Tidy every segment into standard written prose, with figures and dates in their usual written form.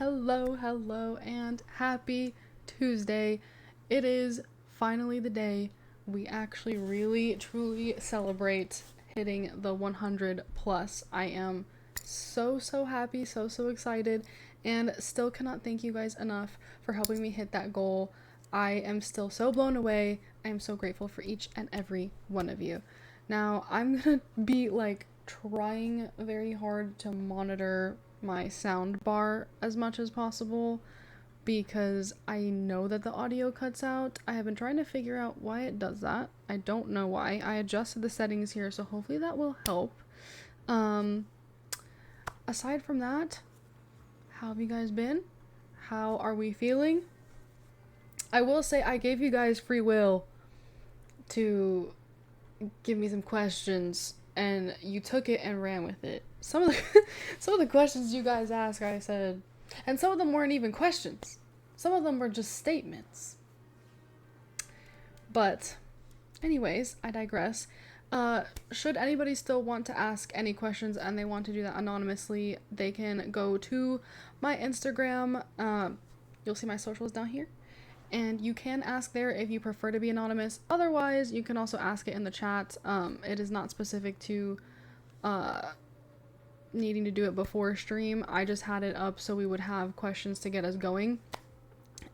Hello, and happy Tuesday. It is finally the day we actually really truly celebrate hitting the 100 plus. I am so happy, so excited, and still cannot thank you guys enough for helping me hit that goal. I am still so blown away. I am so grateful for each and every one of you. Now, I'm gonna be trying very hard to monitor my sound bar as much as possible because I know that the audio cuts out. I have been trying to figure out why it does that. I don't know why. I adjusted the settings here, so hopefully that will help. Aside from that, how have you guys been? How are we feeling? I will say I gave you guys free will to give me some questions, and you took it and ran with it. Some of the questions you guys asked, I said, and some of them weren't even questions. Some of them were just statements. But, anyways, I digress. Should anybody still want to ask any questions and they want to do that anonymously, they can go to my Instagram. You'll see my socials down here. And you can ask there if you prefer to be anonymous. Otherwise, you can also ask it in the chat. It is not specific to needing to do it before stream. I just had it up so we would have questions to get us going.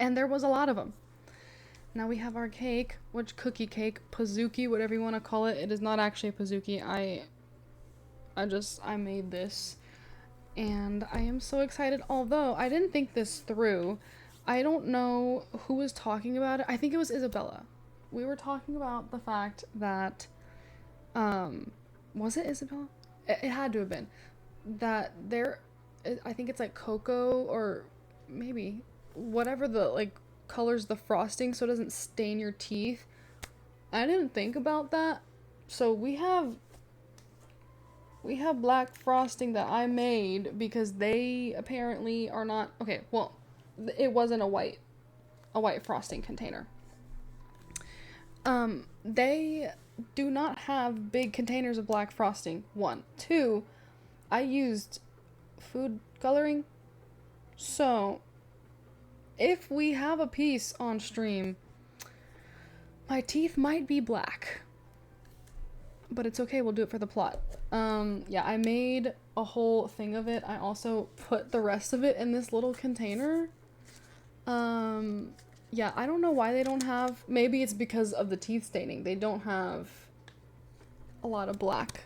And there was a lot of them. Now we have our cake, which cookie cake, pizookie, whatever you want to call it. It is not actually a pizookie. I made this. And I am so excited. Although, I didn't think this through. I don't know who was talking about it. I think it was Isabella. We were talking about the fact that, was it Isabella? It had to have been. That I think it's cocoa or maybe whatever the, colors the frosting so it doesn't stain your teeth. I didn't think about that. So we have black frosting that I made because they apparently are not, okay, well, it wasn't a white frosting container. They do not have big containers of black frosting. 1. 2, I used food coloring. So, if we have a piece on stream, my teeth might be black. But it's okay, we'll do it for the plot. Yeah, I made a whole thing of it. I also put the rest of it in this little container. Yeah, I don't know why they don't have, maybe it's because of the teeth staining. They don't have a lot of black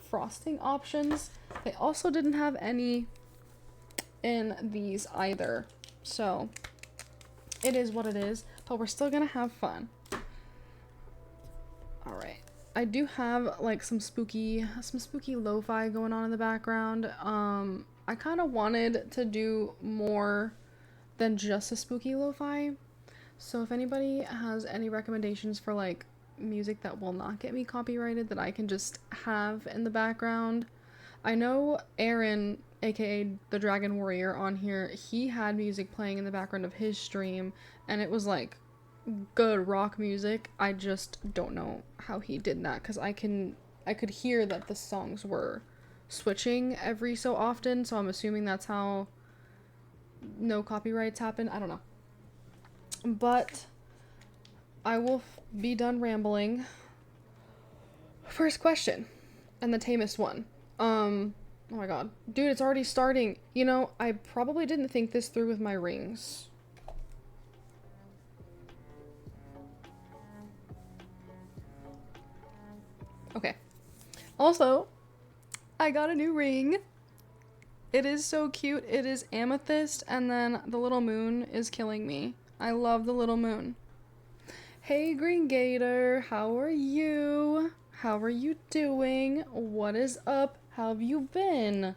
frosting options. They also didn't have any in these either. So, it is what it is, but we're still gonna have fun. Alright. I do have, some spooky lo-fi going on in the background. I kind of wanted to do more than just a spooky lo-fi. So if anybody has any recommendations for music that will not get me copyrighted that I can just have in the background. I know Aaron, aka the Dragon Warrior on here, he had music playing in the background of his stream and it was good rock music. I just don't know how he did that because I could hear that the songs were switching every so often, so I'm assuming that's how no copyrights happen. I don't know. But I will be done rambling. First question, and the tamest one. Oh my god. Dude, it's already starting. You know, I probably didn't think this through with my rings. Okay. Also, I got a new ring. It is so cute. It is amethyst, and then the little moon is killing me. I love the little moon. Hey, Green Gator, how are you? How are you doing? What is up? How have you been?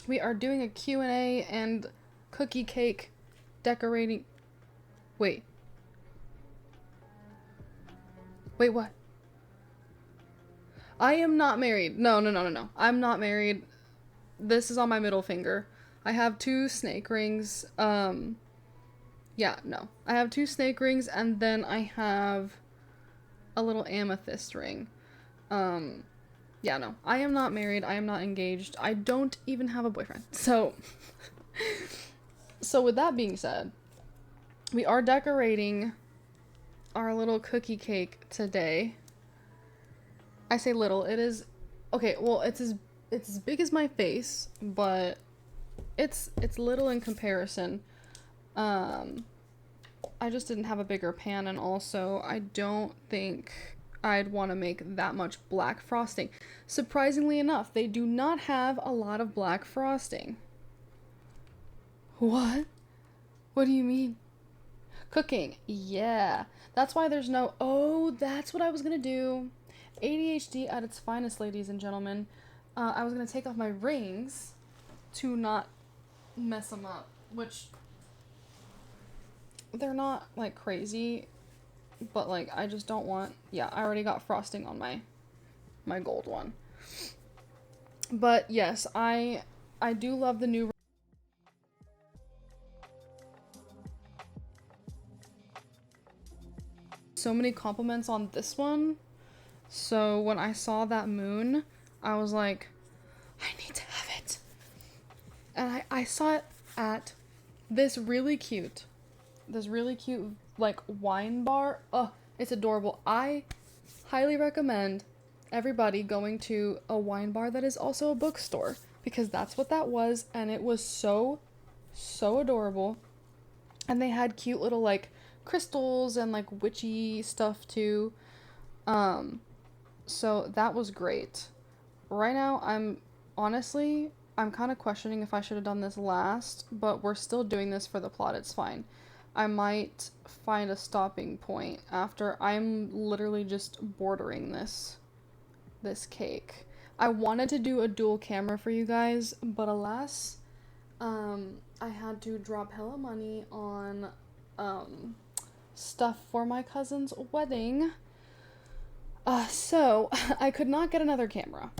We are doing a Q&A and cookie cake decorating. Wait, what? I am not married. No. I'm not married. This is on my middle finger. I have 2 snake rings. Yeah, no. I have 2 snake rings and then I have a little amethyst ring. Yeah, no. I am not married. I am not engaged. I don't even have a boyfriend. So, So with that being said, we are decorating our little cookie cake today. I say little, it is okay, well it's as big as my face, but it's little in comparison. Um I just didn't have a bigger pan, and also I don't think I'd want to make that much black frosting. Surprisingly enough, they do not have a lot of black frosting. What? What do you mean? Cooking. Yeah. That's why there's no. Oh, that's what I was gonna do. ADHD at its finest, ladies and gentlemen. I was gonna take off my rings to not mess them up, which they're not like crazy, but like I just don't want. Yeah, I already got frosting on my gold one. But yes, I do love the new. So many compliments on this one. So when I saw that moon, I was like, I need to have it. And I saw it at this really cute like wine bar. Oh, it's adorable. I highly recommend everybody going to a wine bar that is also a bookstore, because that's what that was, and it was so adorable. And they had cute little like crystals and like witchy stuff too. So that was great. Right now I'm kind of questioning if I should have done this last, but we're still doing this for the plot. It's fine. I might find a stopping point after. I'm literally just bordering this cake. I wanted to do a dual camera for you guys, but alas, I had to drop hella money on stuff for my cousin's wedding. So I could not get another camera.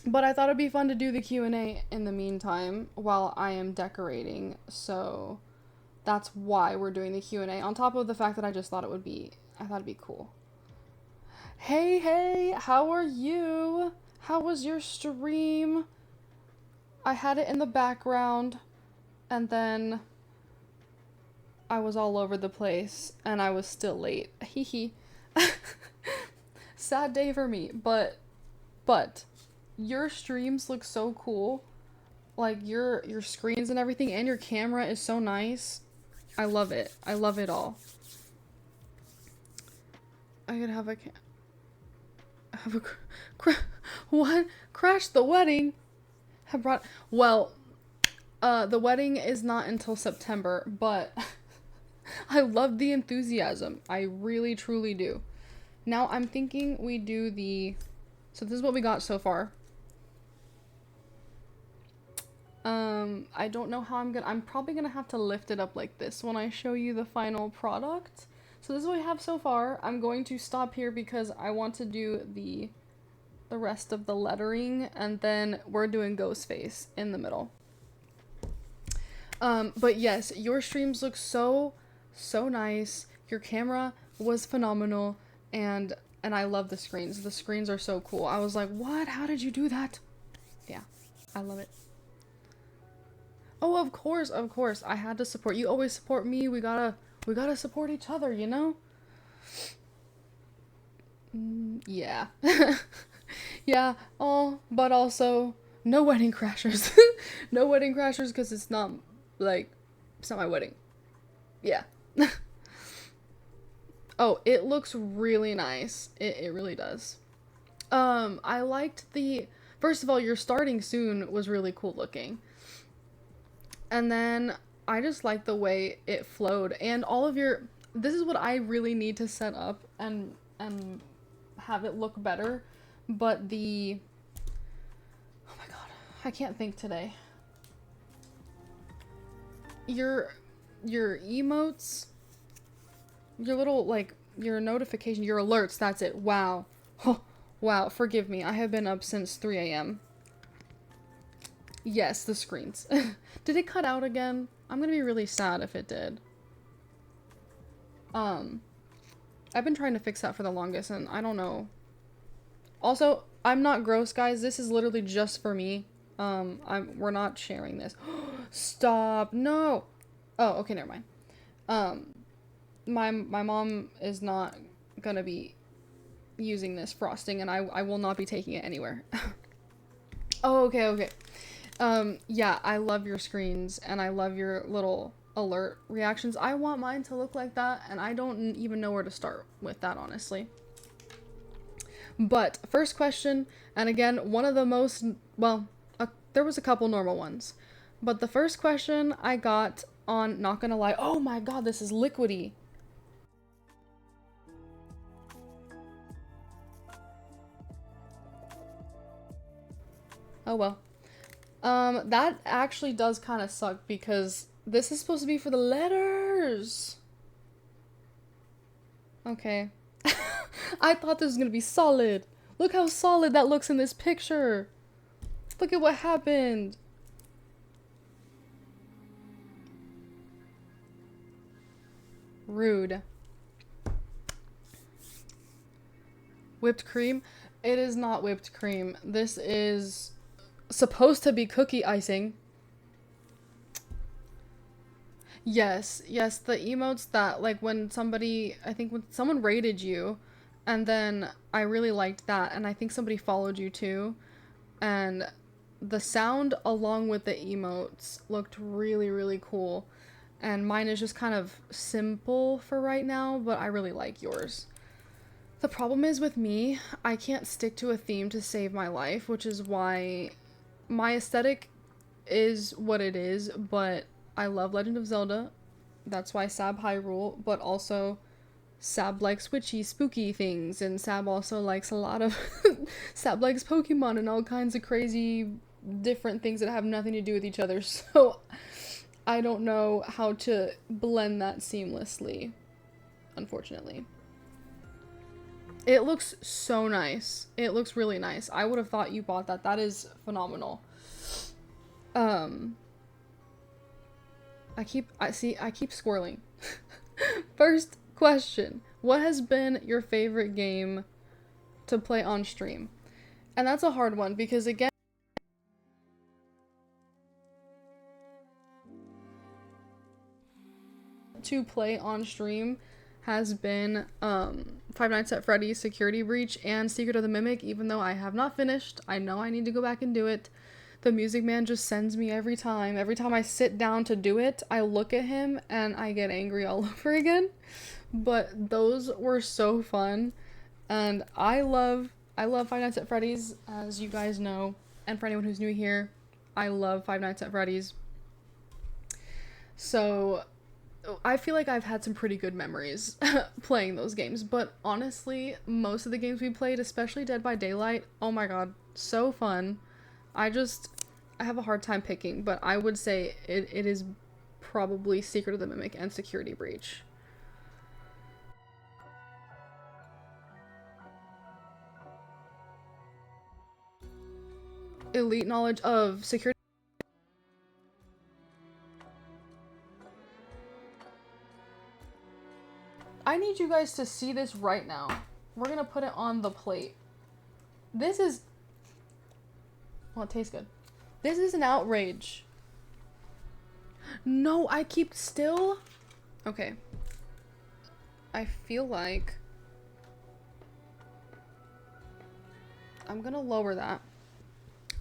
But I thought it'd be fun to do the Q&A in the meantime while I am decorating. So that's why we're doing the Q&A, on top of the fact that I thought it'd be cool. Hey, how are you? How was your stream? I had it in the background, and then I was all over the place, and I was still late. Hee. Sad day for me, but your streams look so cool. Like your screens and everything, and your camera is so nice. I love it. I love it all. I could have what? Crash the wedding? Well, the wedding is not until September, but I love the enthusiasm. I really truly do. Now I'm thinking we do so this is what we got so far. I don't know how I'm probably gonna have to lift it up like this when I show you the final product. So this is what we have so far. I'm going to stop here because I want to do the rest of the lettering, and then we're doing Ghostface in the middle. But yes, your streams look so nice. Your camera was phenomenal, and I love the screens. The screens are so cool. I was like, what? How did you do that? Yeah, I love it. Oh, of course. I had to support. You always support me. We gotta support each other, you know? Yeah. Yeah. Oh, but also, no wedding crashers. No wedding crashers, because it's not my wedding. Yeah. Oh, it looks really nice. It really does. I liked first of all, your starting soon was really cool looking. And then I just like the way it flowed, and all of this is what I really need to set up and have it look better. But oh my god, I can't think today. Your emotes, your little your notification, your alerts, that's it. Wow. Oh, wow, forgive me. I have been up since 3 a.m. Yes, the screens. Did it cut out again? I'm gonna be really sad if it did. I've been trying to fix that for the longest, and I don't know. Also, I'm not gross, guys. This is literally just for me. We're not sharing this. Stop. No. Oh, okay, never mind. Um, my mom is not gonna be using this frosting, and I will not be taking it anywhere. Oh, okay, okay. Yeah, I love your screens and I love your little alert reactions. I want mine to look like that, and I don't even know where to start with that, honestly. But first question, and again, one of the most, well, there was a couple normal ones, but the first question I got on Not Gonna Lie, oh my god, this is liquidy. Oh well. That actually does kind of suck because this is supposed to be for the letters. Okay. I thought this was gonna be solid. Look how solid that looks in this picture. Look at what happened. Rude. Whipped cream? It is not whipped cream. This is supposed to be cookie icing. Yes, yes, the emotes that, like, when somebody, I think when someone rated you, and then I really liked that, and I think somebody followed you too, and the sound along with the emotes looked really, really cool. And mine is just kind of simple for right now, but I really like yours. The problem is with me, I can't stick to a theme to save my life, which is why my aesthetic is what it is, but I love Legend of Zelda. That's why Sab Hyrule, but also Sab likes witchy, spooky things, and Sab also likes a lot of Sab likes Pokemon and all kinds of crazy different things that have nothing to do with each other. So I don't know how to blend that seamlessly, unfortunately. It looks so nice. It looks really nice. I would have thought you bought that. That is phenomenal. Um I keep squirreling. First question. What has been your favorite game to play on stream? And that's a hard one because again, to play on stream has been Five Nights at Freddy's Security Breach and Secret of the Mimic, even though I have not finished. I know I need to go back and do it. The Music Man just sends me every time. Every time I sit down to do it, I look at him and I get angry all over again. But those were so fun. And I love Five Nights at Freddy's, as you guys know. And for anyone who's new here, I love Five Nights at Freddy's. So I feel like I've had some pretty good memories playing those games, but honestly, most of the games we played, especially Dead by Daylight, oh my god, so fun. I have a hard time picking, but I would say it is probably Secret of the Mimic and Security Breach. Elite knowledge of security. I need you guys to see this right now. We're gonna put it on the plate. This is... Well, it tastes good. This is an outrage. No, I keep still? Okay. I feel like... I'm gonna lower that.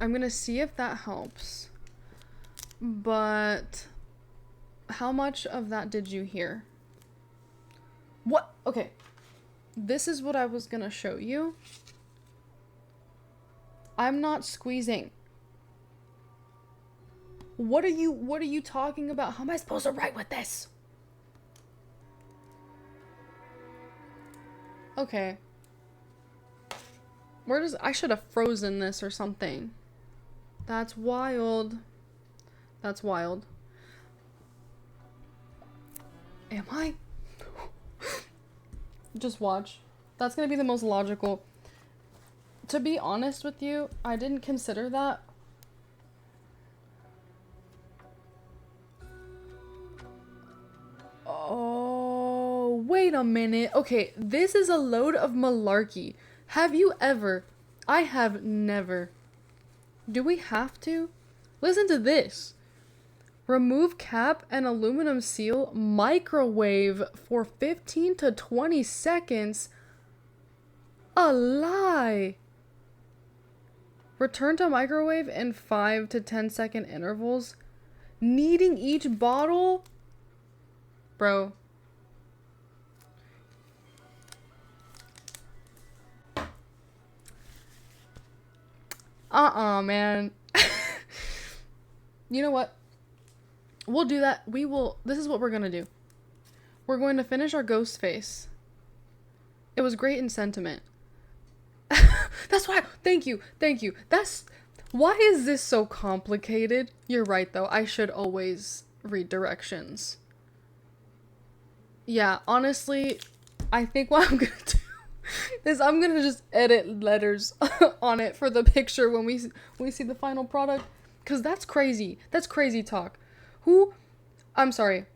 I'm gonna see if that helps. But... How much of that did you hear? What? Okay. This is what I was gonna show you. I'm not squeezing. What are you talking about? How am I supposed to write with this? Okay. I should have frozen this or something. That's wild. That's wild. Am I? Just watch. That's gonna be the most logical. To be honest with you, I didn't consider that. Oh, wait a minute. Okay, this is a load of malarkey. Have you ever... I have never Do we have to? Listen to this. Remove cap and aluminum seal. Microwave for 15 to 20 seconds. A lie. Return to microwave in 5 to 10-second intervals. Kneading each bottle? Bro. Man. You know what? We'll do that. This is what we're gonna do. We're going to finish our ghost face. It was great in sentiment. That's why, thank you. Why is this so complicated? You're right though, I should always read directions. Yeah, honestly, I think what I'm gonna do is I'm gonna just edit letters on it for the picture when we see the final product. Cause that's crazy. That's crazy talk. I'm sorry.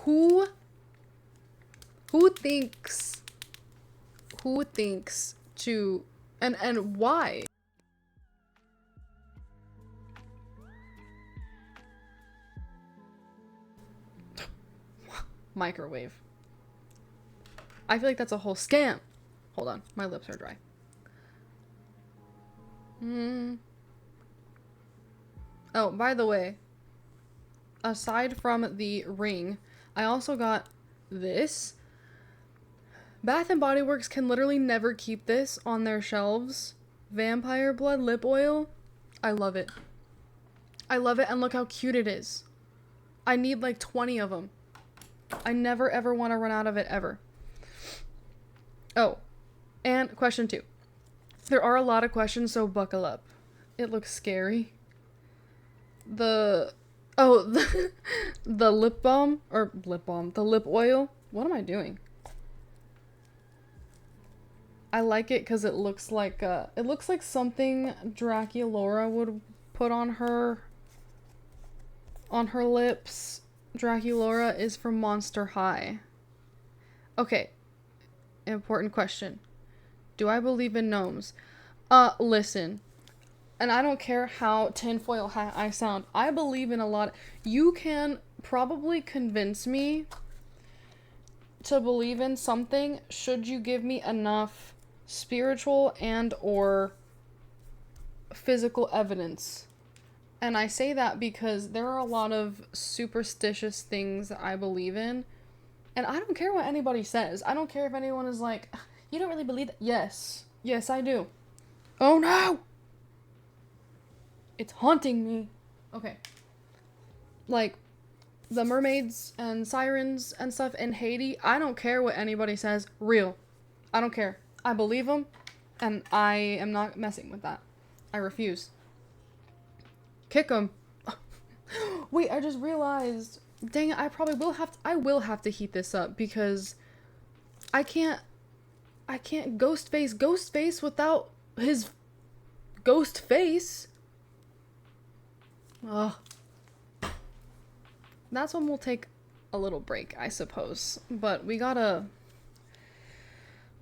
Who thinks to, and why? Microwave. I feel like that's a whole scam. Hold on, my lips are dry. Oh, by the way, aside from the ring, I also got this. Bath and Body Works can literally never keep this on their shelves. Vampire Blood Lip Oil. I love it. I love it, and look how cute it is. I need like 20 of them. I never ever want to run out of it ever. Oh, and question 2. There are a lot of questions, so buckle up. It looks scary. The lip balm, the lip oil. What am I doing? I like it because it looks like something Draculaura would put on her lips. Draculaura is from Monster High. Okay. Important question. Do I believe in gnomes? Listen. And I don't care how tinfoil hat I sound. I believe in a lot. You can probably convince me to believe in something should you give me enough spiritual and or physical evidence. And I say that because there are a lot of superstitious things that I believe in. And I don't care what anybody says. I don't care if anyone is like, you don't really believe that? Yes. Yes, I do. Oh no! It's haunting me. Okay. Like, the mermaids and sirens and stuff in Haiti, I don't care what anybody says. Real. I don't care. I believe them, and I am not messing with that. I refuse. Kick them. Wait, I just realized. Dang it, I will have to heat this up because I can't ghost face without his ghost face. Ugh. That's when we'll take a little break, I suppose. But we gotta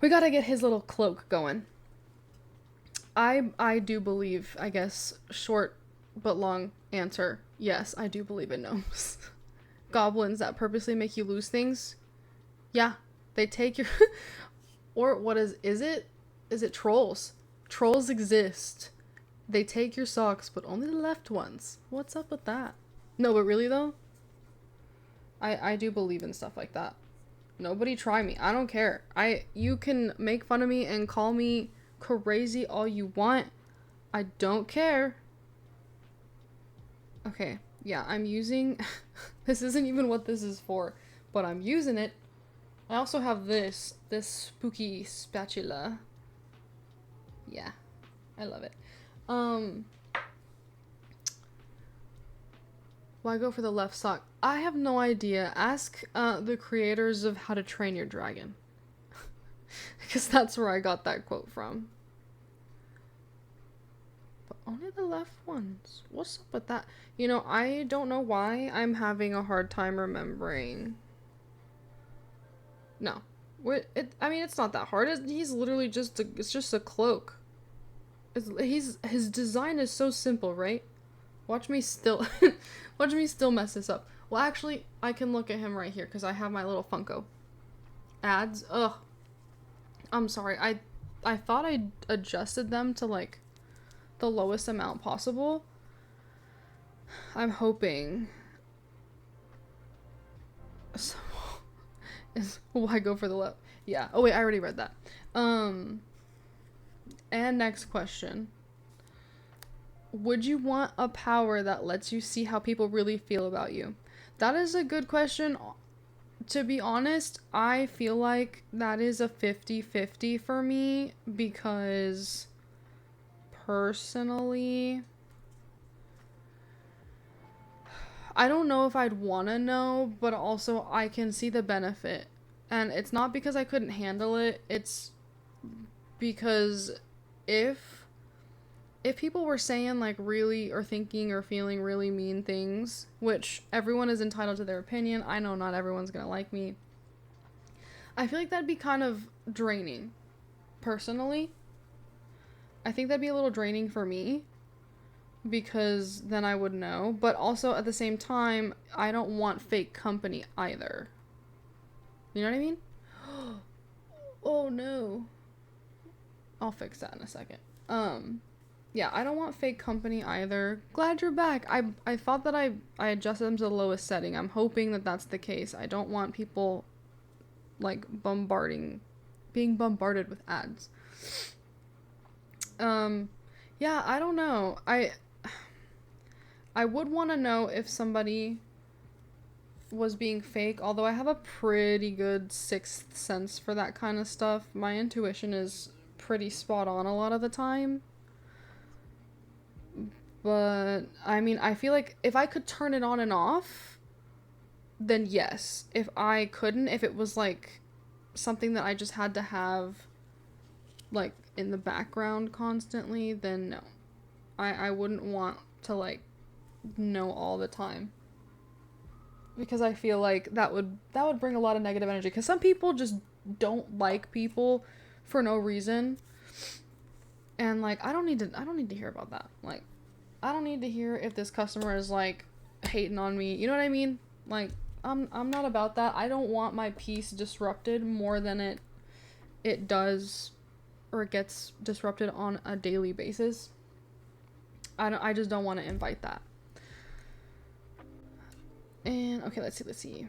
get his little cloak going. I do believe, I guess, short but long answer. Yes, I do believe in gnomes. Goblins that purposely make you lose things. Yeah, they take your... Or what is it? Is it trolls? Trolls exist. They take your socks, but only the left ones. What's up with that? No, but really though? I do believe in stuff like that. Nobody try me. I don't care. You can make fun of me and call me crazy all you want. I don't care. Okay. Yeah, I'm using... This isn't even what this is for, but I'm using it. I also have this spooky spatula. Yeah. I love it. Why go for the left sock? I have no idea. Ask the creators of How to Train Your Dragon. Because that's where I got that quote from. But only the left ones. What's up with that? You know, I don't know why I'm having a hard time remembering. No. I mean, it's not that hard. He's literally it's just a cloak. His design is so simple, right? Watch me still watch me still mess this up. Well, actually, I can look at him right here because I have my little Funko. Ads. Ugh. I'm sorry. I thought I adjusted them to like the lowest amount possible. I'm hoping. So, why go for the low? Yeah. Oh wait, I already read that. And next question. Would you want a power that lets you see how people really feel about you? That is a good question. To be honest, I feel like that is a 50-50 for me because personally, I don't know if I'd want to know, but also I can see the benefit. And it's not because I couldn't handle it, it's because if people were saying like really or thinking or feeling really mean things, which everyone is entitled to their opinion, I know not everyone's gonna like me, I feel like that'd be kind of draining. Personally, I think that'd be a little draining for me because then I would know, but also at the same time, I don't want fake company either. You know what I mean? Oh no. I'll fix that in a second. Yeah, I don't want fake company either. Glad you're back. I thought that I adjusted them to the lowest setting. I'm hoping that that's the case. I don't want people, like, being bombarded with ads. Yeah, I don't know. I would want to know if somebody was being fake, although I have a pretty good sixth sense for that kind of stuff. My intuition is pretty spot on a lot of the time. But, I mean, I feel like if I could turn it on and off, then yes. If I couldn't, if it was, like, something that I just had to have, like, in the background constantly, then no. I wouldn't want to, like, know all the time. Because I feel like that would bring a lot of negative energy. Because some people just don't like people for no reason. And, like, I don't need to hear about that. Like, I don't need to hear if this customer is, like, hating on me. You know what I mean? Like, I'm not about that. I don't want my peace disrupted more than it does or it gets disrupted on a daily basis. I just don't want to invite that. And okay, let's see.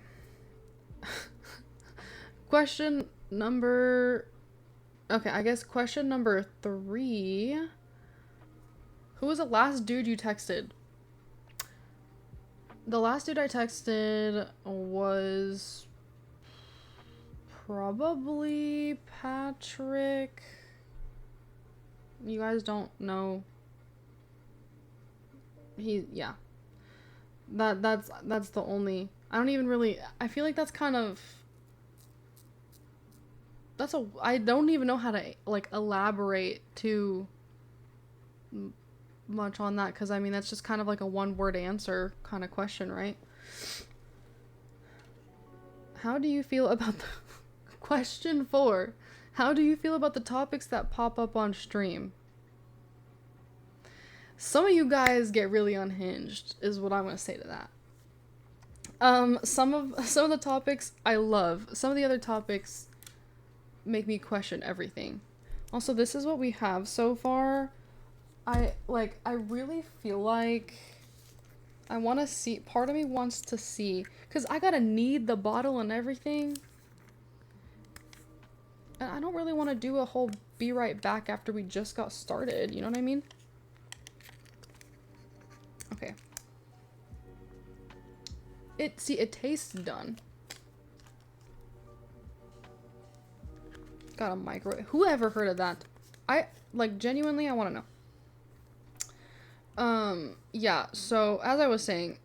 Question number 3. Who was the last dude you texted? The last dude I texted was probably Patrick. You guys don't know. Yeah. That's the only. I don't even really. I feel like that's kind of. I don't even know how to like elaborate too much on that, because I mean that's just kind of like a one-word answer kind of question, right? How do you feel about the question 4? How do you feel about the topics that pop up on stream? Some of you guys get really unhinged, is what I'm gonna say to that. Some of the topics I love. Some of the other topics make me question everything. Also, this is what we have so far. I really feel like I want to see, part of me wants to see, because I gotta knead the bottle and everything. And I don't really want to do a whole be right back after we just got started, you know what I mean? Okay. It tastes done. Got a microwave. Who ever heard of that? Genuinely, I want to know. Yeah, so, as I was saying,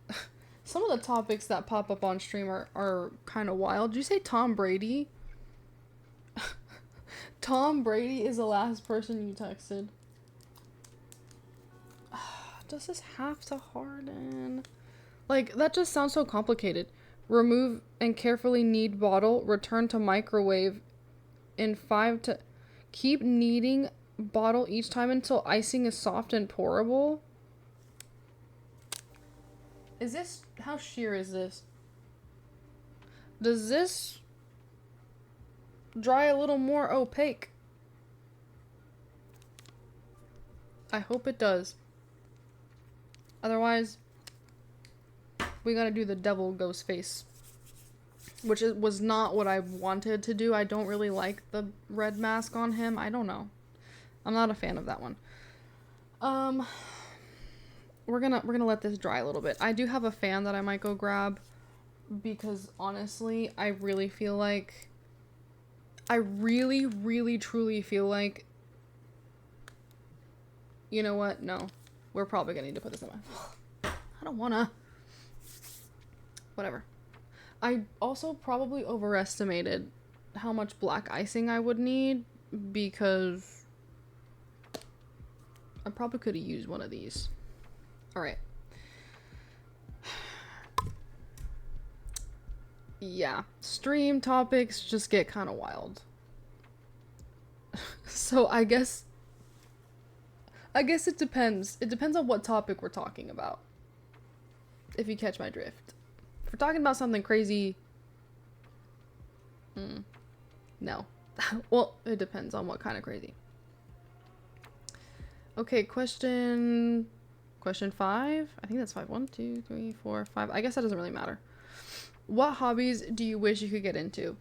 some of the topics that pop up on stream are kind of wild. Did you say Tom Brady? Tom Brady is the last person you texted. Does this have to harden? Like, that just sounds so complicated. Remove and carefully knead bottle. Return to microwave in 5 to... Keep kneading bottle each time until icing is soft and pourable. Is this, how sheer is this? Does this dry a little more opaque? I hope it does. Otherwise, we gotta do the devil ghost face, which was not what I wanted to do. I don't really like the red mask on him. I don't know. I'm not a fan of that one. We're gonna let this dry a little bit. I do have a fan that I might go grab because honestly, I really feel like, I really, really, truly feel like, you know what? No, we're probably gonna need to put this in my, I don't wanna. Whatever. I also probably overestimated how much black icing I would need because I probably could have used one of these. Alright. Yeah, stream topics just get kind of wild. So I guess it depends. It depends on what topic we're talking about. If you catch my drift. If we're talking about something crazy, no. Well, it depends on what kind of crazy. Okay, question 5. I think that's 5. 1, 2, 3, 4, 5. I guess that doesn't really matter. What hobbies do you wish you could get into?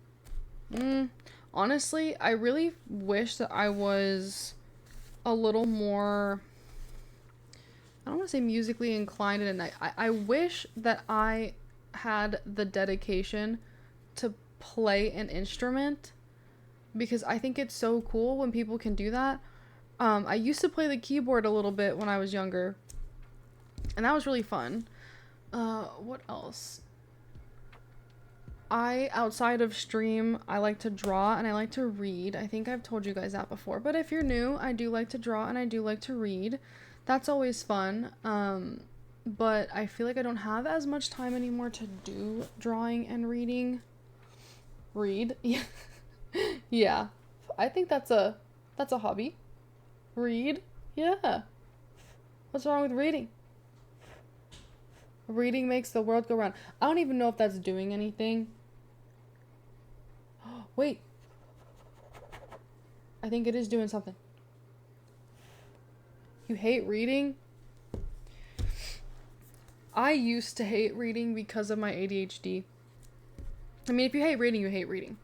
Honestly, I really wish that I was a little more, I don't want to say musically inclined, and I wish that I had the dedication to play an instrument, because I think it's so cool when people can do that. I used to play the keyboard a little bit when I was younger, and that was really fun. What else? Outside of stream, I like to draw and I like to read. I think I've told you guys that before, but if you're new, I do like to draw and I do like to read. That's always fun. But I feel like I don't have as much time anymore to do drawing and reading. Read? Yeah. Yeah. I think that's a hobby. Read? Yeah. What's wrong with reading? Reading makes the world go round. I don't even know if that's doing anything. Wait. I think it is doing something. You hate reading? I used to hate reading because of my ADHD. I mean, if you hate reading, you hate reading.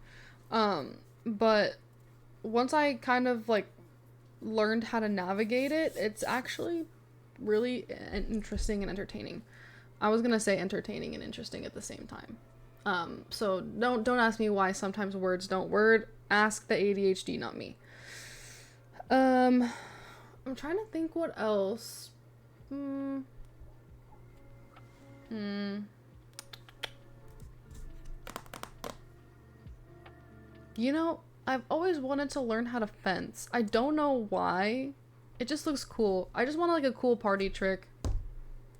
But once I kind of like learned how to navigate it, it's actually really interesting and entertaining. I was gonna say entertaining and interesting at the same time. So don't ask me why sometimes words don't word. Ask the ADHD, not me. I'm trying to think what else. You know, I've always wanted to learn how to fence. I don't know why. It just looks cool. I just want like a cool party trick,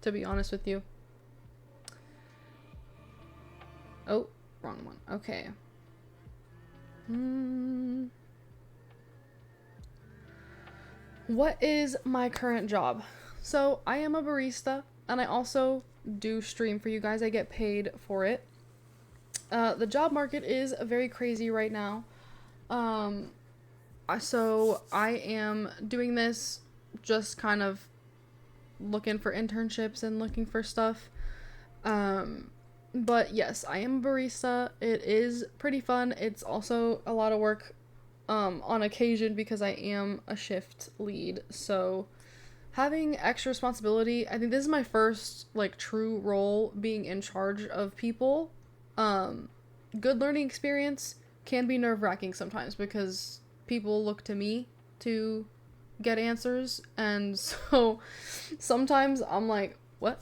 to be honest with you. Oh, wrong one. Okay. What is my current job? So I am a barista, and I also do stream for you guys. I get paid for it. The job market is very crazy right now. So I am doing this just kind of looking for internships and looking for stuff. But yes, I am a barista. It is pretty fun. It's also a lot of work on occasion because I am a shift lead. So having extra responsibility, I think this is my first like true role being in charge of people. Good learning experience, can be nerve-wracking sometimes because people look to me to get answers, and so sometimes I'm like, what?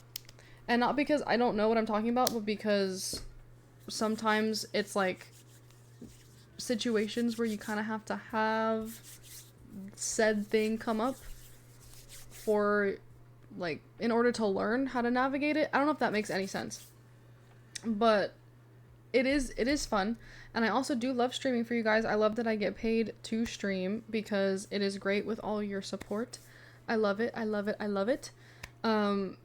And not because I don't know what I'm talking about, but because sometimes it's like situations where you kind of have to have said thing come up for like in order to learn how to navigate it. I don't know if that makes any sense, but it is fun, and I also do love streaming for you guys. I love that I get paid to stream because it is great with all your support. I love it. I love it. I love it.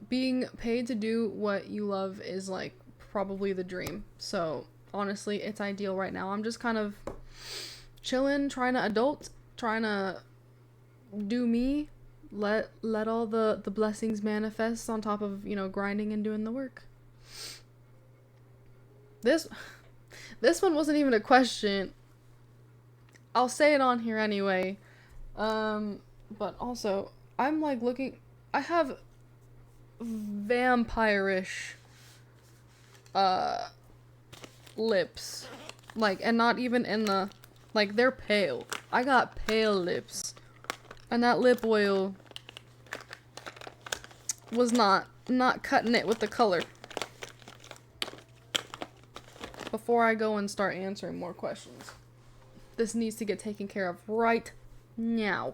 Being paid to do what you love is like probably the dream. So honestly, it's ideal right now. I'm just kind of chilling, trying to adult, trying to do me, let all the blessings manifest on top of, you know, grinding and doing the work. This one wasn't even a question. I'll say it on here anyway. But also, I'm like looking, I have vampire-ish lips. Like, and not even in the, like, they're pale. I got pale lips. And that lip oil was not cutting it with the color. Before I go and start answering more questions, this needs to get taken care of right now.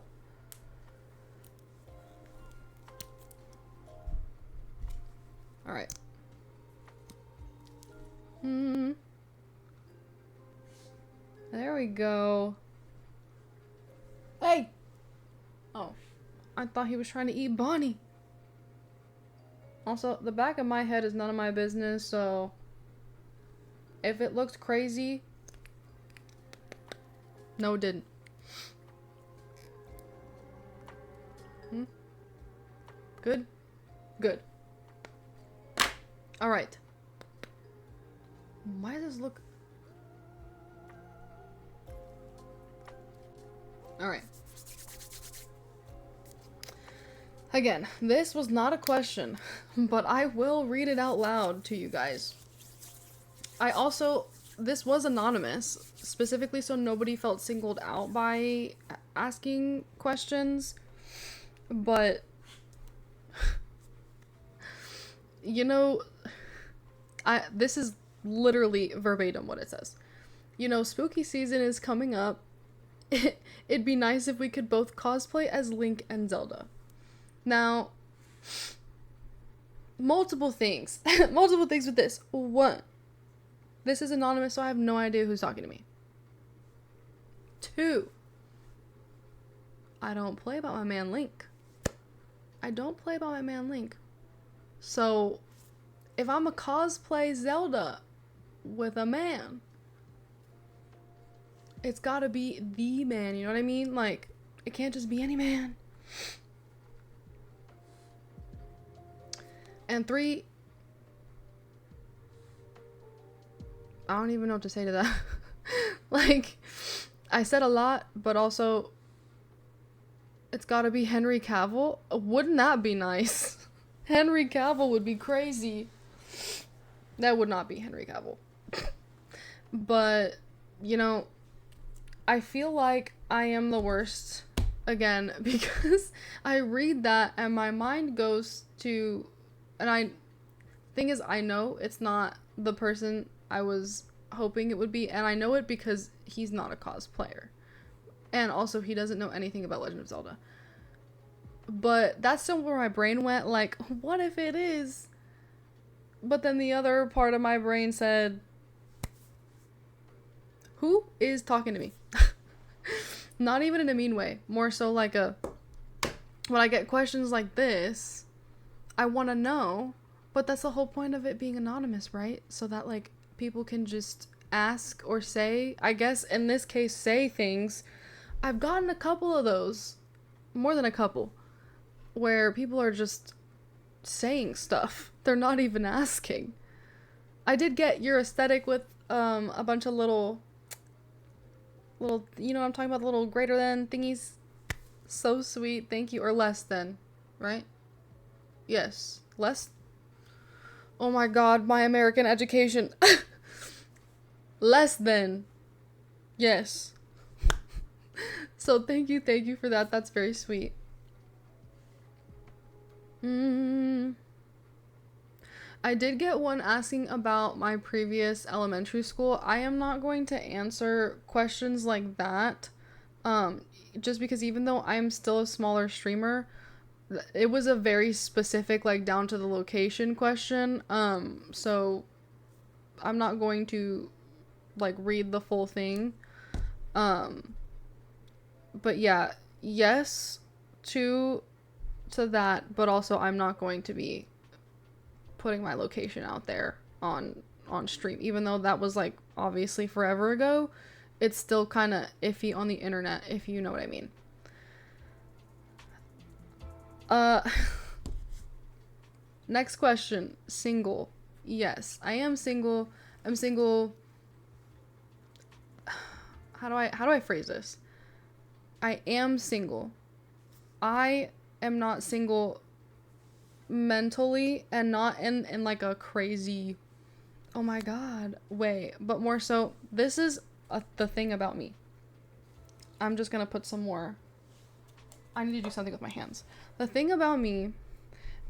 Alright. There we go. Hey! Oh. I thought he was trying to eat Bonnie. Also, the back of my head is none of my business, so if it looks crazy, no, it didn't. Good? Good. Alright. Why does this look... Alright. Again, this was not a question, but I will read it out loud to you guys. I also... This was anonymous, specifically so nobody felt singled out by asking questions, but... You know... This is literally verbatim what it says. You know, spooky season is coming up. It'd be nice if we could both cosplay as Link and Zelda. Now, multiple things. Multiple things with this. One, this is anonymous, so I have no idea who's talking to me. Two, I don't play about my man Link. I don't play about my man Link. So, if I'm a cosplay Zelda with a man, it's gotta be the man, you know what I mean? Like, it can't just be any man. And three, I don't even know what to say to that. Like, I said a lot, but also, it's gotta be Henry Cavill. Wouldn't that be nice? Henry Cavill would be crazy. That would not be Henry Cavill. But, you know, I feel like I am the worst, again, because I read that and my mind goes to, and thing is, I know it's not the person I was hoping it would be, and I know it because he's not a cosplayer. And also, he doesn't know anything about Legend of Zelda. But that's still where my brain went, like, what if it is? But then the other part of my brain said, who is talking to me? Not even in a mean way. More so like when I get questions like this, I want to know. But that's the whole point of it being anonymous, right? So that, like, people can just ask or say, I guess in this case, say things. I've gotten a couple of those, more than a couple, where people are just saying stuff. They're not even asking. I did get your aesthetic with a bunch of little, you know what I'm talking about, the little greater than thingies. So sweet, thank you. Or less than, right? Yes, less. Oh my god, my American education. Less than. Yes. So thank you for that. That's very sweet. I did get one asking about my previous elementary school. I am not going to answer questions like that. Just because even though I'm still a smaller streamer, it was a very specific, like, down to the location question. So I'm not going to like read the full thing. But yeah, yes to that, but also I'm not going to be putting my location out there on stream, even though that was like obviously forever ago. It's still kind of iffy on the internet, if you know what I mean. uh Next question. Single. Yes, I am single. I'm single. How do I phrase this? I am single. I am not single mentally, and not in like a crazy, oh my god, way, but more so this is the thing about me. I'm just gonna put some more. I need to do something with my hands. The thing about me,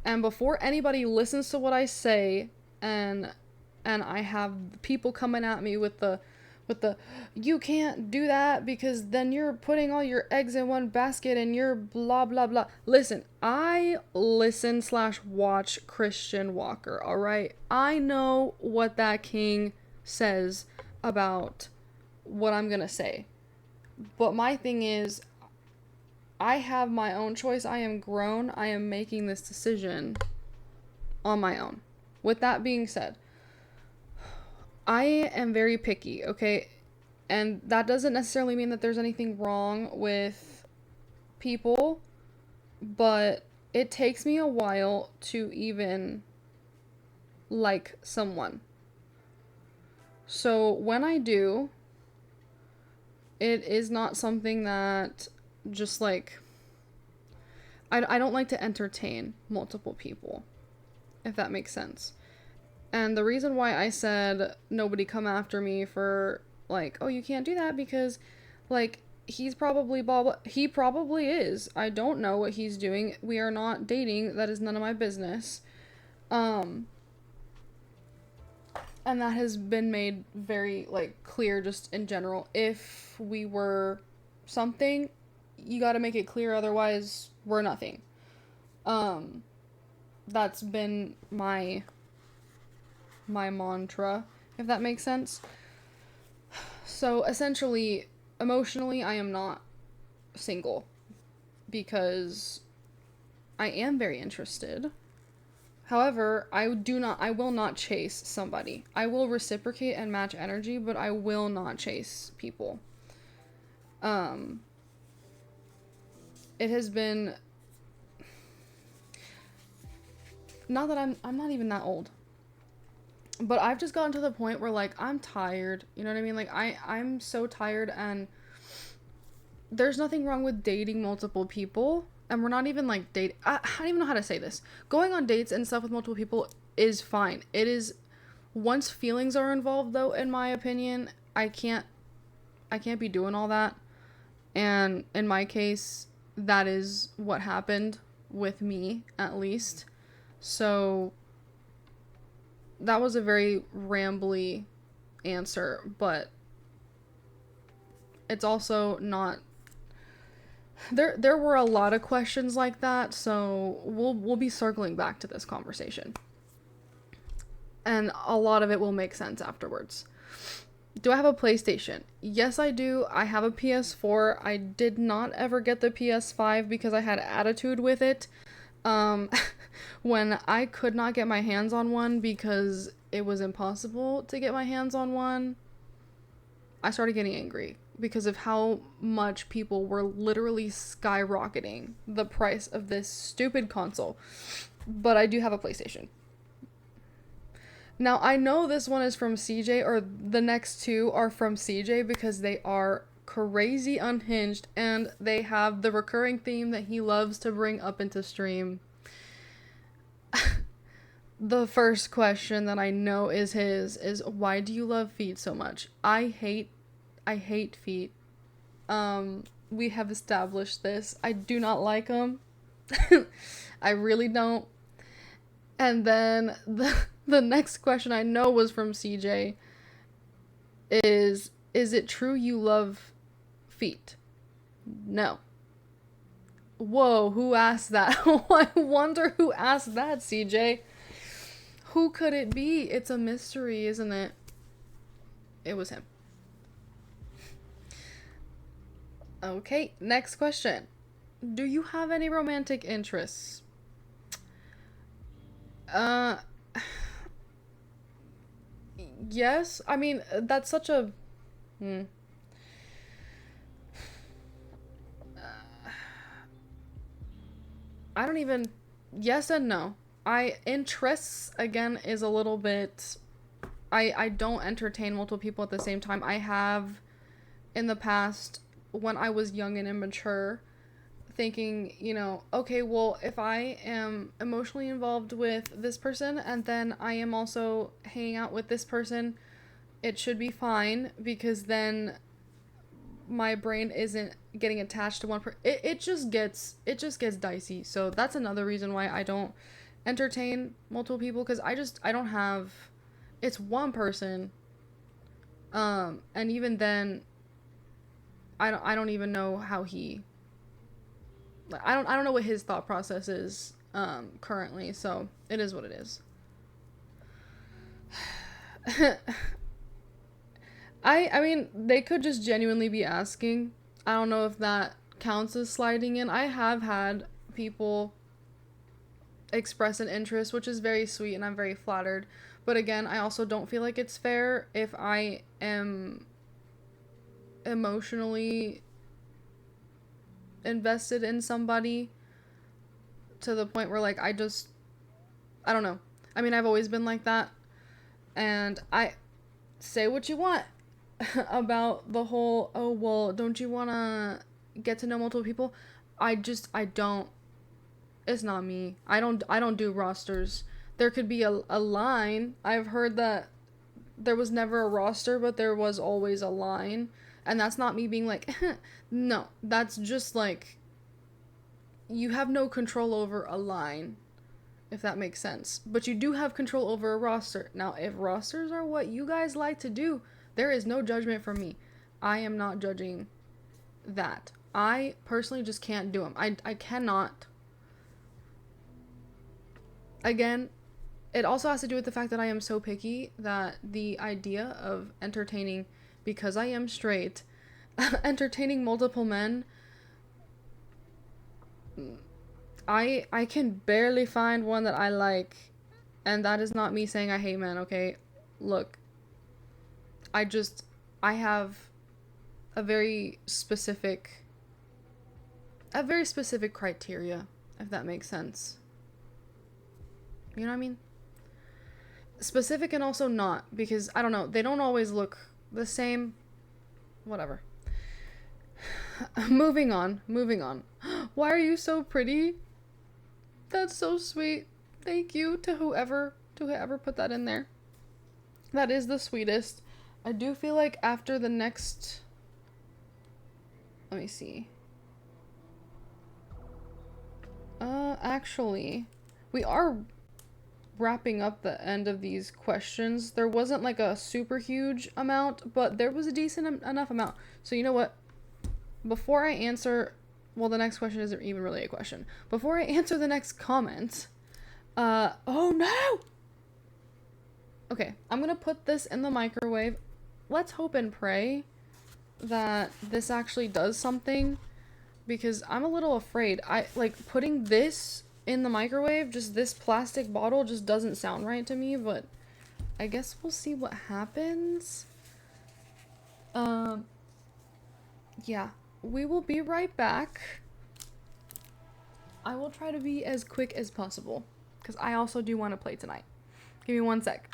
and before anybody listens to what I say, and I have people coming at me with the you can't do that because then you're putting all your eggs in one basket and you're blah blah blah. Listen, I listen / watch Christian Walker, all right? I know what that king says about what I'm gonna say. But my thing is, I have my own choice. I am grown. I am making this decision on my own. With that being said, I am very picky, okay? And that doesn't necessarily mean that there's anything wrong with people, but it takes me a while to even like someone. So when I do, it is not something that just like, I don't like to entertain multiple people, if that makes sense. And the reason why I said nobody come after me for like, oh, you can't do that because like he's probably blah blah. He probably is. I don't know what he's doing. We are not dating. That is none of my business. And that has been made very like clear just in general. If we were something, you got to make it clear, otherwise we're nothing. That's been my mantra, if that makes sense. So essentially, emotionally, I am not single because I am very interested. However, I will not chase somebody. I will reciprocate and match energy, but I will not chase people. It has been, not that I'm not even that old, but I've just gotten to the point where like I'm tired, you know what I mean? Like I'm so tired, and there's nothing wrong with dating multiple people, and we're not even like I don't even know how to say this. Going on dates and stuff with multiple people is fine. It is, once feelings are involved though, in my opinion, I can't be doing all that. And in my case, that is what happened with me, at least. So that was a very rambly answer, but it's also not. There were a lot of questions like that, so we'll be circling back to this conversation. And a lot of it will make sense afterwards. Do I have a PlayStation? Yes, I do. I have a PS4. I did not ever get the PS5 because I had attitude with it. When I could not get my hands on one because it was impossible to get my hands on one, I started getting angry because of how much people were literally skyrocketing the price of this stupid console. But I do have a PlayStation. Now, I know this one is from CJ, or the next two are from CJ, because they are crazy unhinged, and they have the recurring theme that he loves to bring up into stream. The first question that I know is his is, why do you love feet so much? I hate feet. We have established this. I do not like them. I really don't. And then the next question I know was from CJ is it true you love feet? No. Whoa, who asked that? I wonder who asked that, CJ. Who could it be? It's a mystery, isn't it? It was him. Okay, next question. Do you have any romantic interests? Uh, yes. I mean, that's such a. Hmm. I don't even. Yes and no. Interests again is a little bit. I don't entertain multiple people at the same time. I have in the past when I was young and immature, thinking, okay, well, if I am emotionally involved with this person and then I am also hanging out with this person, it should be fine because then my brain isn't getting attached to one person. It just gets dicey. So that's another reason why I don't entertain multiple people, because I don't have, it's one person, and even then I don't even know how he, I don't know what his thought process is currently, so it is what it is. I mean, they could just genuinely be asking. I don't know if that counts as sliding in. I have had people express an interest, which is very sweet and I'm very flattered. But again, I also don't feel like it's fair if I am emotionally invested in somebody to the point where, like, I don't know. I mean, I've always been like that. And I say what you want about the whole, oh, well, don't you want to get to know multiple people? I don't. It's not me. I don't do rosters. There could be a line. I've heard that there was never a roster, but there was always a line. And that's not me being like, no, that's just like, you have no control over a line, if that makes sense. But you do have control over a roster. Now, if rosters are what you guys like to do, there is no judgment from me. I am not judging that. I personally just can't do them. I cannot. Again, it also has to do with the fact that I am so picky that the idea of entertaining, because I am straight, entertaining multiple men, I can barely find one that I like, and that is not me saying I hate men, okay? Look, I have a very specific criteria, if that makes sense. You know what I mean? Specific and also not, because I don't know, they don't always look the same. Whatever. Moving on. Why are you so pretty? That's so sweet. Thank you to whoever put that in there. That is the sweetest. I do feel like after the next, let me see. Actually, we are wrapping up the end of these questions. There wasn't like a super huge amount, but there was a decent enough amount. So you know what? Before I answer, well, the next question isn't even really a question. Before I answer the next comment, oh no! Okay, I'm gonna put this in the microwave. Let's hope and pray that this actually does something, because I'm a little afraid. I like putting this in the microwave, just this plastic bottle just doesn't sound right to me, but I guess we'll see what happens. Yeah, we will be right back. I will try to be as quick as possible, because I also do want to play tonight. Give me 1 sec.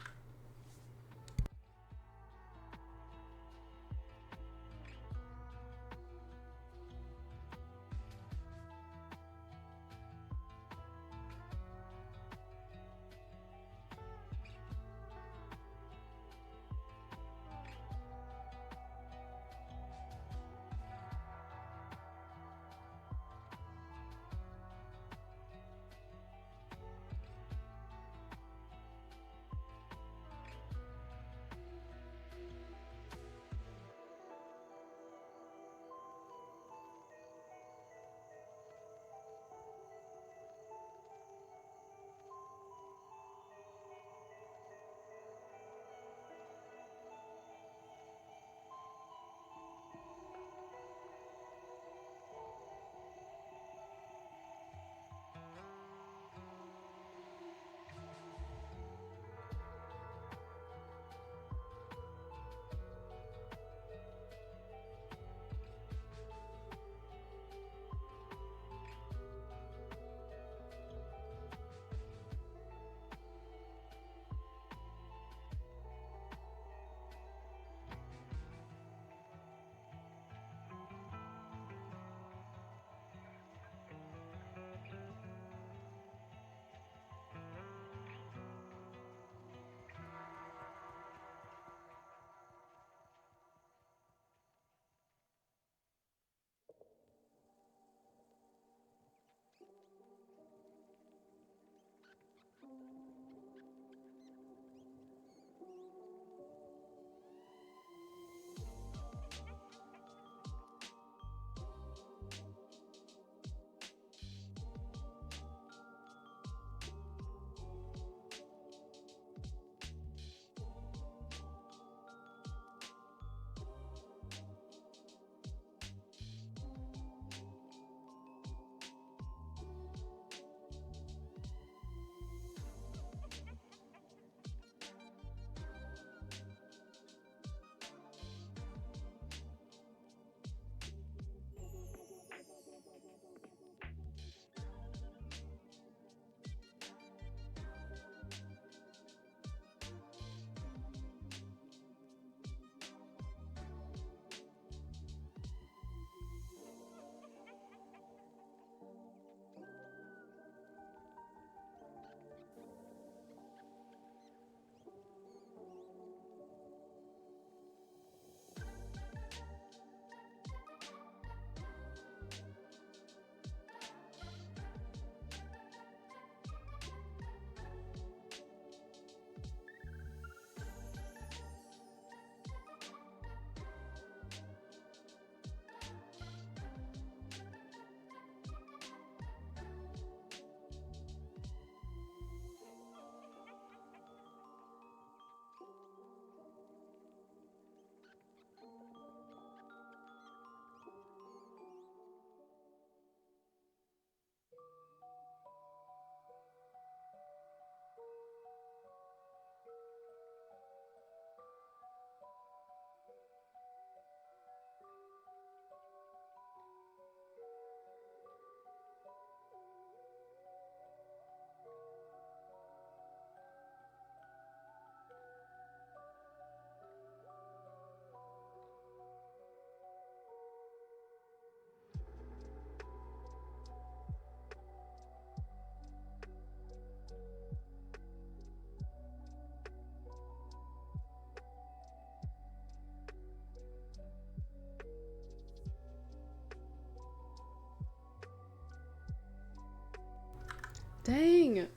Dang.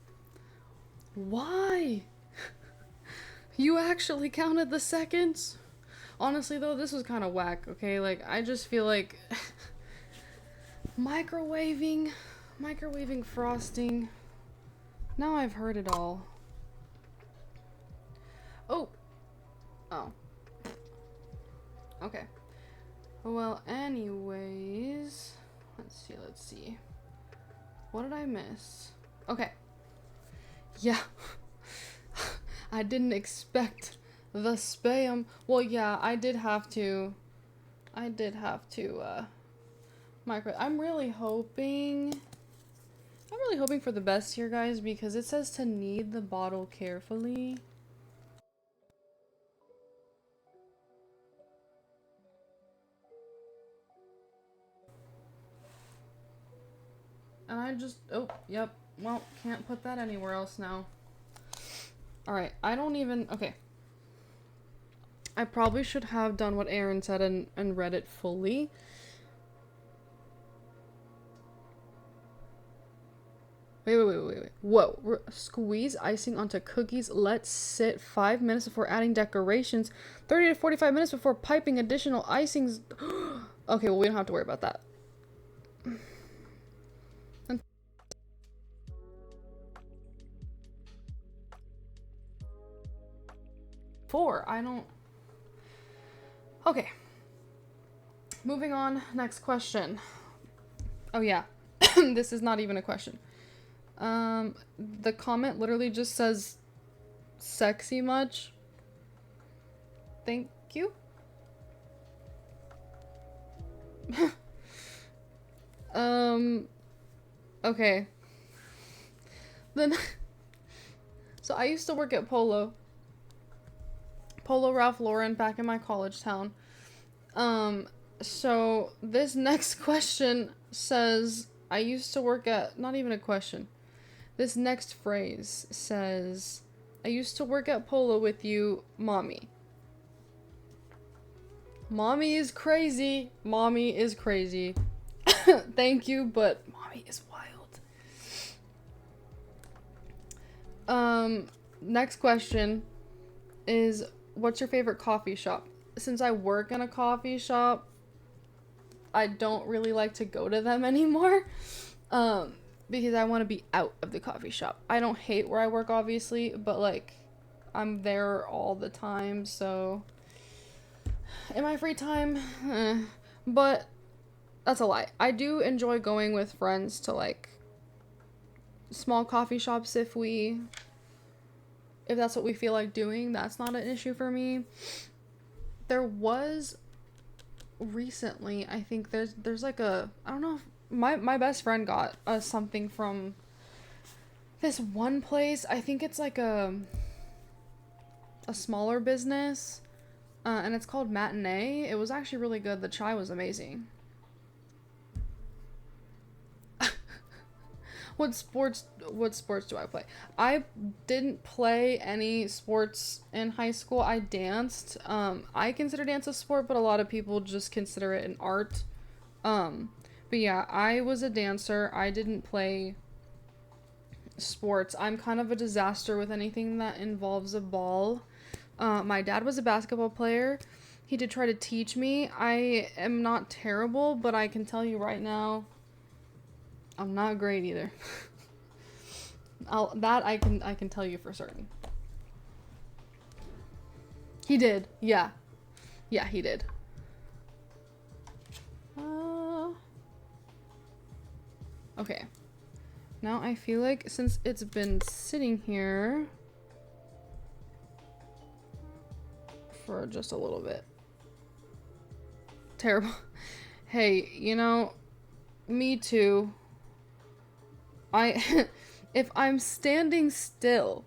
Why? You actually counted the seconds? Honestly, though, this was kind of whack, okay? Like, I just feel like microwaving frosting. Now I've heard it all. Oh. Oh. Okay. Well, anyways, let's see. What did I miss? Okay. Yeah. I didn't expect the spam. Well, yeah, I did have to I'm really hoping for the best here, guys, because it says to knead the bottle carefully. And I just, oh, yep. Well, can't put that anywhere else now. Alright, I don't even, okay. I probably should have done what Aaron said and read it fully. Wait. Whoa. Squeeze icing onto cookies. Let sit 5 minutes before adding decorations. 30 to 45 minutes before piping additional icings. Okay, well, we don't have to worry about that. I don't... Okay. Moving on. Next question. Oh, yeah. This is not even a question. The comment literally just says sexy much. Thank you. Okay. Then so I used to work at Polo Ralph Lauren back in my college town. So this next question says I used to work at, not even a question. This next phrase says I used to work at Polo with you, mommy. Mommy is crazy. Thank you, but mommy is wild. Next question is, what's your favorite coffee shop? Since I work in a coffee shop, I don't really like to go to them anymore. Because I want to be out of the coffee shop. I don't hate where I work, obviously, but like, I'm there all the time, so in my free time, but that's a lie. I do enjoy going with friends to like small coffee shops if that's what we feel like doing. That's not an issue for me. There was recently, I think there's like a, I don't know if my best friend got us something from this one place. I think it's like a smaller business, and it's called Matinee. It was actually really good. The chai was amazing. What sports do I play? I didn't play any sports in high school. I danced. I consider dance a sport, but a lot of people just consider it an art. But yeah, I was a dancer. I didn't play sports. I'm kind of a disaster with anything that involves a ball. My dad was a basketball player. He did try to teach me. I am not terrible, but I can tell you right now, I'm not great either. I can tell you for certain. He did. Yeah. Yeah, he did. Okay. Now I feel like since it's been sitting here for just a little bit. Terrible. Hey, you know, me too. If I'm standing still,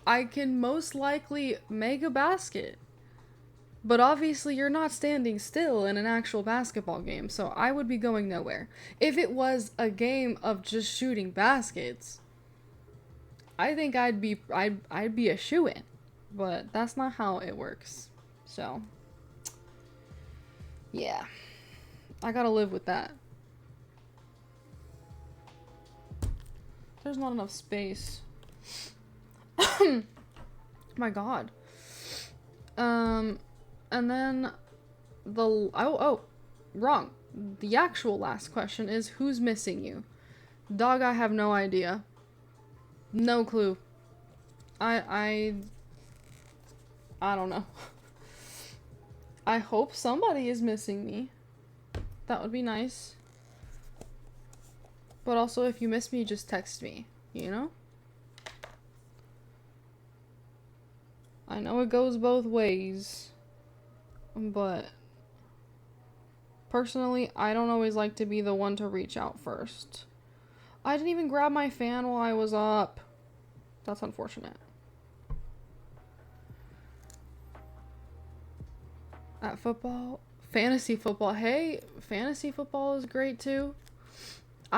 I can most likely make a basket. But obviously you're not standing still in an actual basketball game, so I would be going nowhere. If it was a game of just shooting baskets, I think I'd be a shoo-in. But that's not how it works. So, yeah. I gotta live with that. There's not enough space. My God. And then wrong. The actual last question is, who's missing you? Dog, I have no idea. No clue. I don't know. I hope somebody is missing me. That would be nice. But also, if you miss me, just text me, you know? I know it goes both ways, but personally, I don't always like to be the one to reach out first. I didn't even grab my fan while I was up. That's unfortunate. At football, fantasy football. Hey, fantasy football is great too.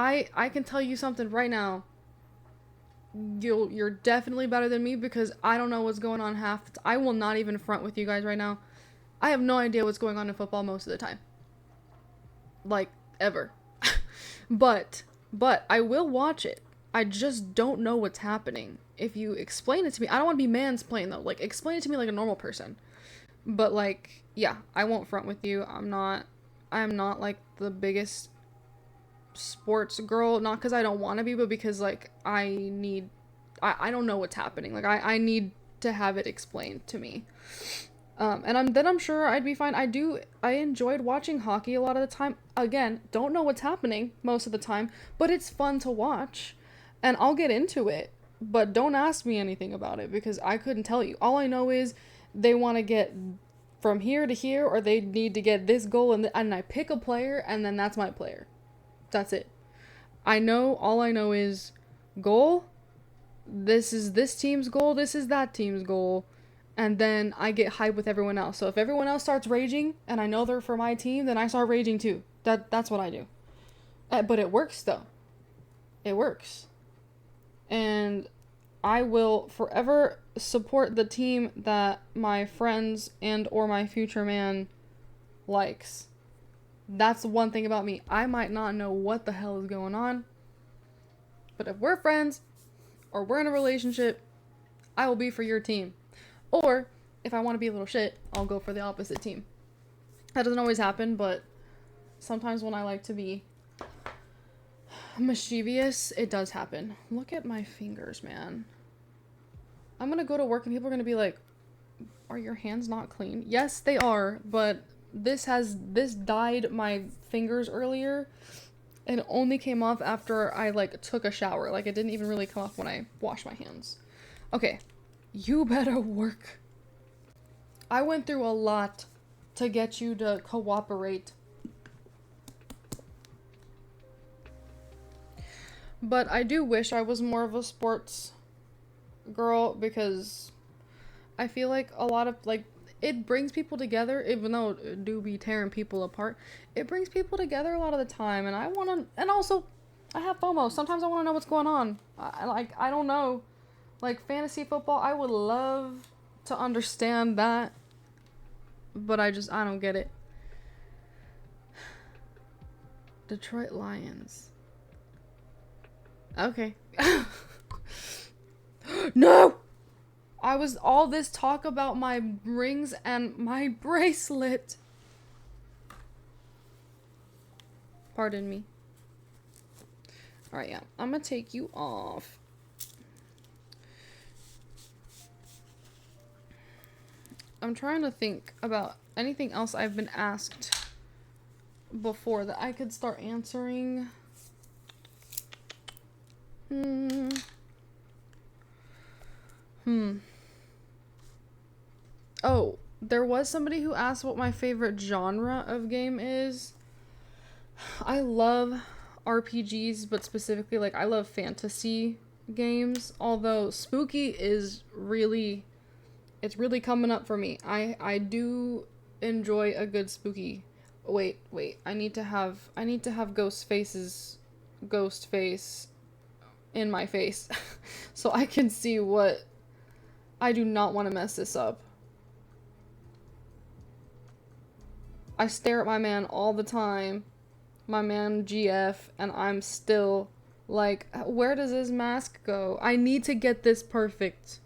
I can tell you something right now. You're definitely better than me because I don't know what's going on I will not even front with you guys right now. I have no idea what's going on in football most of the time. Like, ever. But I will watch it. I just don't know what's happening. If you explain it to me, I don't want to be mansplaining though. Like, explain it to me like a normal person. But like, yeah, I won't front with you. I'm not like the biggest sports girl, not because I don't want to be, but because like I don't know what's happening. Like I need to have it explained to me. And I'm sure I'd be fine. I enjoyed watching hockey a lot of the time. Again, don't know what's happening most of the time, but it's fun to watch. And I'll get into it, but don't ask me anything about it because I couldn't tell you. All I know is they want to get from here to here, or they need to get this goal, and I pick a player, and then that's my player. That's it. All I know is goal. This is this team's goal. This is that team's goal. And then I get hyped with everyone else. So if everyone else starts raging and I know they're for my team, then I start raging too. That's what I do. But it works though. It works. And I will forever support the team that my friends and or my future man likes. That's the one thing about me. I might not know what the hell is going on, but if we're friends or we're in a relationship, I will be for your team. Or if I want to be a little shit, I'll go for the opposite team. That doesn't always happen, but sometimes when I like to be mischievous, it does happen. Look at my fingers, man. I'm gonna go to work and people are gonna be like, are your hands not clean? Yes, they are, but this dyed my fingers earlier and it only came off after I like took a shower. Like it didn't even really come off when I washed my hands. Okay, you better work. I went through a lot to get you to cooperate. But I do wish I was more of a sports girl because I feel like a lot of like it brings people together, even though it do be tearing people apart. It brings people together a lot of the time, and and also, I have FOMO. Sometimes I want to know what's going on. I don't know. Like, fantasy football, I would love to understand that, but I don't get it. Detroit Lions. Okay. No! I was all this talk about my rings and my bracelet. Pardon me. Alright, yeah. I'm gonna take you off. I'm trying to think about anything else I've been asked before that I could start answering. Oh, there was somebody who asked what my favorite genre of game is. I love RPGs, but specifically, like, I love fantasy games. Although spooky is really, it's really coming up for me. I do enjoy a good spooky. Wait. I need to have ghost face in my face so I can see what. I do not want to mess this up. I stare at my man all the time, my man GF, and I'm still Like, where does this mask go? I need to get this perfect.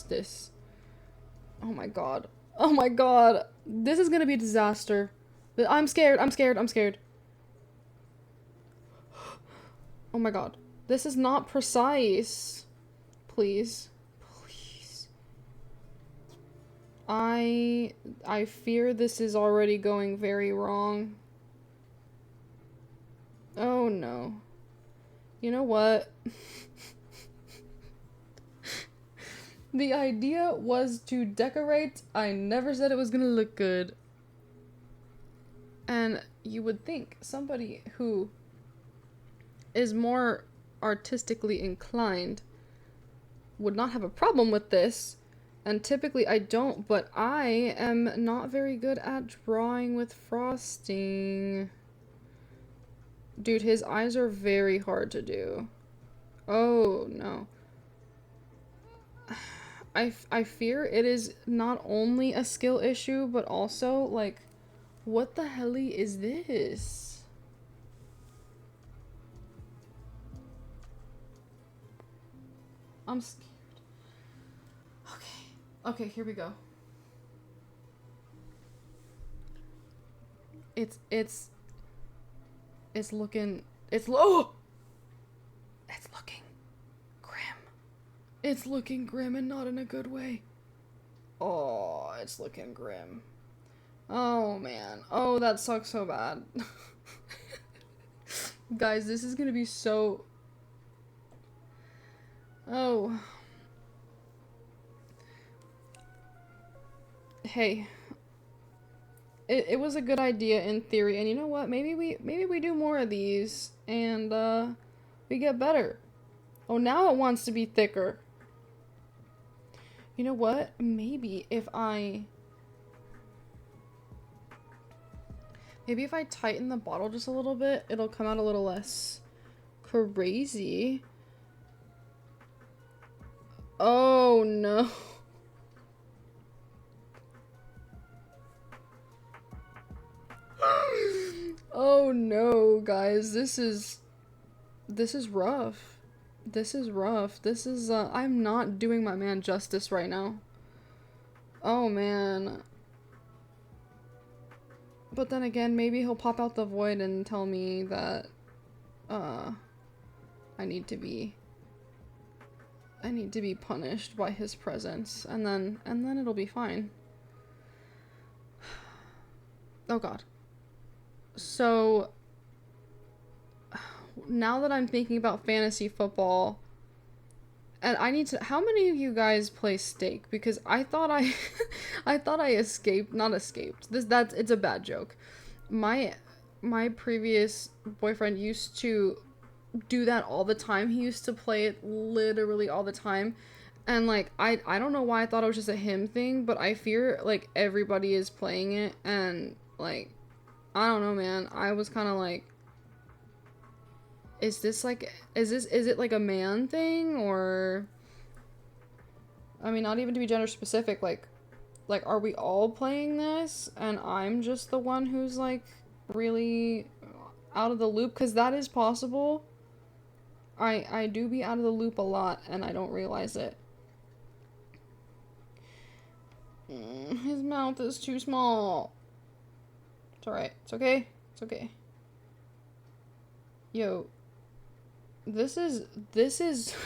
This. Oh my god. Oh my god. This is gonna be a disaster. I'm scared. I'm scared. I'm scared. Oh my god. This is not precise. Please. Please. I fear this is already going very wrong. Oh no. You know what? The idea was to decorate. I never said it was gonna look good. And you would think somebody who is more artistically inclined would not have a problem with this. And typically I don't, but I am not very good at drawing with frosting. Dude, his eyes are very hard to do. Oh, no. I fear it is not only a skill issue, but also, like, what the hell is this? I'm scared. Okay. Okay, here we go. It's looking, it's looking grim. It's looking grim and not in a good way. Oh, it's looking grim. Oh, man. Oh, that sucks so bad. Guys, this is gonna be so... Oh. Hey. It was a good idea in theory, and you know what? Maybe we do more of these, and, we get better. Oh, now it wants to be thicker. You know what? Maybe if I tighten the bottle just a little bit, it'll come out a little less crazy. Oh, no. Oh, no, guys. This is rough. This is rough. This is, I'm not doing my man justice right now. Oh, man. But then again, maybe he'll pop out the void and tell me that, I need to be punished by his presence, and then it'll be fine. Oh god. So, now that I'm thinking about fantasy football, and I need to, how many of you guys play Stake? Because I thought I, I thought I not escaped. It's a bad joke. My previous boyfriend used to do that all the time. He used to play it literally all the time. And, like, I don't know why I thought it was just a him thing, but I fear, like, everybody is playing it, and, like, I don't know, man. I was kind of like, is it, like, a man thing, or, I mean, not even to be gender specific, like, are we all playing this, and I'm just the one who's, like, really out of the loop? Because that is possible. I do be out of the loop a lot, and I don't realize it. His mouth is too small. It's alright. It's okay. It's okay. Yo. This is... This isn't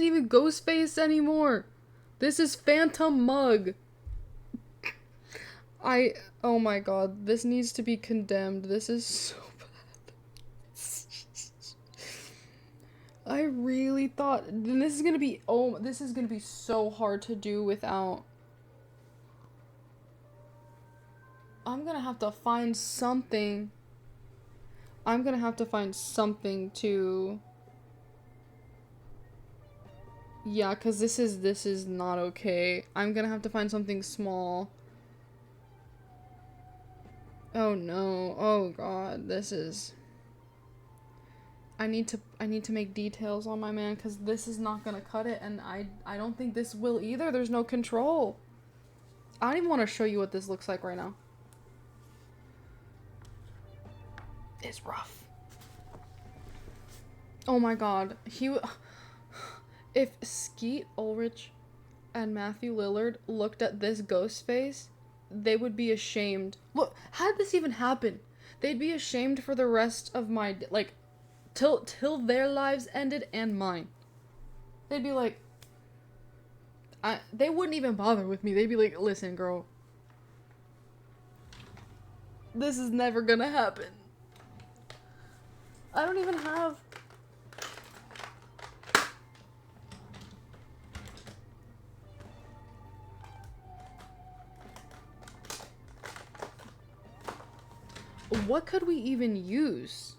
even Ghostface anymore. This is Phantom Mug. Oh my god. This needs to be condemned. This is so bad. I really thought... This is gonna be... Oh, this is gonna be so hard to do without... I'm gonna have to find something. I'm gonna have to find something to... Yeah, because this is not okay. I'm gonna have to find something small. Oh no. Oh god. This is... I need to make details on my man, because this is not gonna cut it, and I don't think this will either. There's no control. I don't even want to show you what this looks like right now. It's rough. Oh my god. If Skeet Ulrich and Matthew Lillard looked at this ghost face, they would be ashamed. Look, how did this even happen? They'd be ashamed for the rest of my, like, till their lives ended and mine. They'd be like, they wouldn't even bother with me. They'd be like, listen, girl, this is never gonna happen. I don't even have... What could we even use?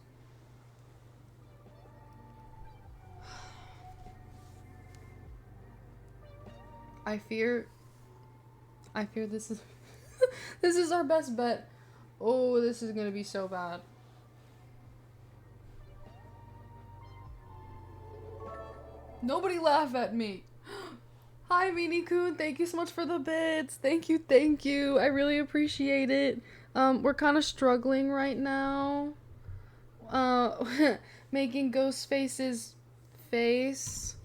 I fear this is this is our best bet. Oh, this is gonna be so bad. Nobody laugh at me. Hi, Meanie-kun. Thank you so much for the bits. Thank you, thank you. I really appreciate it. We're kind of struggling right now. Making Ghostface's face.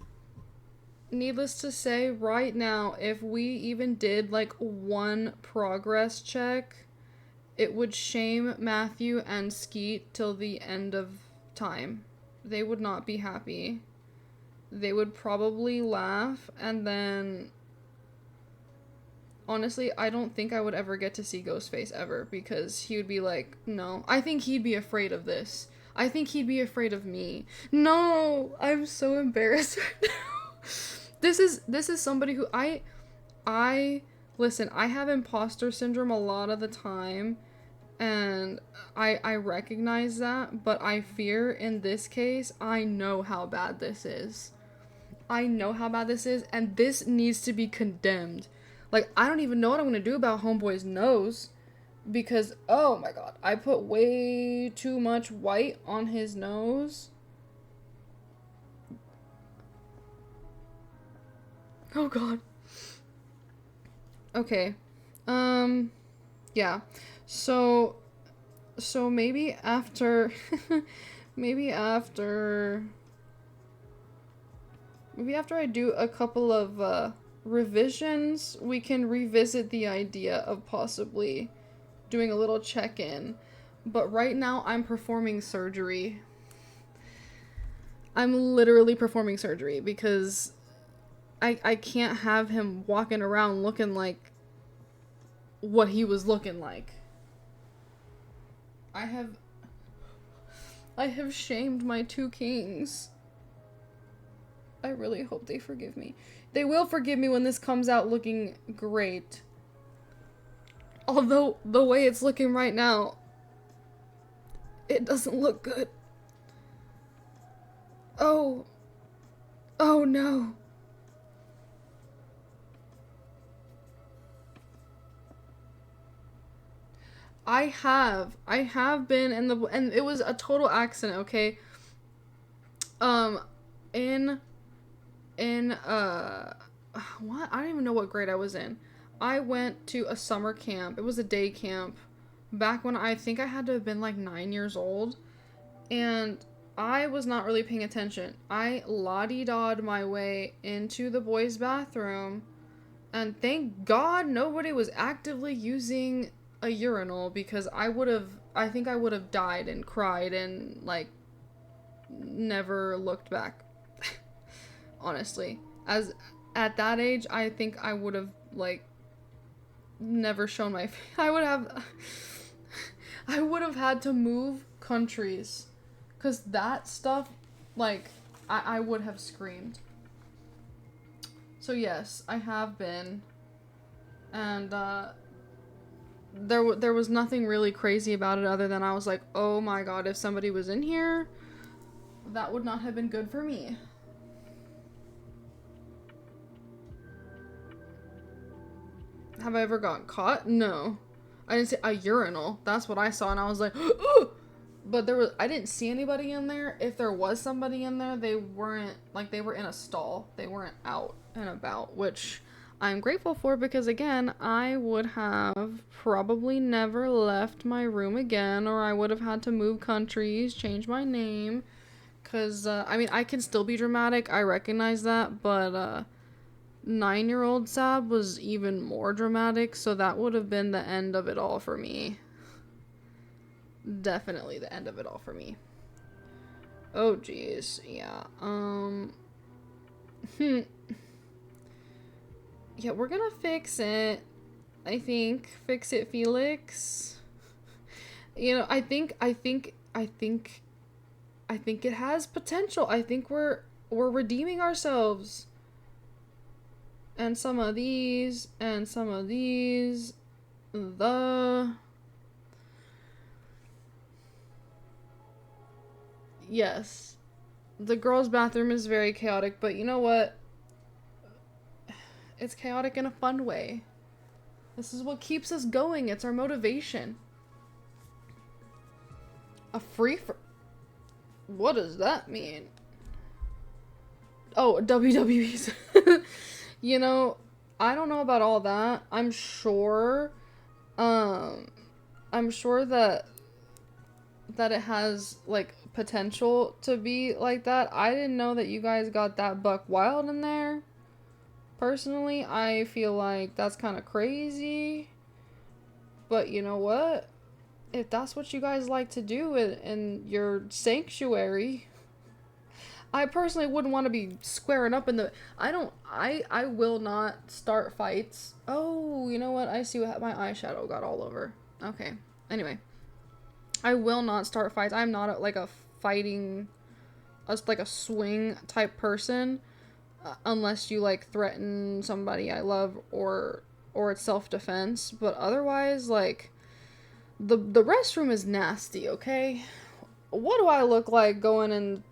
Needless to say, right now, if we even did, like, one progress check, it would shame Matthew and Skeet till the end of time. They would not be happy. They would probably laugh, and then... Honestly, I don't think I would ever get to see Ghostface ever, because he would be like, no. I think he'd be afraid of this. I think he'd be afraid of me. No! I'm so embarrassed right now. This is somebody who listen, I have imposter syndrome a lot of the time, and I recognize that, but I fear in this case, I know how bad this is. I know how bad this is, and this needs to be condemned. Like, I don't even know what I'm gonna do about Homeboy's nose, because, oh my god, I put way too much white on his nose. Oh god. Okay. Yeah. So maybe after maybe after I do a couple of revisions, we can revisit the idea of possibly doing a little check-in. But right now I'm performing surgery. I'm literally performing surgery because I can't have him walking around looking like what he was looking like. I have shamed my two kings. I really hope they forgive me. They will forgive me when this comes out looking great. Although, the way it's looking right now, it doesn't look good. Oh. Oh no. I have been and it was a total accident, okay? In what? I don't even know what grade I was in. I went to a summer camp. It was a day camp back when I think I had to have been like 9 years old, and I was not really paying attention. I la-di-da'd my way into the boys' bathroom, and thank God nobody was actively using a urinal, because I think I would have died and cried and, like, never looked back. Honestly. At that age, I think I would have, like, never shown my face. I would have had to move countries. 'Cause that stuff, like, I would have screamed. So yes, I have been. And, there was nothing really crazy about it other than I was like, oh my god, if somebody was in here, that would not have been good for me. Have I ever gotten caught? No. I didn't see a urinal. That's what I saw, and I was like, ooh! But I didn't see anybody in there. If there was somebody in there, they weren't, like, they were in a stall. They weren't out and about, which I'm grateful for, because again, I would have probably never left my room again, or I would have had to move countries, change my name. Because, I mean, I can still be dramatic, I recognize that, but 9-year-old Sab was even more dramatic, so that would have been the end of it all for me. Definitely the end of it all for me. Oh, jeez. Yeah. Yeah, we're gonna fix it. I think. Fix it, Felix. You know, I think it has potential. I think we're redeeming ourselves. And some of these, and some of these. Yes. The girls' bathroom is very chaotic, but you know what? It's chaotic in a fun way. This is what keeps us going. It's our motivation. A free for... What does that mean? Oh, WWE's. You know, I don't know about all that. Um, I'm sure that it has, like, potential to be like that. I didn't know that you guys got that buck wild in there. Personally, I feel like that's kind of crazy. But you know what? If that's what you guys like to do in your sanctuary, I personally wouldn't want to be squaring up in the... I will not start fights. Oh, you know what? I see what my eyeshadow got all over. Okay. Anyway. I will not start fights. I'm not like a fighting... like a swing type person. Unless you, like, threaten somebody I love, or it's self-defense. But otherwise, like... The restroom is nasty, okay? What do I look like going and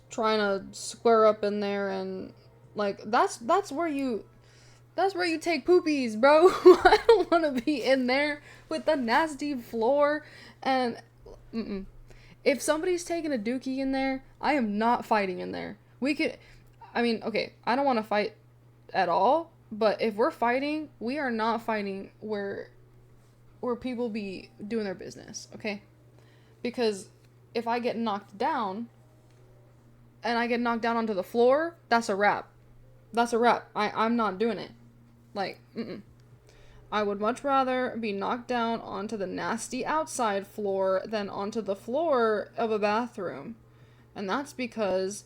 trying to square up in there, and like that's where you take poopies, bro. I don't want to be in there with the nasty floor. And if somebody's taking a dookie in there, I am not fighting in there. I mean, okay, I don't want to fight at all, but if we're fighting, we are not fighting where people be doing their business, okay? Because if I get knocked down and I get knocked down onto the floor, that's a wrap. That's a wrap. I'm not doing it. Like, I would much rather be knocked down onto the nasty outside floor than onto the floor of a bathroom. And that's because,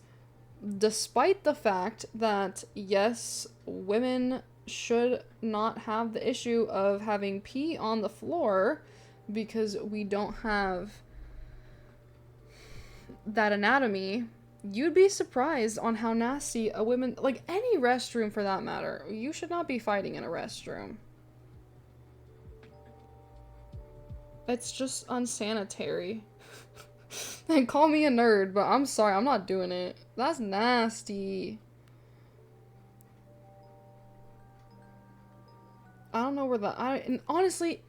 despite the fact that, yes, women should not have the issue of having pee on the floor because we don't have that anatomy, you'd be surprised on how nasty a woman, like any restroom for that matter, you should not be fighting in a restroom. It's just unsanitary. And call me a nerd, but I'm sorry, I'm not doing it. That's nasty. I don't know where and honestly,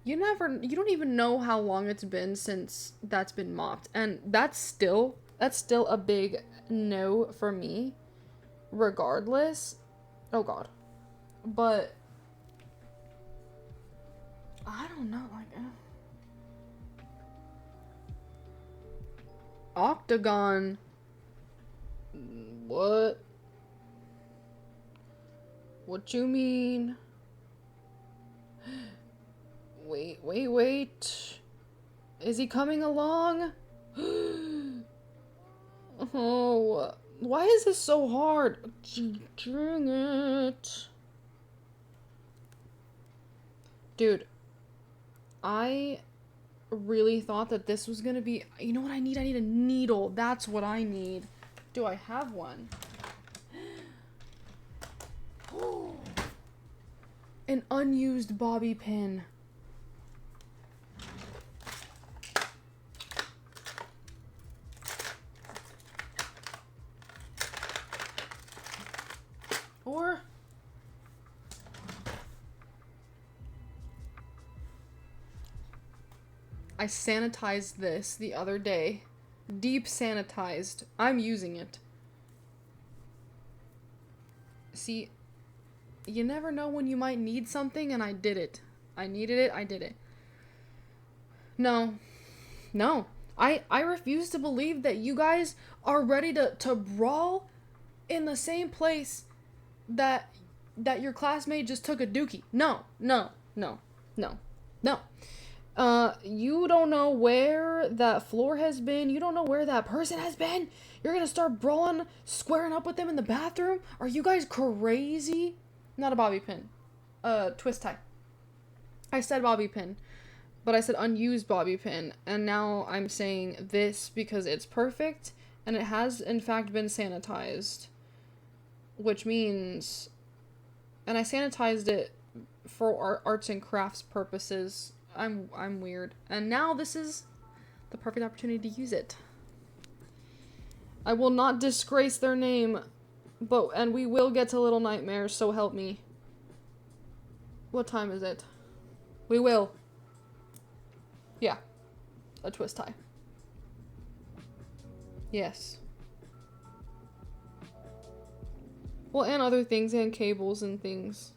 you don't even know how long it's been since that's been mopped. And that's still a big no for me, regardless. Oh god. But I don't know, like Octagon. What? What you mean? Wait. Is he coming along? Oh, why is this so hard? Dang it. Dude, I really thought that this was gonna be... You know what I need? I need a needle. That's what I need. Do I have one? An unused bobby pin. Or... I sanitized this the other day. Deep sanitized. I'm using it. See, You never know when you might need something, and I did it. I needed it, I did it. No. No. I refuse to believe that you guys are ready to brawl in the same place that your classmate just took a dookie. No. No. No. No. No. You don't know where that floor has been. You don't know where that person has been. You're gonna start brawling, squaring up with them in the bathroom? Are you guys crazy? Not a bobby pin. Twist tie. I said bobby pin, but I said unused bobby pin, and now I'm saying this because it's perfect, and it has, in fact, been sanitized. Which means... And I sanitized it for arts and crafts purposes. I'm weird. And now this is the perfect opportunity to use it. I will not disgrace their name, and we will get to Little Nightmares, so help me. What time is it? We will. Yeah. A twist tie. Yes. Well, and other things, and cables and things.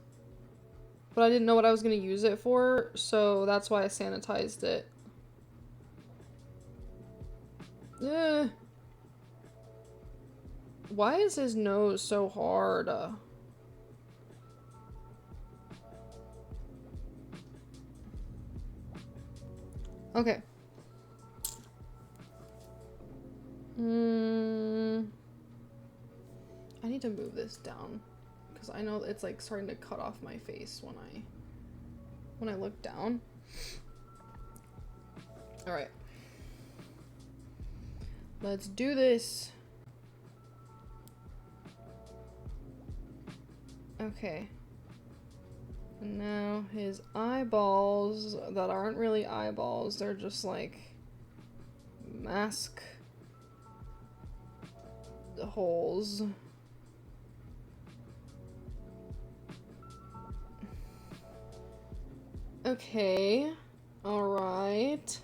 But I didn't know what I was going to use it for, so that's why I sanitized it. Why is his nose so hard? Okay. I need to move this down, because I know it's like starting to cut off my face when I look down. Alright. Let's do this. Okay. And now his eyeballs that aren't really eyeballs, they're just like mask holes. Okay. Alright.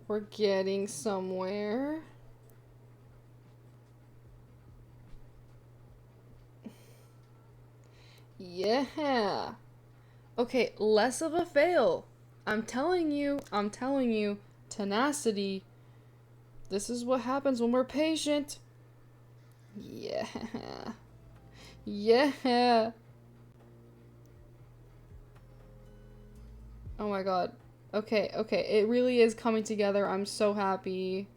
We're getting somewhere. Yeah. Okay, less of a fail. I'm telling you, tenacity. This is what happens when we're patient. Yeah. Yeah. Oh my god. Okay, it really is coming together. I'm so happy.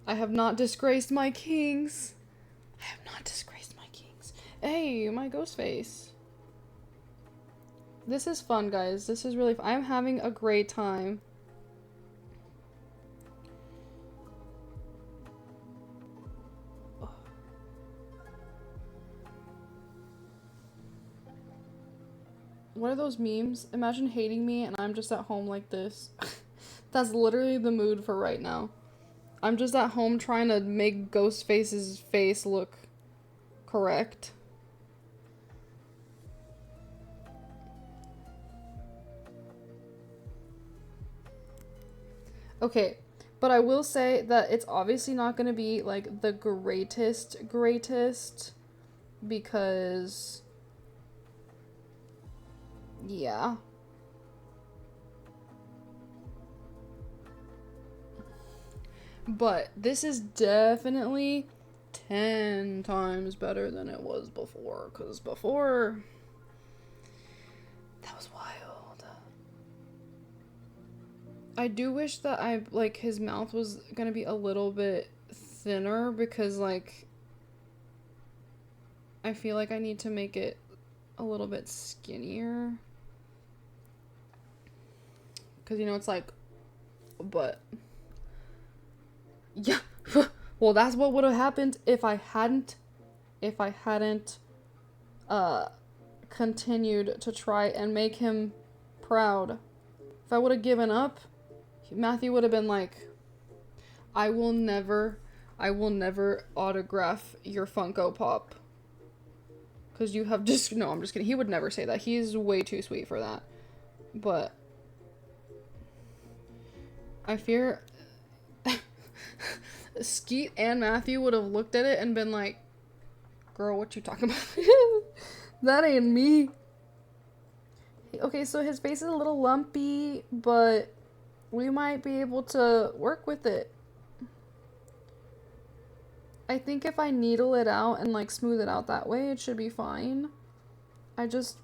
I have not disgraced my kings. Hey, my ghost face. This is fun, guys. This is really fun. I'm having a great time. What are those memes? Imagine hating me and I'm just at home like this. That's literally the mood for right now. I'm just at home trying to make Ghostface's face look correct. Okay, but I will say that it's obviously not going to be, like, the greatest, because, yeah. But this is definitely 10 times better than it was before, because before, that was wild. I do wish that his mouth was gonna be a little bit thinner, because, like, I feel like I need to make it a little bit skinnier. Because, you know, it's like, but, yeah, well, that's what would have happened if I hadn't, continued to try and make him proud. If I would have given up, Matthew would have been like, I will never autograph your Funko Pop. Because you have just... No, I'm just kidding. He would never say that. He's way too sweet for that. But I fear Skeet and Matthew would have looked at it and been like, girl, what you talking about? That ain't me. Okay, so his face is a little lumpy, but we might be able to work with it. I think if I needle it out and like smooth it out that way, it should be fine.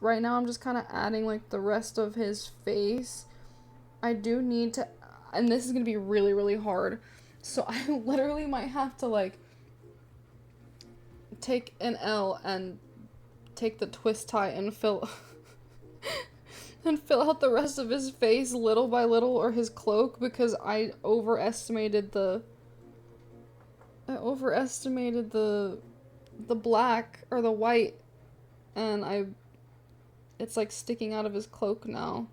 Right now I'm just kind of adding like the rest of his face. I do need to, and this is going to be really, really hard. So I literally might have to like take an L and take the twist tie and fill and fill out the rest of his face little by little, or his cloak, because I overestimated the black or the white, and it's like sticking out of his cloak now,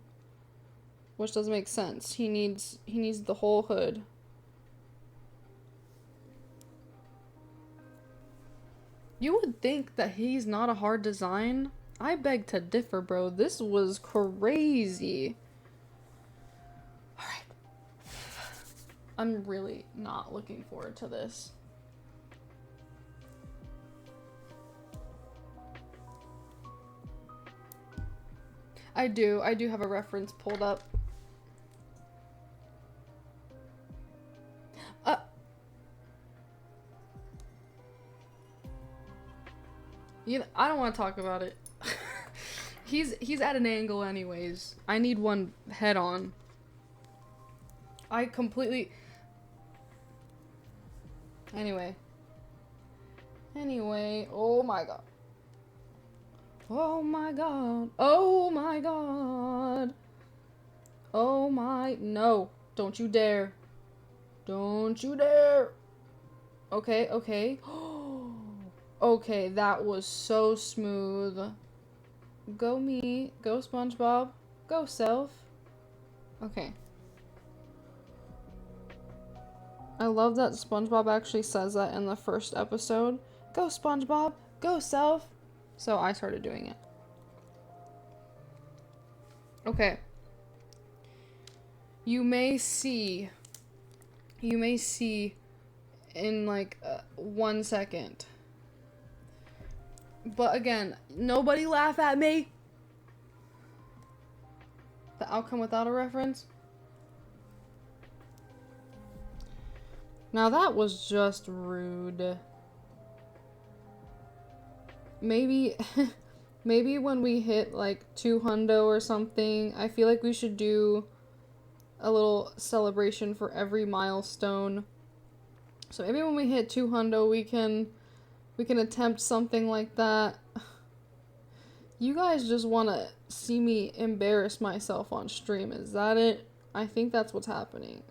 which doesn't make sense. He needs the whole hood. You would think that he's not a hard design. I beg to differ, bro. This was crazy. Alright. I'm really not looking forward to this. I do have a reference pulled up. I don't want to talk about it. He's at an angle anyways. I need one head on. I completely... Anyway, oh my god. Oh my god. Oh my god. Oh my... No. Don't you dare. Don't you dare. Okay, okay. Okay, that was so smooth. Go me. Go SpongeBob. Go self. Okay. I love that SpongeBob actually says that in the first episode. Go SpongeBob. Go self. So I started doing it. Okay. You may see in like 1 second. But again, nobody laugh at me. The outcome without a reference. Now that was just rude. Maybe when we hit like 200 or something, I feel like we should do a little celebration for every milestone. So maybe when we hit 200, we can attempt something like that. You guys just want to see me embarrass myself on stream, is that it? I think that's what's happening.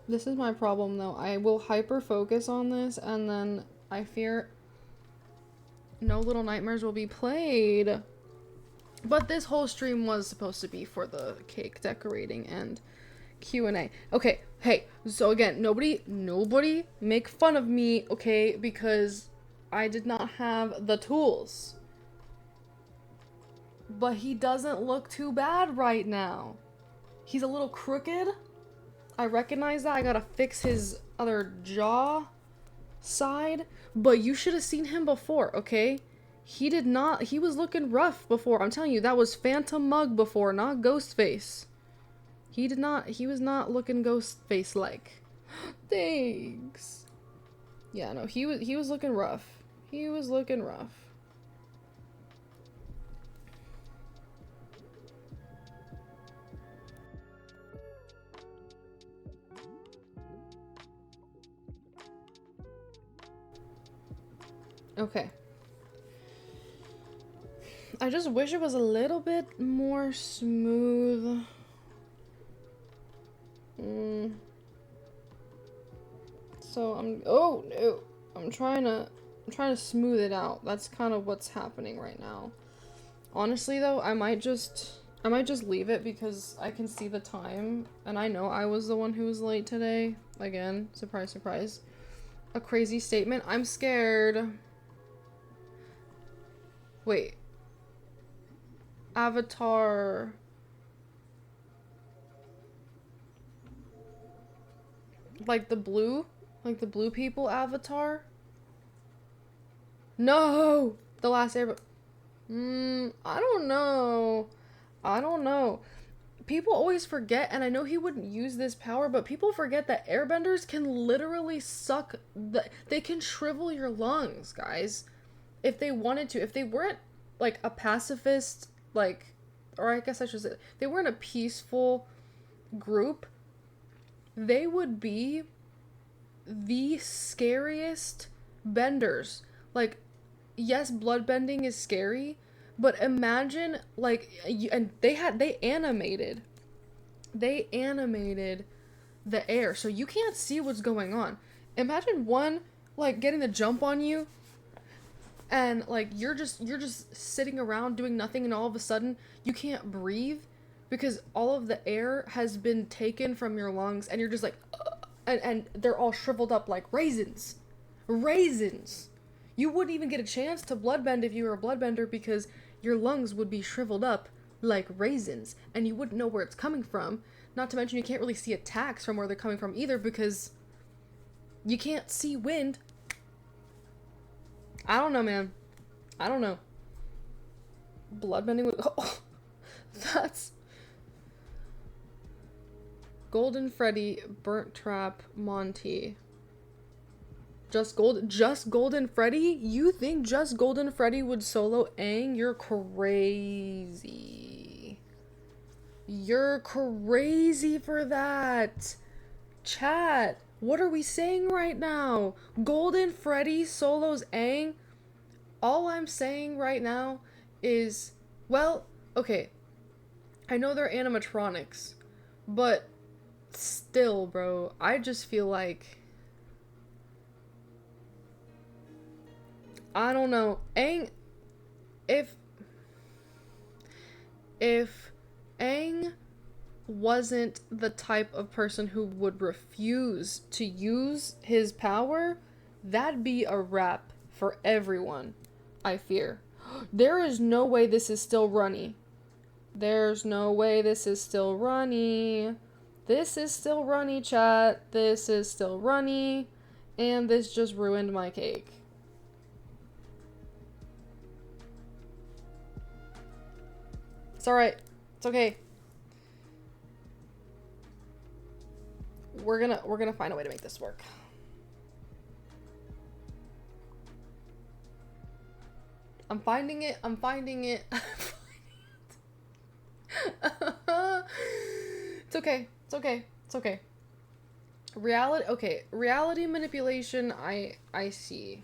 This is my problem though. I will hyper focus on this and then I fear no Little Nightmares will be played. But this whole stream was supposed to be for the cake decorating and Q&A. Okay, hey, so again, nobody make fun of me, okay, because I did not have the tools. But he doesn't look too bad right now. He's a little crooked. I recognize that. I gotta fix his other jaw side. But you should have seen him before, okay? He was looking rough before. I'm telling you, that was Phantom Mug before, not Ghostface. He was not looking Ghostface-like. Thanks. Yeah, no, he was looking rough. He was looking rough. Okay. I just wish it was a little bit more smooth. So oh no. I'm trying to smooth it out. That's kind of what's happening right now. Honestly though, I might just leave it because I can see the time and I know I was the one who was late today. Again, surprise, surprise. A crazy statement. I'm scared. Wait. Avatar. Like the blue? Like the blue people avatar? No! The last air. I don't know. I don't know. People always forget, and I know he wouldn't use this power, but people forget that airbenders can literally suck they can shrivel your lungs, guys. If they wanted to. If they weren't like a pacifist, like, or I guess I should say, they weren't a peaceful group, they would be the scariest benders. Like, yes, bloodbending is scary, but imagine, like, and they animated the air, so you can't see what's going on. Imagine one, like, getting the jump on you, and, like, you're just sitting around doing nothing, and all of a sudden, you can't breathe, because all of the air has been taken from your lungs, and you're just like, and they're all shriveled up like raisins. Raisins! You wouldn't even get a chance to bloodbend if you were a bloodbender, because your lungs would be shriveled up like raisins, and you wouldn't know where it's coming from. Not to mention you can't really see attacks from where they're coming from either, because you can't see wind. I don't know, man. I don't know. Bloodbending with... Oh, that's... Golden Freddy, Burnt Trap, Monty. Just Golden Freddy? You think just Golden Freddy would solo Aang? You're crazy. You're crazy for that. Chat, what are we saying right now? Golden Freddy solos Aang? All I'm saying right now is, well, okay, I know they're animatronics, but still, bro, I just feel like, I don't know, Aang, if Aang wasn't the type of person who would refuse to use his power, that'd be a wrap for everyone, I fear. There is no way this is still runny. There's no way this is still runny. This is still runny, chat. This is still runny. And this just ruined my cake. It's alright. It's okay. We're gonna find a way to make this work. I'm finding it. I'm finding it. It's okay. It's okay. It's okay. Reality manipulation, I see.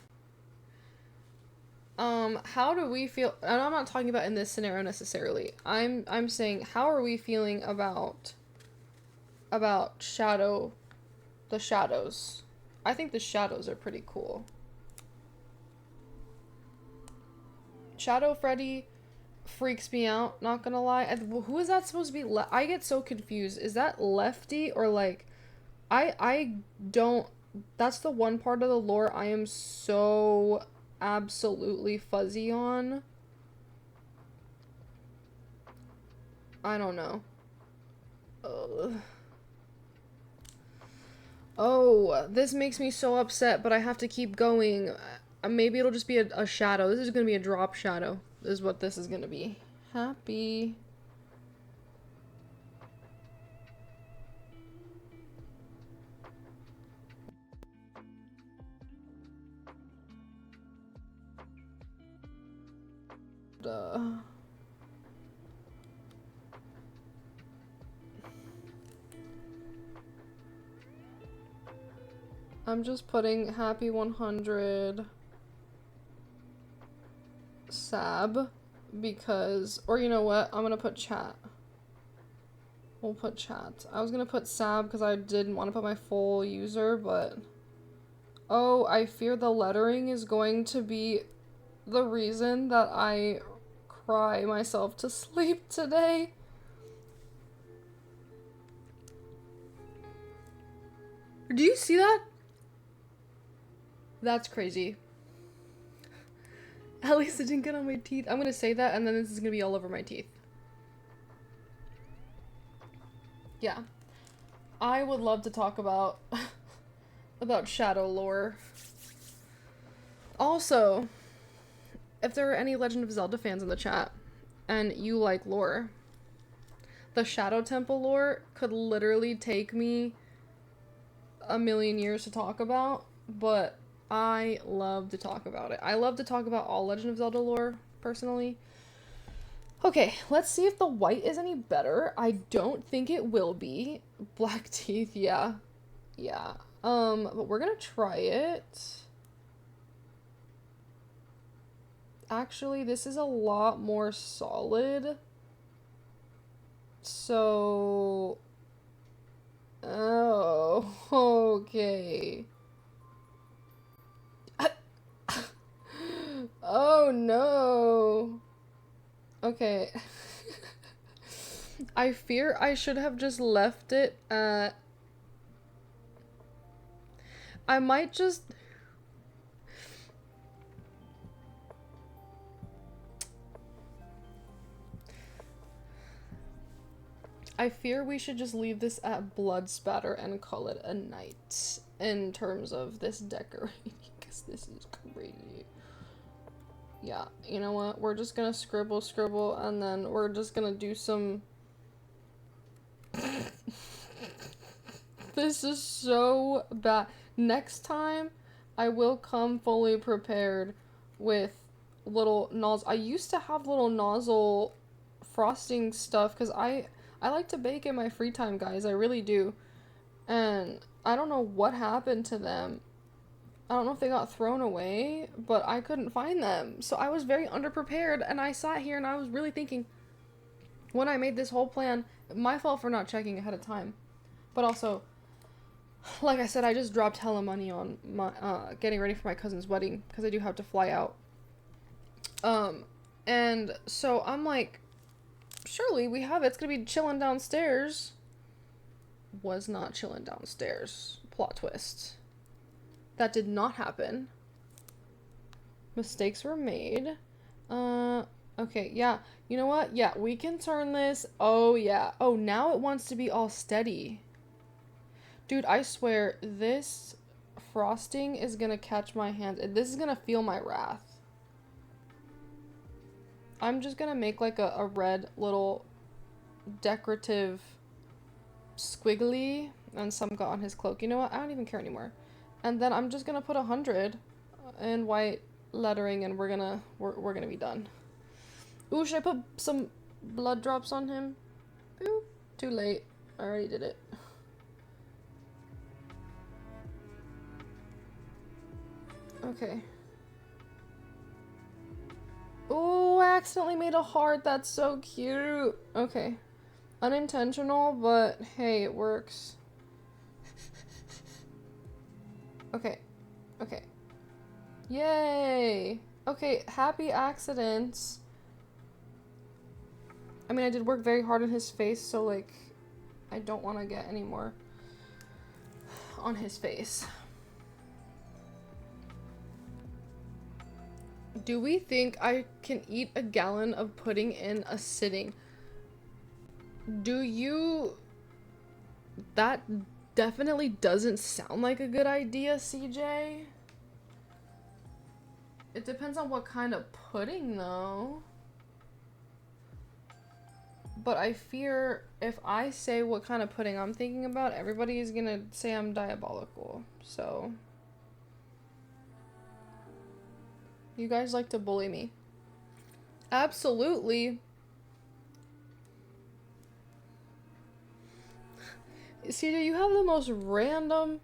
How do we feel, and I'm not talking about in this scenario necessarily. I'm saying, how are we feeling about the shadows? I think the shadows are pretty cool. Shadow Freddy freaks me out, not gonna lie. Who is that supposed to be? I get so confused. Is that Lefty or like... I don't... That's the one part of the lore I am so absolutely fuzzy on. I don't know. Ugh. Oh, this makes me so upset, but I have to keep going. Maybe it'll just be a shadow. This is gonna be a drop shadow, is what this is gonna be. Happy. I'm just putting happy 100 Sab because, or you know what, I'm gonna put chat. We'll put chat. I was gonna put Sab because I didn't want to put my full user, but oh, I fear the lettering is going to be the reason that I cry myself to sleep today. Do you see that? That's crazy. At least it didn't get on my teeth. I'm gonna say that and then this is gonna be all over my teeth. Yeah. I would love to talk about about shadow lore. Also, if there are any Legend of Zelda fans in the chat and you like lore, the Shadow Temple lore could literally take me a million years to talk about, but I love to talk about it. I love to talk about all Legend of Zelda lore, personally. Okay, let's see if the white is any better. I don't think it will be. Black teeth, yeah. Yeah. But we're gonna try it. Actually, this is a lot more solid. So... Oh, okay. Oh no. Okay. I fear I should have just left it at... I might just... I fear we should just leave this at blood spatter and call it a night in terms of this decorating, because this is crazy. Yeah, you know what? We're just gonna scribble, and then we're just gonna do some... This is so bad. Next time, I will come fully prepared with little nozzle. I used to have little nozzle frosting stuff, because I like to bake in my free time, guys. I really do. And I don't know what happened to them. I don't know if they got thrown away, but I couldn't find them. So I was very underprepared, and I sat here and I was really thinking, when I made this whole plan, my fault for not checking ahead of time. But also, like I said, I just dropped hella money on my getting ready for my cousin's wedding, because I do have to fly out. And so I'm like, surely we have it. It's gonna be chilling downstairs. Was not chilling downstairs. Plot twist. That did not happen. Mistakes were made. Okay, yeah. You know what? Yeah, we can turn this. Oh, yeah. Oh, now it wants to be all steady. Dude, I swear, this frosting is gonna catch my hands. This is gonna feel my wrath. I'm just gonna make like a red little decorative squiggly, and some got on his cloak. You know what? I don't even care anymore. And then I'm just gonna put 100 in white lettering, and we're gonna be done. Ooh, should I put some blood drops on him? Ooh, too late. I already did it. Okay. Ooh, I accidentally made a heart. That's so cute. Okay. Unintentional, but hey, it works. Okay. Okay. Yay! Okay, happy accidents. I mean, I did work very hard on his face, so, like, I don't want to get any more on his face. Do we think I can eat a gallon of pudding in a sitting? Do you... That definitely doesn't sound like a good idea, CJ. It depends on what kind of pudding, though. But I fear if I say what kind of pudding I'm thinking about, everybody is gonna say I'm diabolical. So... You guys like to bully me. Absolutely. CJ, you have the most random...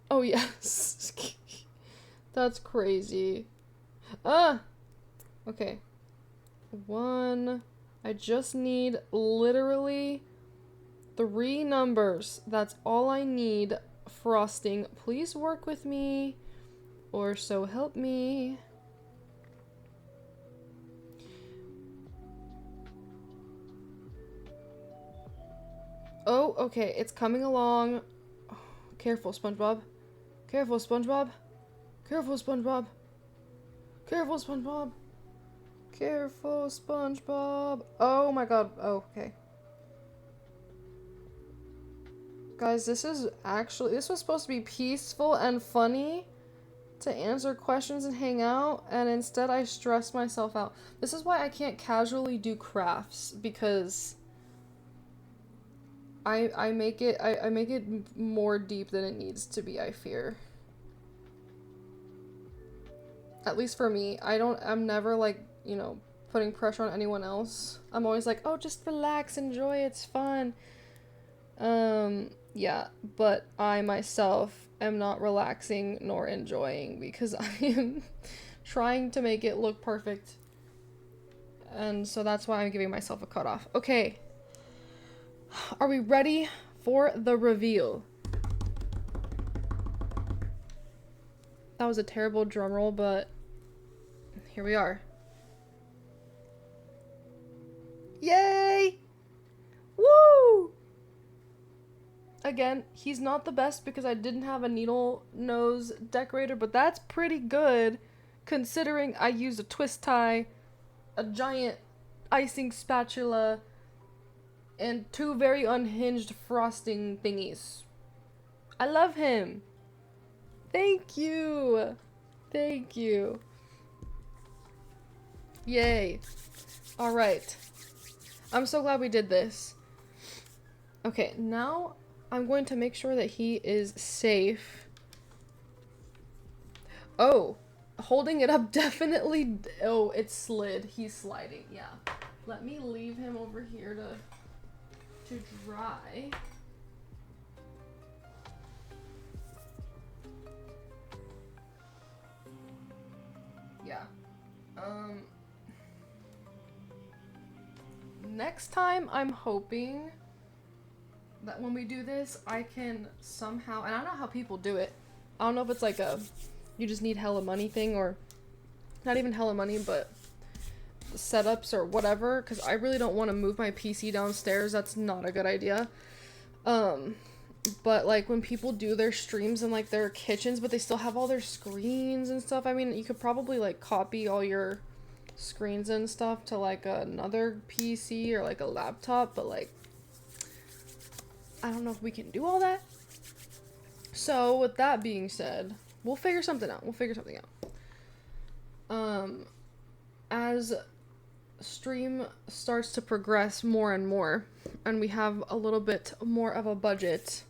Oh, yes. That's crazy. Okay. 1. I just need literally 3 numbers. That's all I need. Frosting. Please work with me. Or so help me. Oh, okay. It's coming along. Oh, careful, SpongeBob. Careful, SpongeBob. Careful, SpongeBob. Careful, SpongeBob. Careful, SpongeBob. Oh my god. Oh, okay. Guys, this was supposed to be peaceful and funny to answer questions and hang out, and instead I stress myself out. This is why I can't casually do crafts, because I make it more deep than it needs to be, I fear. At least for me. I'm never like, putting pressure on anyone else. I'm always like, oh, just relax, enjoy, it's fun. Yeah, but I myself am not relaxing nor enjoying because I am trying to make it look perfect. And so that's why I'm giving myself a cutoff. Okay. Are we ready for the reveal? That was a terrible drum roll, but here we are. Yay! Woo! Again, he's not the best because I didn't have a needle nose decorator, but that's pretty good considering I used a twist tie, a giant icing spatula, and 2 very unhinged frosting thingies. I love him. Thank you. Thank you. Yay. Alright. I'm so glad we did this. Okay, now I'm going to make sure that he is safe. Oh, holding it up definitely. Oh, it slid. He's sliding. Yeah. Let me leave him over here to dry. Yeah. Next time I'm hoping that when we do this, I can somehow, and I don't know how people do it. I don't know if it's like you just need hella money thing, or not even hella money, but setups or whatever, because I really don't want to move my PC downstairs. That's not a good idea. But like when people do their streams in like their kitchens, but they still have all their screens and stuff. I mean, you could probably like copy all your screens and stuff to like another PC or like a laptop, but like I don't know if we can do all that. So with that being said, we'll figure something out. As stream starts to progress more and more, and we have a little bit more of a budget,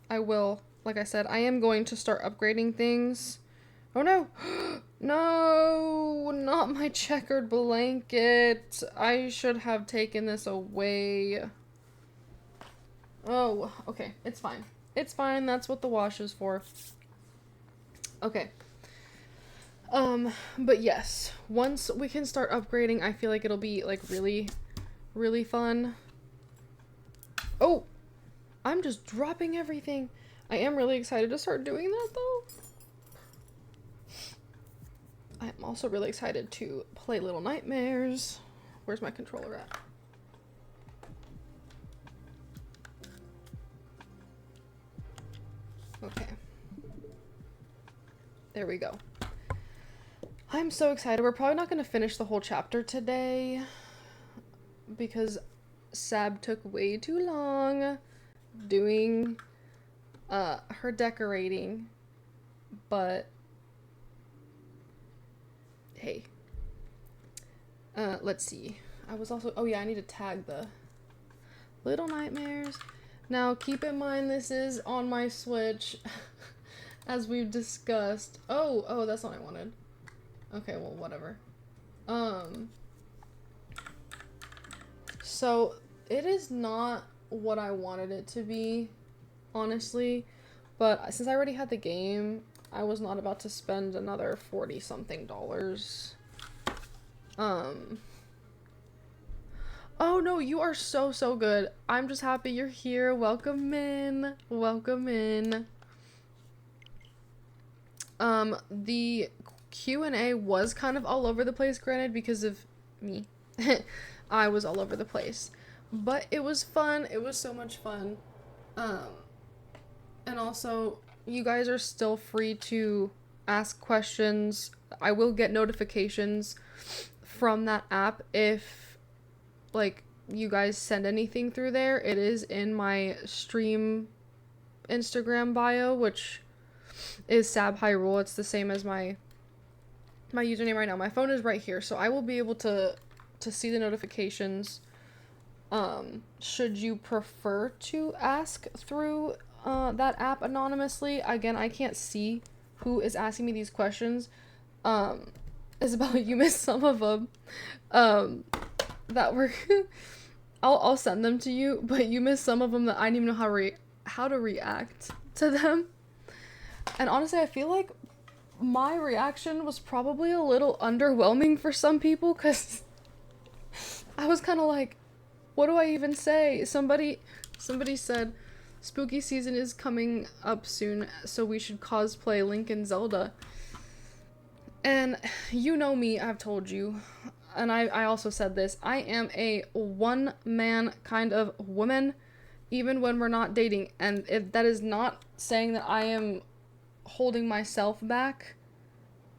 I will, like I said, I am going to start upgrading things. Oh no! No! Not my checkered blanket! I should have taken this away. Oh, okay. It's fine. It's fine. That's what the wash is for. Okay. But yes, once we can start upgrading, I feel like it'll be like really, really fun. Oh, I'm just dropping everything. I am really excited to start doing that though. I am also really excited to play Little Nightmares. Where's my controller at? Okay. There we go. I'm so excited. We're probably not going to finish the whole chapter today because Sab took way too long doing her decorating, but hey. Let's see. Oh yeah, I need to tag the Little Nightmares. Now keep in mind this is on my Switch as we've discussed. Oh, that's not what I wanted. Okay, well, whatever. So it is not what I wanted it to be, honestly, but since I already had the game, I was not about to spend another $40-something. Oh no, you are so good. I'm just happy you're here. Welcome in. Welcome in. The Q&A was kind of all over the place, granted, because of me. I was all over the place. But it was fun. It was so much fun. And also, you guys are still free to ask questions. I will get notifications from that app if, like, you guys send anything through there. It is in my stream Instagram bio, which is Sab Hyrule. It's the same as my username right now. My phone is right here, so I will be able to see the notifications. Should you prefer to ask through that app anonymously? Again, I can't see who is asking me these questions. Isabella, you missed some of them. That were I'll send them to you, but you missed some of them that I didn't even know how to react to them. And honestly, I feel like my reaction was probably a little underwhelming for some people, because I was kind of like, what do I even say? Somebody said, spooky season is coming up soon, so we should cosplay Link and Zelda. And you know me, I've told you, and I also said this, I am a one-man kind of woman, even when we're not dating. And if that is not saying that I am holding myself back,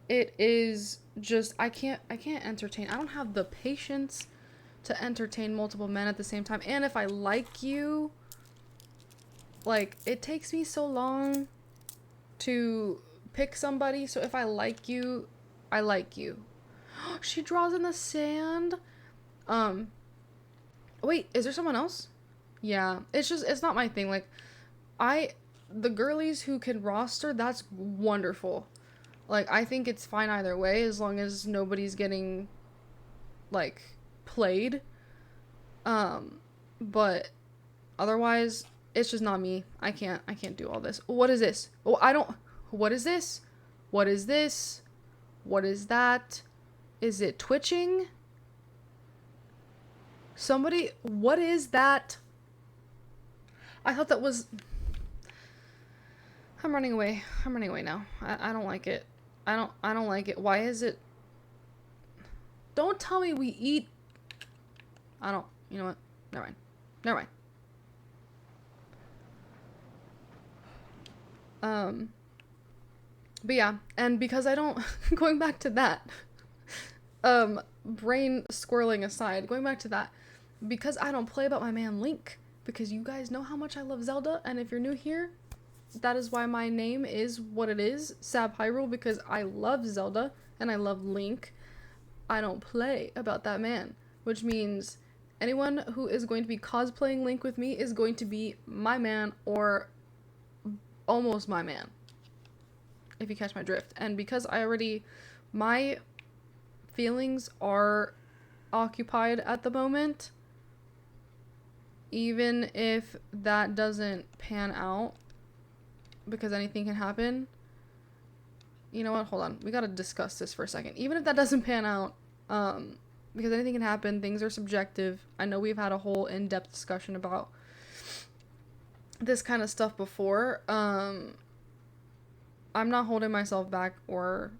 it is just, I can't entertain. I don't have the patience to entertain multiple men at the same time. And if I like you, like, it takes me so long to pick somebody. So if I like you, I like you. She draws in the sand. Wait, is there someone else? Yeah, it's not my thing. Like, the girlies who can roster, that's wonderful. Like, I think it's fine either way, as long as nobody's getting, like, played. But otherwise, it's just not me. I can't do all this. What is this? What is this? What is this? What is that? Is it twitching? Somebody, what is that? I thought that was... I'm running away. I'm running away now. I don't like it. I don't like it. Why is it... Don't tell me we eat... I don't... You know what? Never mind. Never mind. But yeah, and because I don't... Going back to that... Brain squirreling aside, going back to that, because I don't play about my man Link, because you guys know how much I love Zelda, and if you're new here, that is why my name is what it is, Sab Hyrule, because I love Zelda, and I love Link. I don't play about that man, which means anyone who is going to be cosplaying Link with me is going to be my man, or almost my man, if you catch my drift. And because my feelings are occupied at the moment, even if that doesn't pan out, because anything can happen. You know what? Hold on. We gotta discuss this for a second. Even if that doesn't pan out, because anything can happen, things are subjective. I know we've had a whole in-depth discussion about this kind of stuff before. I'm not holding myself back or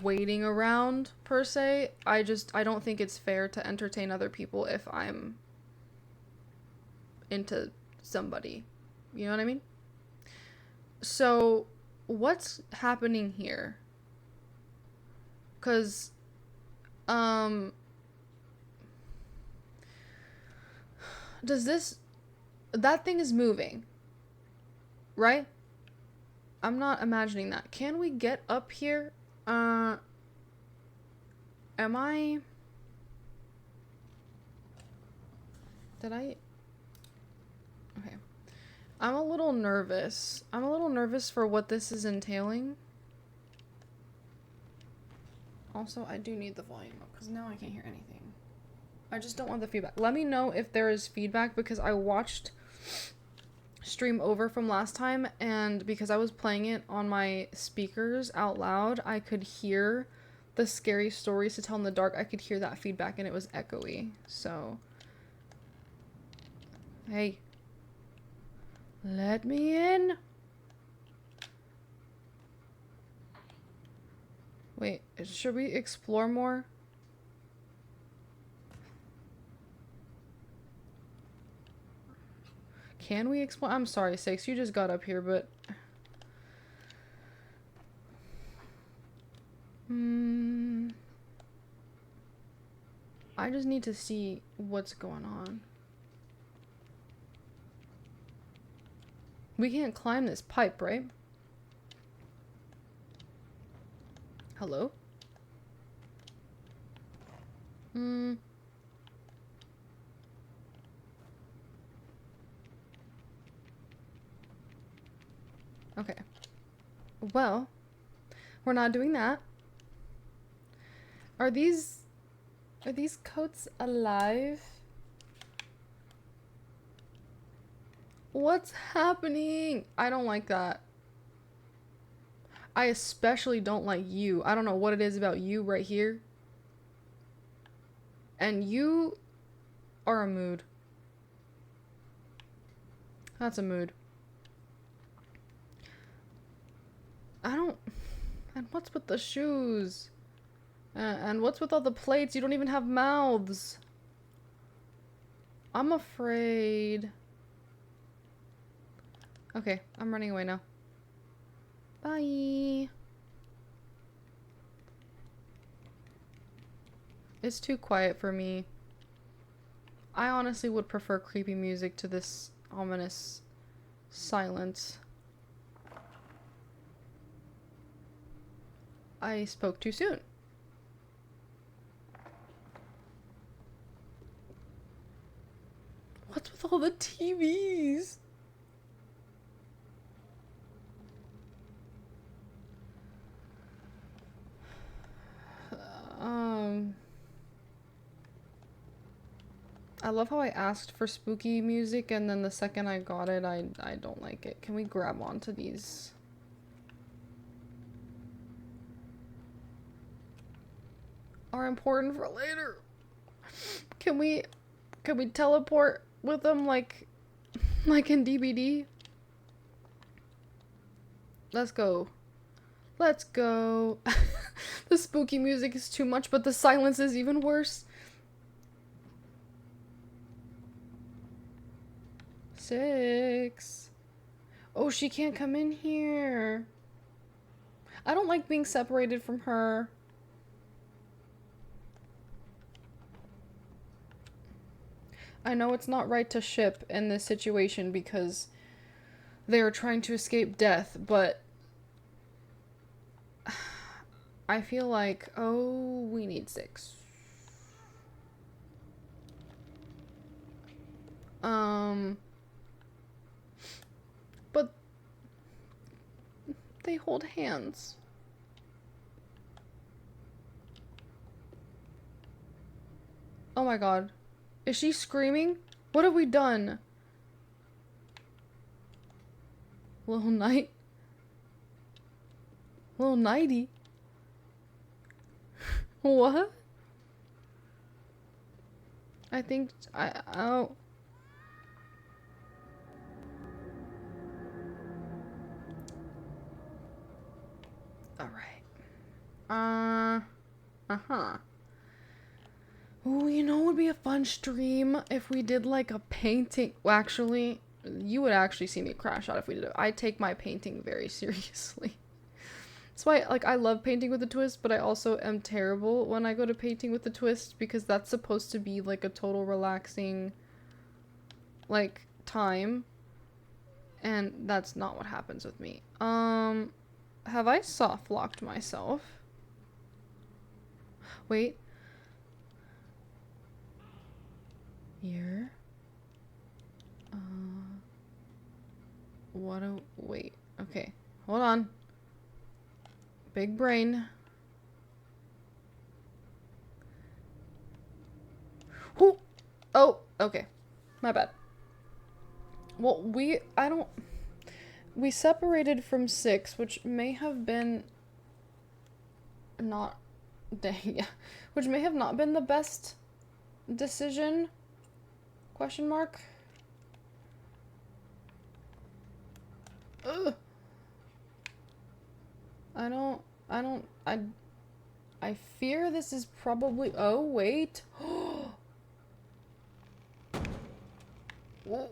waiting around per se. I don't think it's fair to entertain other people if I'm into somebody. You know what I mean? So what's happening here? Cause that thing is moving, right? I'm not imagining that. Can we get up here? Am I... Did I... Okay. I'm a little nervous. I'm a little nervous for what this is entailing. Also, I do need the volume up, because now I can't hear anything. I just don't want the feedback. Let me know if there is feedback, because I watched stream over from last time, and because I was playing it on my speakers out loud, I could hear the scary stories to tell in the dark. I could hear that feedback, and it was echoey. So, hey, let me in. Wait, should we explore more? Can we explore? I'm sorry, Six, you just got up here, but... I just need to see what's going on. We can't climb this pipe, right? Hello? Okay. Well, we're not doing that. Are these coats alive? What's happening? I don't like that. I especially don't like you. I don't know what it is about you right here. And you are a mood. That's a mood. I don't... And what's with the shoes? And what's with all the plates? You don't even have mouths. I'm afraid. Okay, I'm running away now. Bye. It's too quiet for me. I honestly would prefer creepy music to this ominous silence. I spoke too soon. What's with all the TVs? I love how I asked for spooky music and then the second I got it, I don't like it. Can we grab onto these? Are important for later. Can we teleport with them like in DBD? Let's go. Let's go. The spooky music is too much, but the silence is even worse. 6. Oh, she can't come in here. I don't like being separated from her. I know it's not right to ship in this situation because they are trying to escape death, but I feel like, oh, we need 6. But they hold hands. Oh my god. Is she screaming? What have we done? Little night. Little nighty. What? I think oh. All right. Uh-huh. Oh, you know what would be a fun stream if we did like a painting. Well, actually, you would actually see me crash out if we did it. I take my painting very seriously. That's why, like, I love painting with a twist, but I also am terrible when I go to painting with a twist because that's supposed to be like a total relaxing, like, time. And that's not what happens with me. Have I soft locked myself? Wait. Here. Wait. Okay. Hold on. Big brain. Whoo! Oh, okay. My bad. Well, we separated from 6, which may have been not, yeah, which may have not been the best decision, question mark. Ugh. I fear this is probably, oh, wait. Whoa.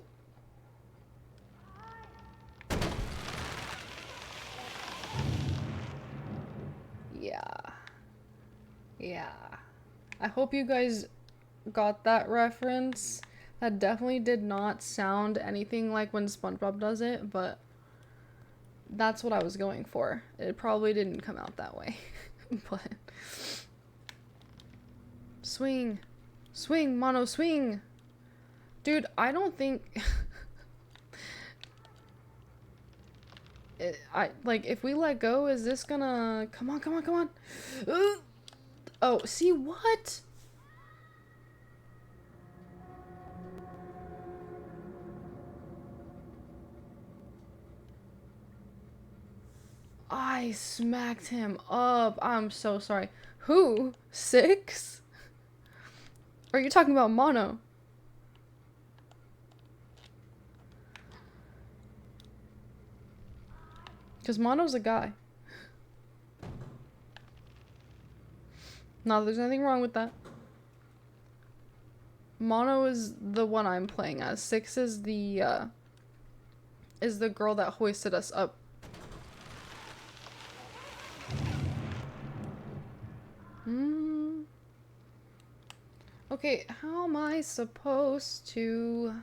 Yeah. I hope you guys got that reference, That definitely did not sound anything like when SpongeBob does it, but that's what I was going for. It probably didn't come out that way. But swing. Swing, mono, swing. Dude, I don't think like if we let go, is this gonna come on, come on, come on. Oh, see what? I smacked him up. I'm so sorry. Who? 6? Are you talking about Mono? Because Mono's a guy. Not that there's anything wrong with that. Mono is the one I'm playing as. 6 is the girl that hoisted us up. Okay, how am I supposed to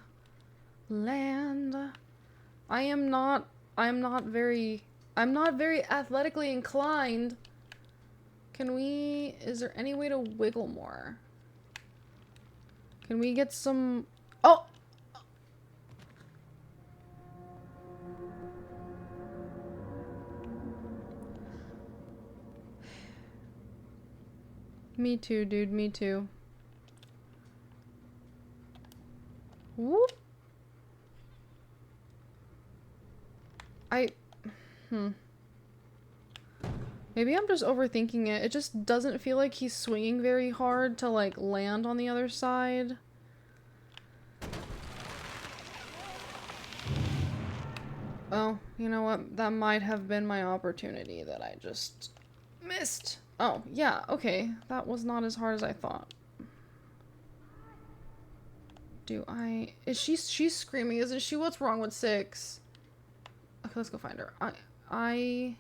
land? I'm not very athletically inclined. Is there any way to wiggle more? Can we get some, oh! Me too, dude, me too. Whoop. Maybe I'm just overthinking it. It just doesn't feel like he's swinging very hard to, like, land on the other side. Oh, you know what? That might have been my opportunity that I just missed. Oh, yeah, okay. That was not as hard as I thought. She's screaming, isn't she? What's wrong with 6? Okay, let's go find her. Okay.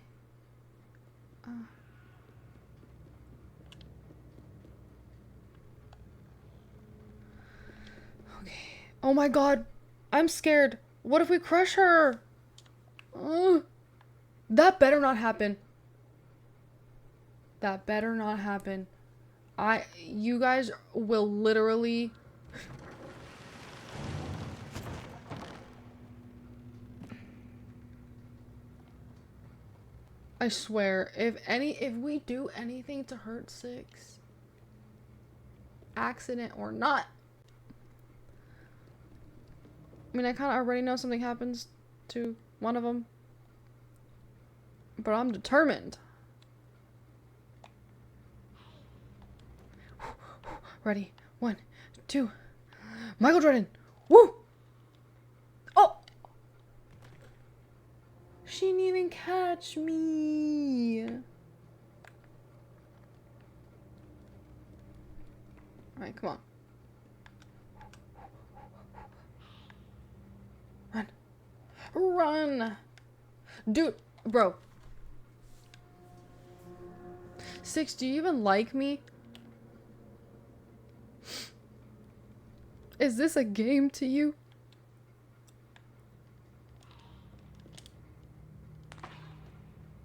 Oh my god. I'm scared. What if we crush her? That better not happen. That better not happen. You guys will literally... I swear, if we do anything to hurt 6, accident or not. I mean, I kind of already know something happens to one of them. But I'm determined. Ready? 1, 2. Michael Jordan! Woo! Oh! She didn't even catch me. Alright, come on. Run. Run! Dude, bro. 6, do you even like me? Is this a game to you?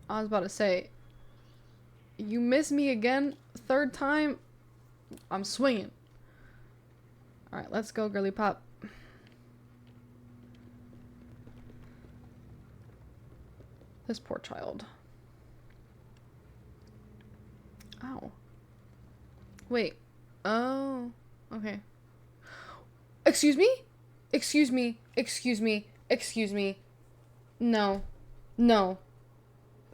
I was about to say, you miss me again, 3rd time, I'm swinging. Alright, let's go, girly pop. This poor child. Ow. Wait. Oh. Okay. Excuse me? Excuse me. Excuse me. Excuse me. No. No.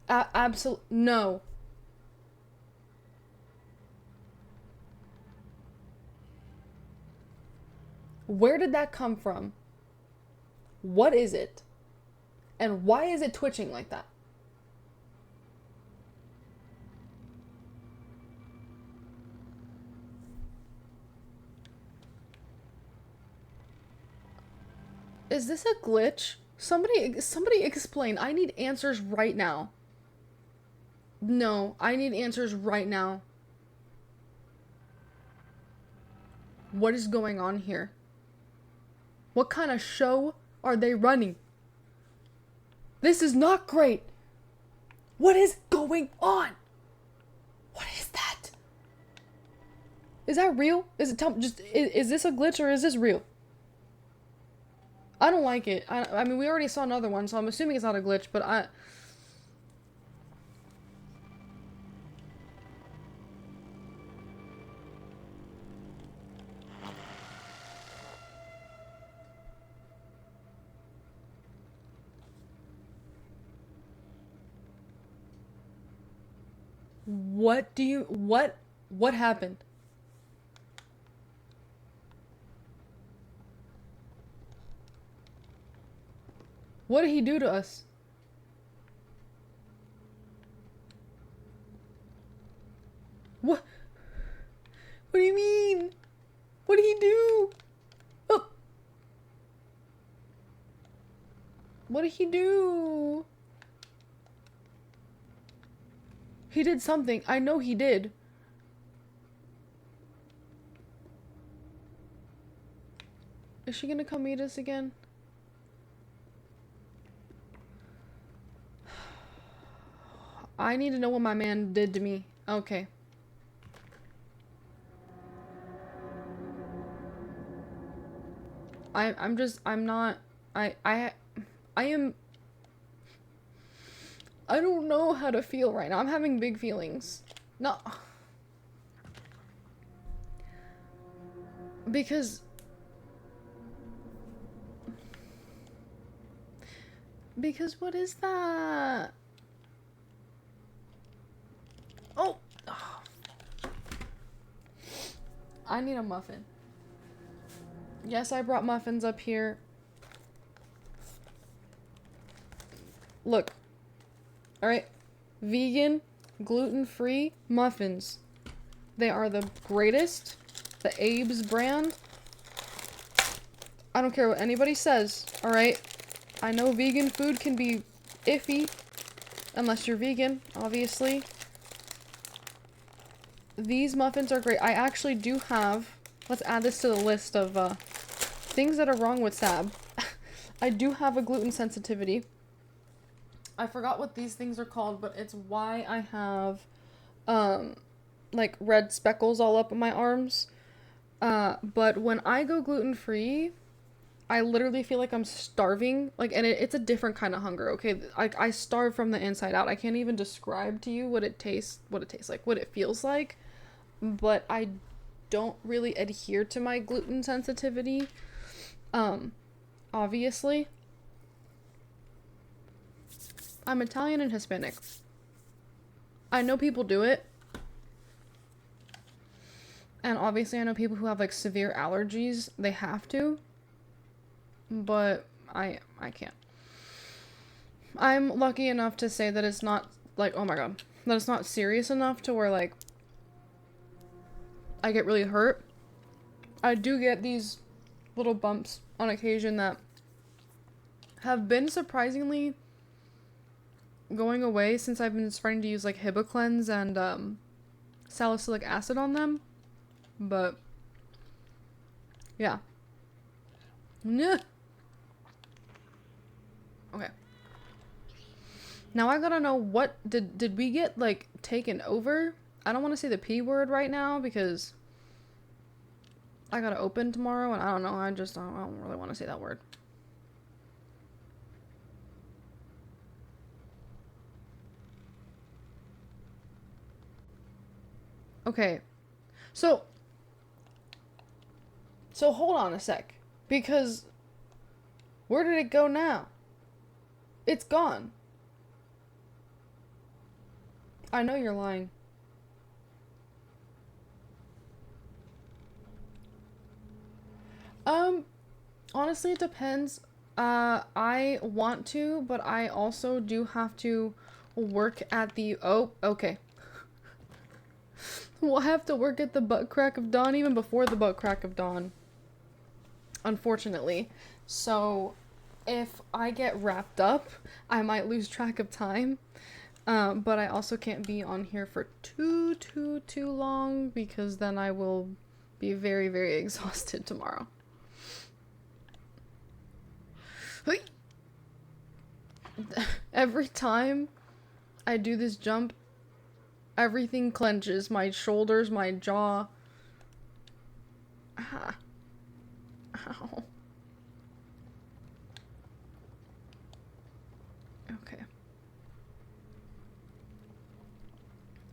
Absolutely. No. Where did that come from? What is it? And why is it twitching like that? Is this a glitch? Somebody explain. I need answers right now. No, I need answers right now. What is going on here? What kind of show are they running? This is not great. What is going on? What is that? Is that real? Is it is this a glitch or is this real? I don't like it. I mean, we already saw another one, so I'm assuming it's not a glitch, but what happened? What did he do to us? What? What do you mean? What did he do? Oh. What did he do? He did something. I know he did. Is she gonna come meet us again? I need to know what my man did to me. Okay. I'm not, I am, I don't know how to feel right now. I'm having big feelings. No. Because what is that? Oh. I need a muffin. Yes, I brought muffins up here. Look. Alright. Vegan, gluten-free muffins. They are the greatest. The Abe's brand. I don't care what anybody says, alright? I know vegan food can be iffy. Unless you're vegan, obviously. These muffins are great. I actually do have... Let's add this to the list of things that are wrong with Sab. I do have a gluten sensitivity. I forgot what these things are called, but it's why I have like red speckles all up in my arms. But when I go gluten-free, I literally feel like I'm starving. Like, and it's a different kind of hunger, okay? I starve from the inside out. I can't even describe to you what it tastes like, what it feels like. But I don't really adhere to my gluten sensitivity. Obviously. I'm Italian and Hispanic. I know people do it. And obviously I know people who have like severe allergies. They have to. But I can't. I'm lucky enough to say that it's not like, oh my god, that it's not serious enough to where like I get really hurt. I do get these little bumps on occasion that have been surprisingly going away since I've been starting to use like Hibiclens and salicylic acid on them. But yeah. Nah. Okay. Now I gotta know, what did we get like taken over? I don't want to say the P word right now because I gotta open tomorrow and I don't know, I don't really want to say that word. Okay. So hold on a sec, because where did it go now? It's gone. I know you're lying. Honestly, it depends. I want to, but I also do have to work at the... Oh, okay. We'll have to work at the butt crack of dawn, even before the butt crack of dawn. Unfortunately. So, if I get wrapped up, I might lose track of time. But I also can't be on here for too long, because then I will be very, very exhausted tomorrow. Every time I do this jump, everything clenches. My shoulders, my jaw. Ah. Ow. Okay.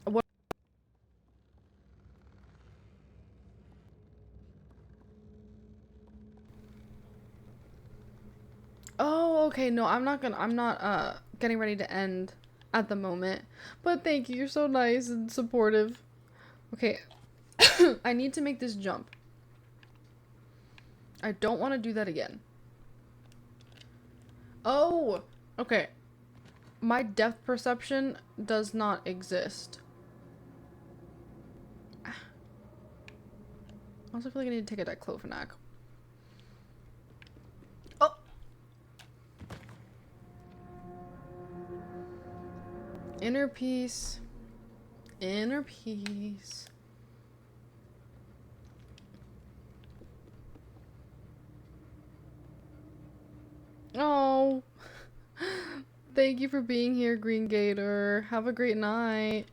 What? Oh, okay. No, I'm not getting ready to end at the moment. But thank you. You're so nice and supportive. Okay. I need to make this jump. I don't want to do that again. Oh, okay. My depth perception does not exist. I also feel like I need to take a diclofenac. Oh! Inner peace. Inner peace. Oh. Thank you for being here, Green Gator. Have a great night.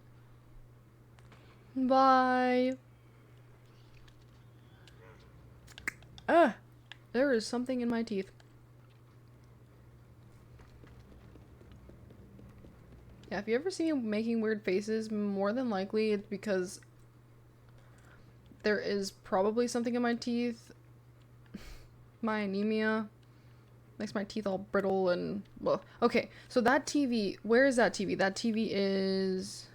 Bye. Ugh. There is something in my teeth. Yeah, if you ever see me making weird faces, more than likely it's because there is probably something in my teeth. My anemia makes my teeth all brittle and, well, okay. So that TV, where is that TV? That TV is,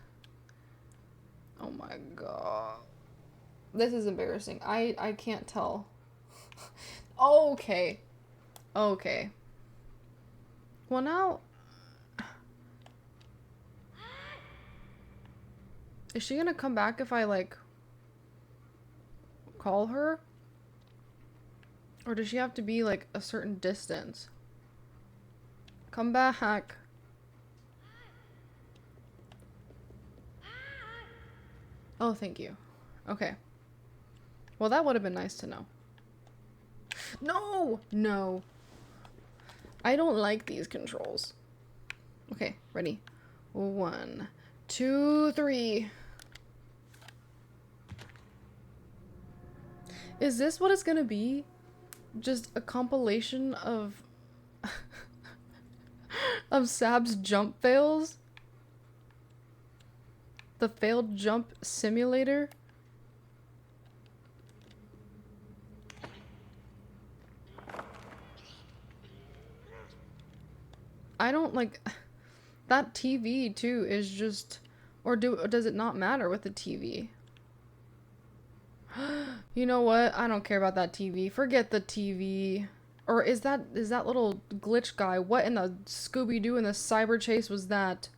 oh my god. This is embarrassing. I can't tell. Okay. Okay. Well, now, is she gonna come back if I, like, call her? Or does she have to be, like, a certain distance? Come back. Oh, thank you. Okay. Well, that would have been nice to know. No! No. I don't like these controls. Okay, ready. 1, 2, 3. Is this what it's gonna be? Just a compilation of of Sab's jump fails? The failed jump simulator? I don't like that TV too is just, or does it not matter with the TV? You know what? I don't care about that TV. Forget the TV. Or is that little glitch guy? What in the Scooby-Doo and the Cyber Chase was that?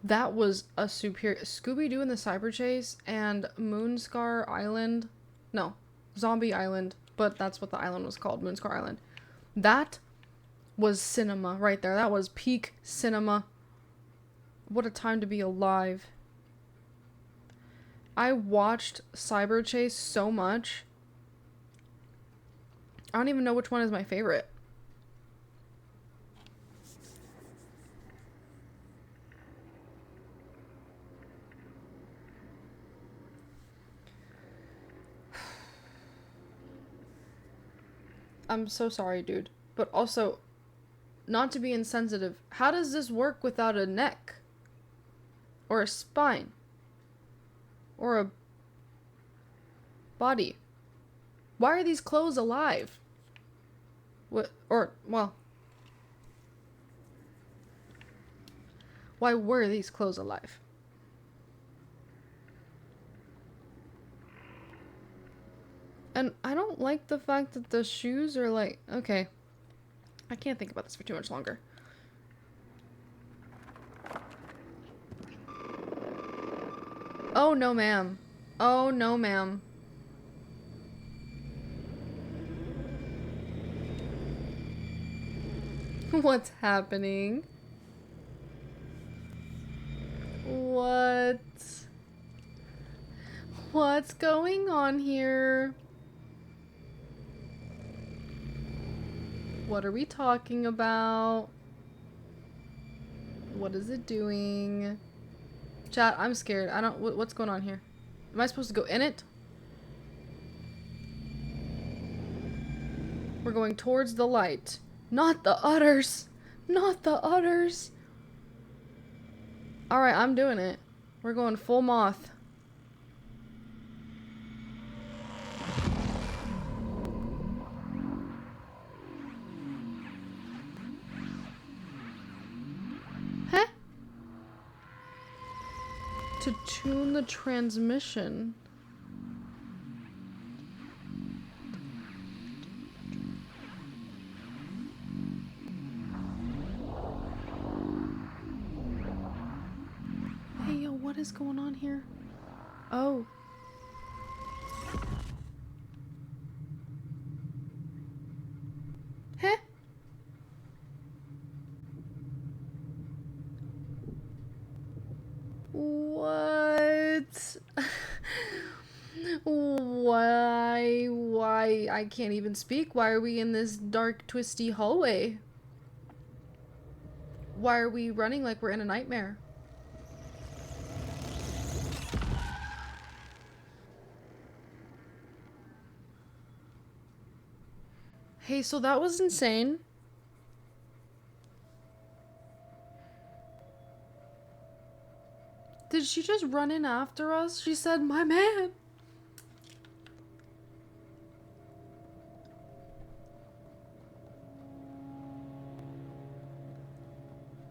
That was a superior Scooby-Doo and the Cyber Chase and Moonscar Island. No, Zombie Island, but that's what the island was called, Moonscar Island. That was cinema right there. That was peak cinema. What a time to be alive. I watched Cyber Chase so much. I don't even know which one is my favorite. I'm so sorry, dude. But also, not to be insensitive, how does this work without a neck? Or a spine? Or a body? Why are these clothes alive? What, or, well, why were these clothes alive? And I don't like the fact that the shoes are like, okay. I can't think about this for too much longer. Oh no, ma'am. Oh no, ma'am. What's happening? What? What's going on here? What are we talking about? What is it doing? Chat, I'm scared. I don't... What's going on here? Am I supposed to go in it? We're going towards the light. Not the udders! Not the udders! Alright, I'm doing it. We're going full moth. Huh? To tune the transmission. Hey, yo, what is going on here? Oh. Huh? What? Why? I can't even speak. Why are we in this dark, twisty hallway? Why are we running like we're in a nightmare? Hey, so that was insane. Did she just run in after us? She said, "My man."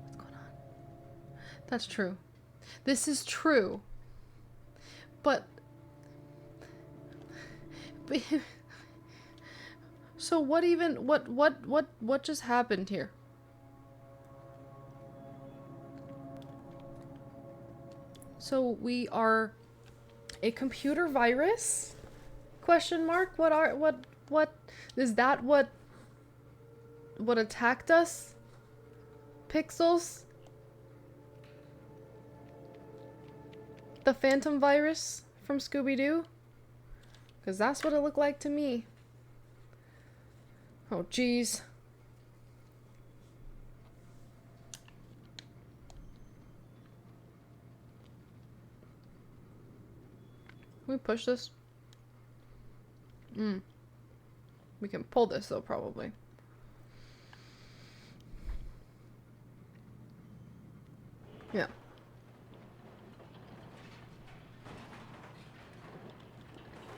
What's going on? That's true. This is true. But so what even what just happened here? So we are a computer virus? Question mark? What is that what attacked us? Pixels? The Phantom virus from Scooby-Doo? Because that's what it looked like to me. Oh, jeez. Can we push this? We can pull this, though, probably. Yeah.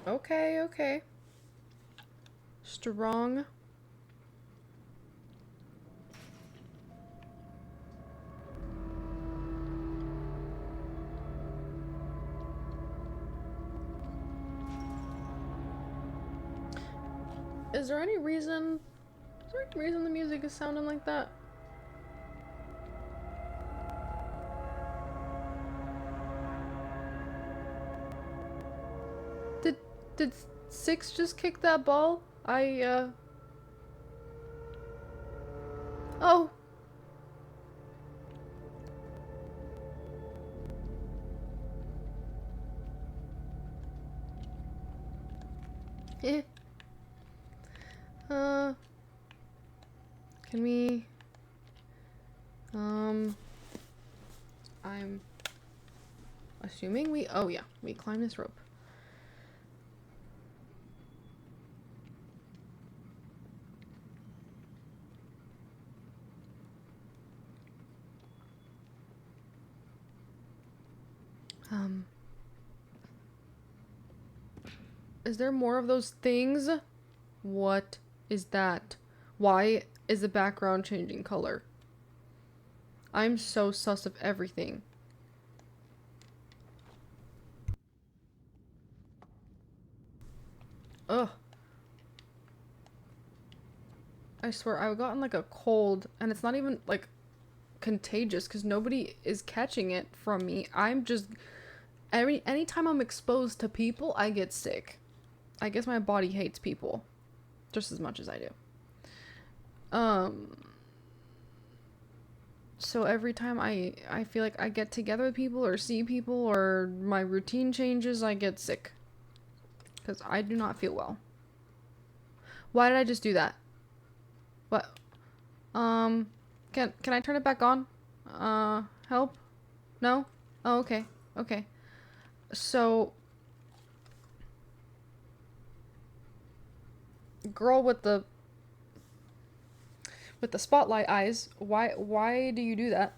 Okay, okay. Strong. Is there any reason the music is sounding like that? Did 6 just kick that ball? Oh. Eh. Can we... I'm assuming we... Oh, yeah. We climb this rope. Is there more of those things? What is that? Why is the background changing color? I'm so sus of everything. Ugh. I swear, I've gotten like a cold, and it's not even like contagious because nobody is catching it from me. I'm just anytime I'm exposed to people, I get sick. I guess my body hates people just as much as I do. So every time I feel like I get together with people or see people or my routine changes, I get sick. Because I do not feel well. Why did I just do that? What? Can I turn it back on? Help? No? Oh, okay. Okay. So, girl with the spotlight eyes, why do you do that?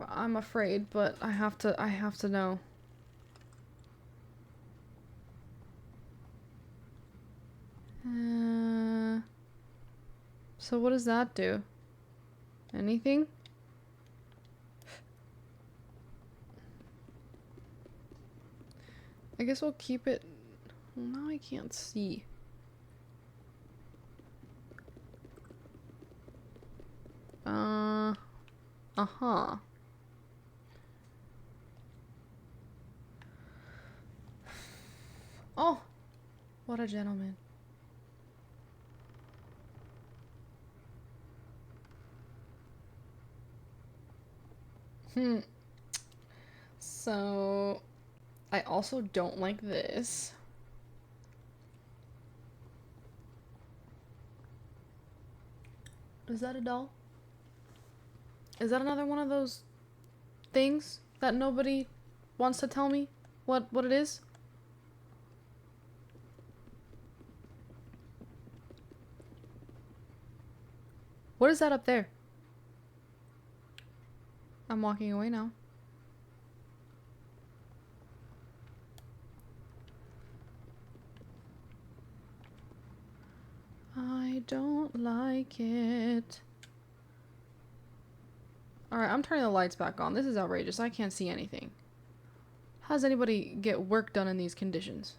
I'm afraid, but I have to know. So what does that do? Anything? I guess we'll keep it. Well, now I can't see. Uh-huh. Oh, what a gentleman. So, I also don't like this. Is that a doll? Is that another one of those things that nobody wants to tell me what it is? What is that up there? I'm walking away now. I don't like it. Alright, I'm turning the lights back on. This is outrageous. I can't see anything. How does anybody get work done in these conditions?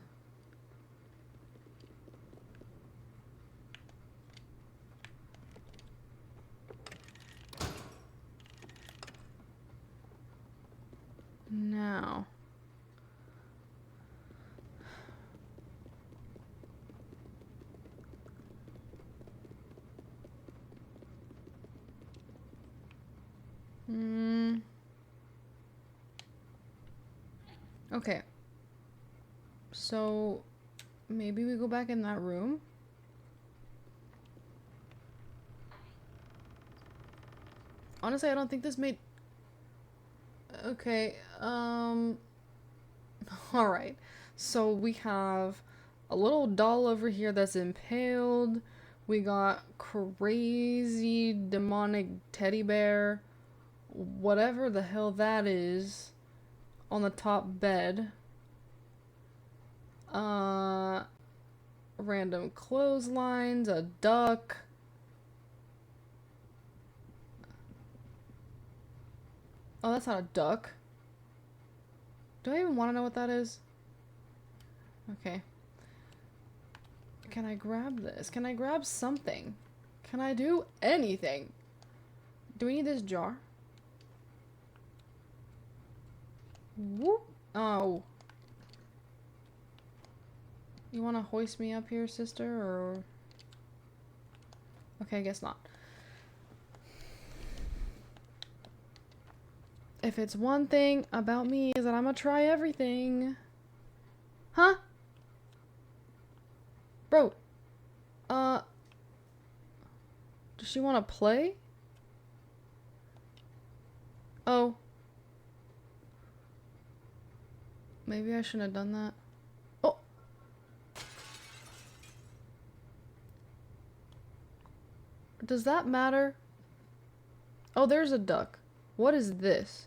Now. Okay. So, maybe we go back in that room? Honestly, I don't think this made... Okay, alright. So we have a little doll over here that's impaled. We got crazy demonic teddy bear, whatever the hell that is, on the top bed. Random clotheslines, a duck. Oh, that's not a duck. Do I even want to know what that is? Okay. Can I grab this? Can I grab something? Can I do anything? Do we need this jar? Whoop. Oh. You want to hoist me up here, sister, or... Okay, I guess not. If it's one thing about me is that I'm gonna try everything. Huh? Bro. Does she want to play? Oh. Maybe I shouldn't have done that. Oh. Does that matter? Oh, there's a duck. What is this?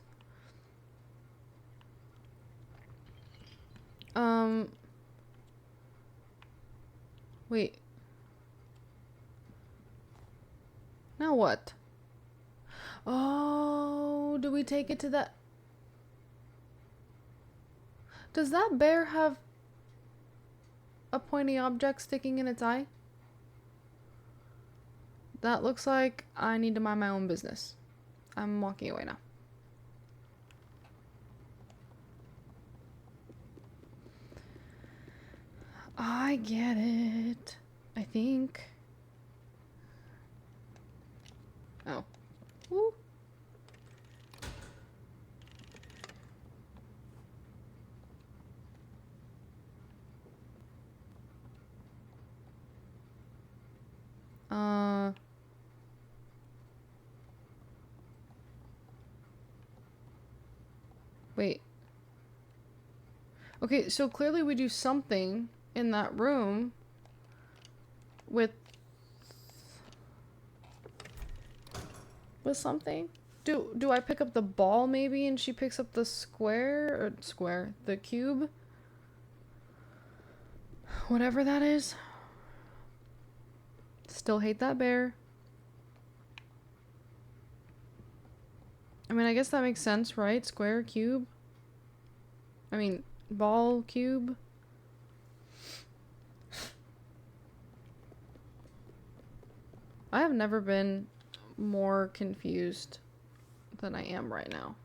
Wait. Now what? Oh, do we take it to that? Does that bear have a pointy object sticking in its eye? That looks like I need to mind my own business. I'm walking away now. I get it. I think. Oh. Woo. Okay, so clearly we do something in that room with something. Do I pick up the ball maybe and she picks up the the cube? Whatever that is. Still hate that bear. I mean, I guess that makes sense, right? Square, cube. I mean, ball, cube. I have never been more confused than I am right now.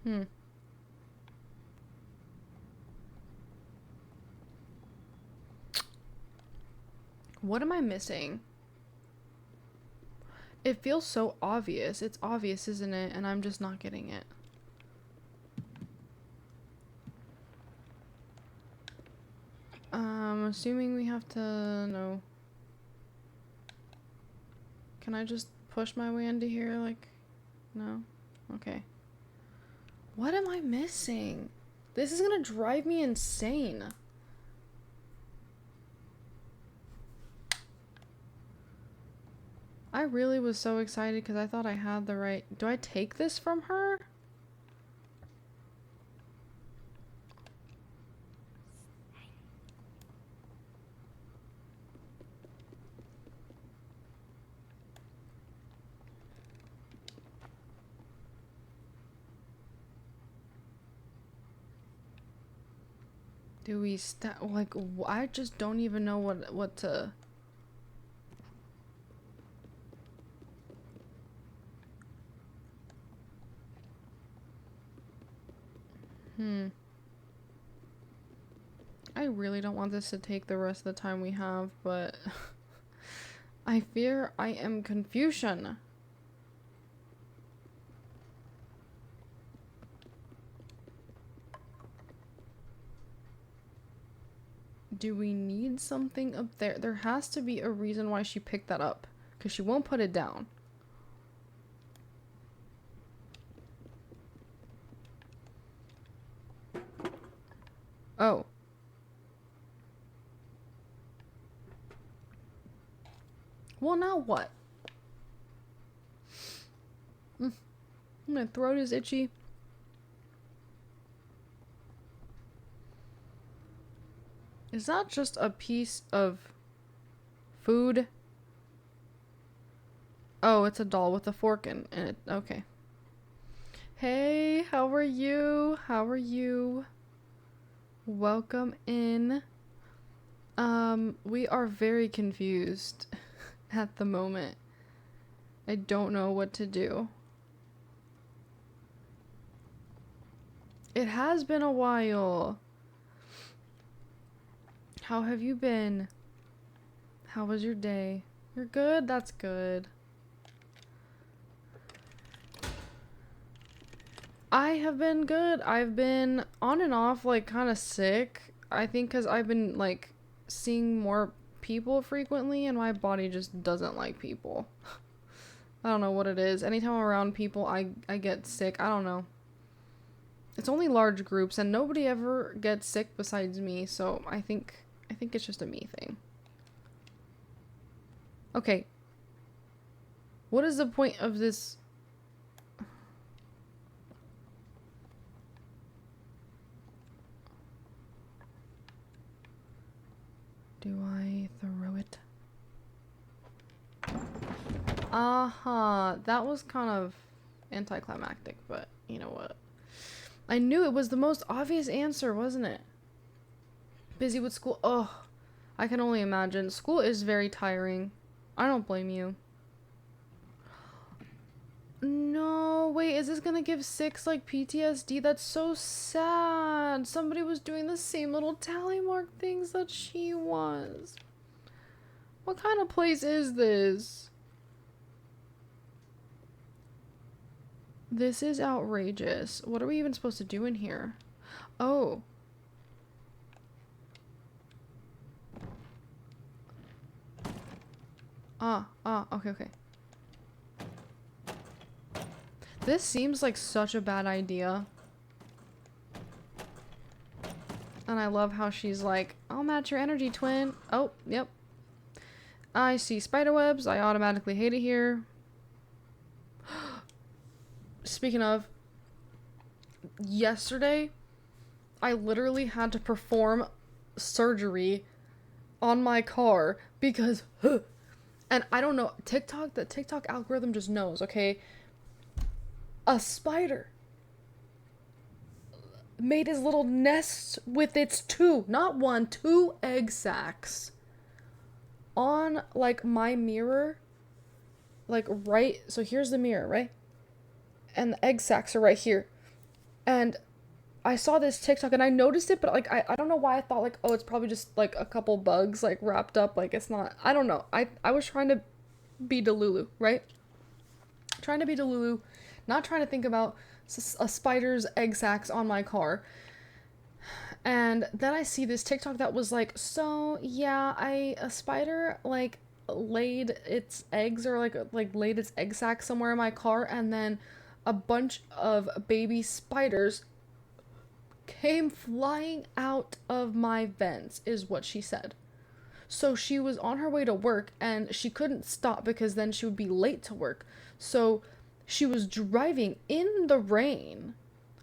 Hmm. What am I missing? It feels so obvious. It's obvious, isn't it? And I'm just not getting it. Assuming we have to... No. Can I just push my way into here? Like, no? Okay. What am I missing? This is gonna drive me insane. I really was so excited because I thought I had the right... Do I take this from her? Do we like, I just don't even know what to... I really don't want this to take the rest of the time we have, but... I fear I am confusion. Do we need something up there? There has to be a reason why she picked that up, because she won't put it down. Oh. Well, now what? My throat is itchy. Is that just a piece of food? Oh, it's a doll with a fork in it. Okay. Hey, how are you? How are you? Welcome in. We are very confused at the moment. I don't know what to do. It has been a while. How have you been? How was your day? You're good? That's good. I have been good. I've been on and off, like, kind of sick. I think because I've been, like, seeing more people frequently, and my body just doesn't like people. I don't know what it is. Anytime I'm around people, I get sick. I don't know. It's only large groups, and nobody ever gets sick besides me, so I think it's just a me thing. Okay. What is the point of this? Do I throw it? That was kind of anticlimactic, but you know what? I knew it was the most obvious answer, wasn't it? Busy with school. Ugh. I can only imagine. School is very tiring. I don't blame you. No, wait, is this gonna give 6 like PTSD? That's so sad. Somebody was doing the same little tally mark things that she was. What kind of place is this? This is outrageous. What are we even supposed to do in here? Oh. Okay. This seems like such a bad idea. And I love how she's like, I'll match your energy, twin. Oh, yep. I see spiderwebs. I automatically hate it here. Speaking of, yesterday, I literally had to perform surgery on my car because, and I don't know, the TikTok algorithm just knows, okay? A spider made his little nest with its not one, two egg sacs on, like, my mirror. Like, right, so here's the mirror, right? And the egg sacs are right here. And I saw this TikTok and I noticed it, but, like, I don't know why I thought, like, oh, it's probably just, like, a couple bugs, like, wrapped up. Like, it's not, I don't know. I was trying to be Delulu, right? Trying to be Delulu, not trying to think about a spider's egg sacs on my car. And then I see this TikTok that was like, so yeah, a spider like laid its eggs or like laid its egg sac somewhere in my car, and then a bunch of baby spiders came flying out of my vents, is what she said. So she was on her way to work and she couldn't stop because then she would be late to work. So she was driving in the rain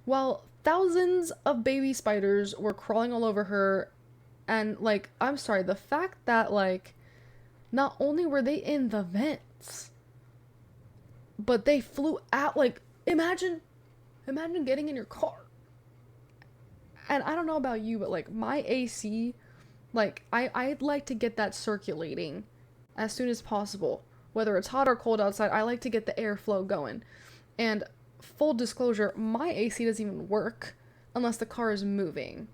while thousands of baby spiders were crawling all over her. And, like, I'm sorry, the fact that, like, not only were they in the vents, but they flew out, like, imagine getting in your car. And I don't know about you, but, like, my AC, like, I'd like to get that circulating as soon as possible. Whether it's hot or cold outside, I like to get the airflow going. And full disclosure, my AC doesn't even work unless the car is moving.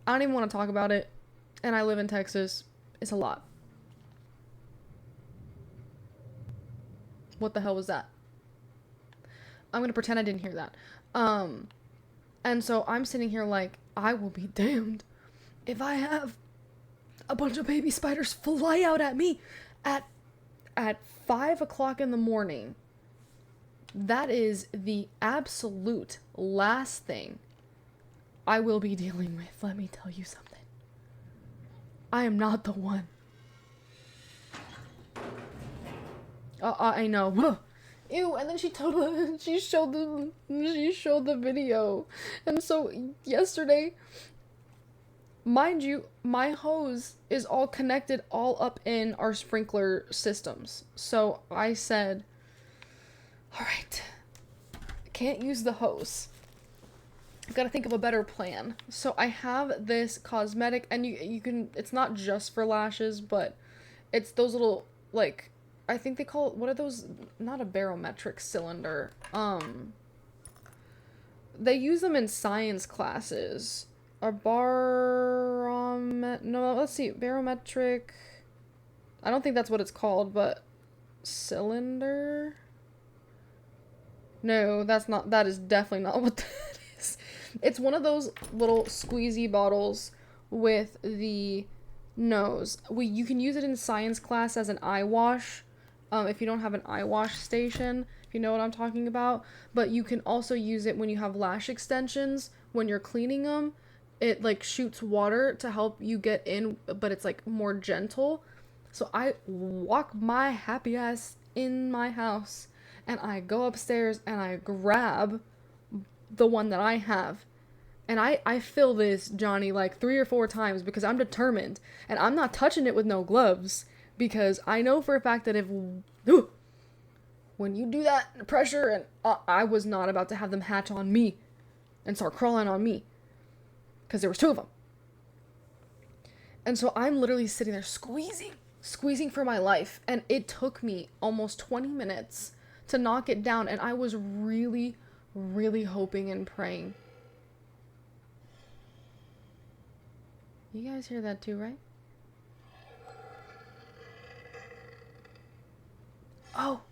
I don't even want to talk about it. And I live in Texas. It's a lot. What the hell was that? I'm gonna pretend I didn't hear that. And so I'm sitting here like, I will be damned if I have a bunch of baby spiders fly out at me at 5 o'clock in the morning. That is the absolute last thing I will be dealing with. Let me tell you something. I am not the one. I know. Ew, and then she showed the video. And so yesterday, mind you, my hose is all connected all up in our sprinkler systems. So I said, all right, I can't use the hose. I've got to think of a better plan. So I have this cosmetic, and you can, it's not just for lashes, but it's those little, like, I think they call it, what are those? Not a barometric cylinder. They use them in science classes. A no, let's see, barometric. I don't think that's what it's called, but cylinder? No, that is definitely not what that is. It's one of those little squeezy bottles with the nose. You can use it in science class as an eye wash. If you don't have an eye wash station, if you know what I'm talking about. But you can also use it when you have lash extensions, when you're cleaning them. It, like, shoots water to help you get in, but it's, like, more gentle. So I walk my happy ass in my house, and I go upstairs, and I grab the one that I have. And I fill this, Johnny, like 3 or 4 times because I'm determined. And I'm not touching it with no gloves. Because I know for a fact that when you do that pressure, and I was not about to have them hatch on me and start crawling on me. Because there was 2 of them. And so I'm literally sitting there squeezing for my life. And it took me almost 20 minutes to knock it down. And I was really, really hoping and praying. You guys hear that too, right? Oh.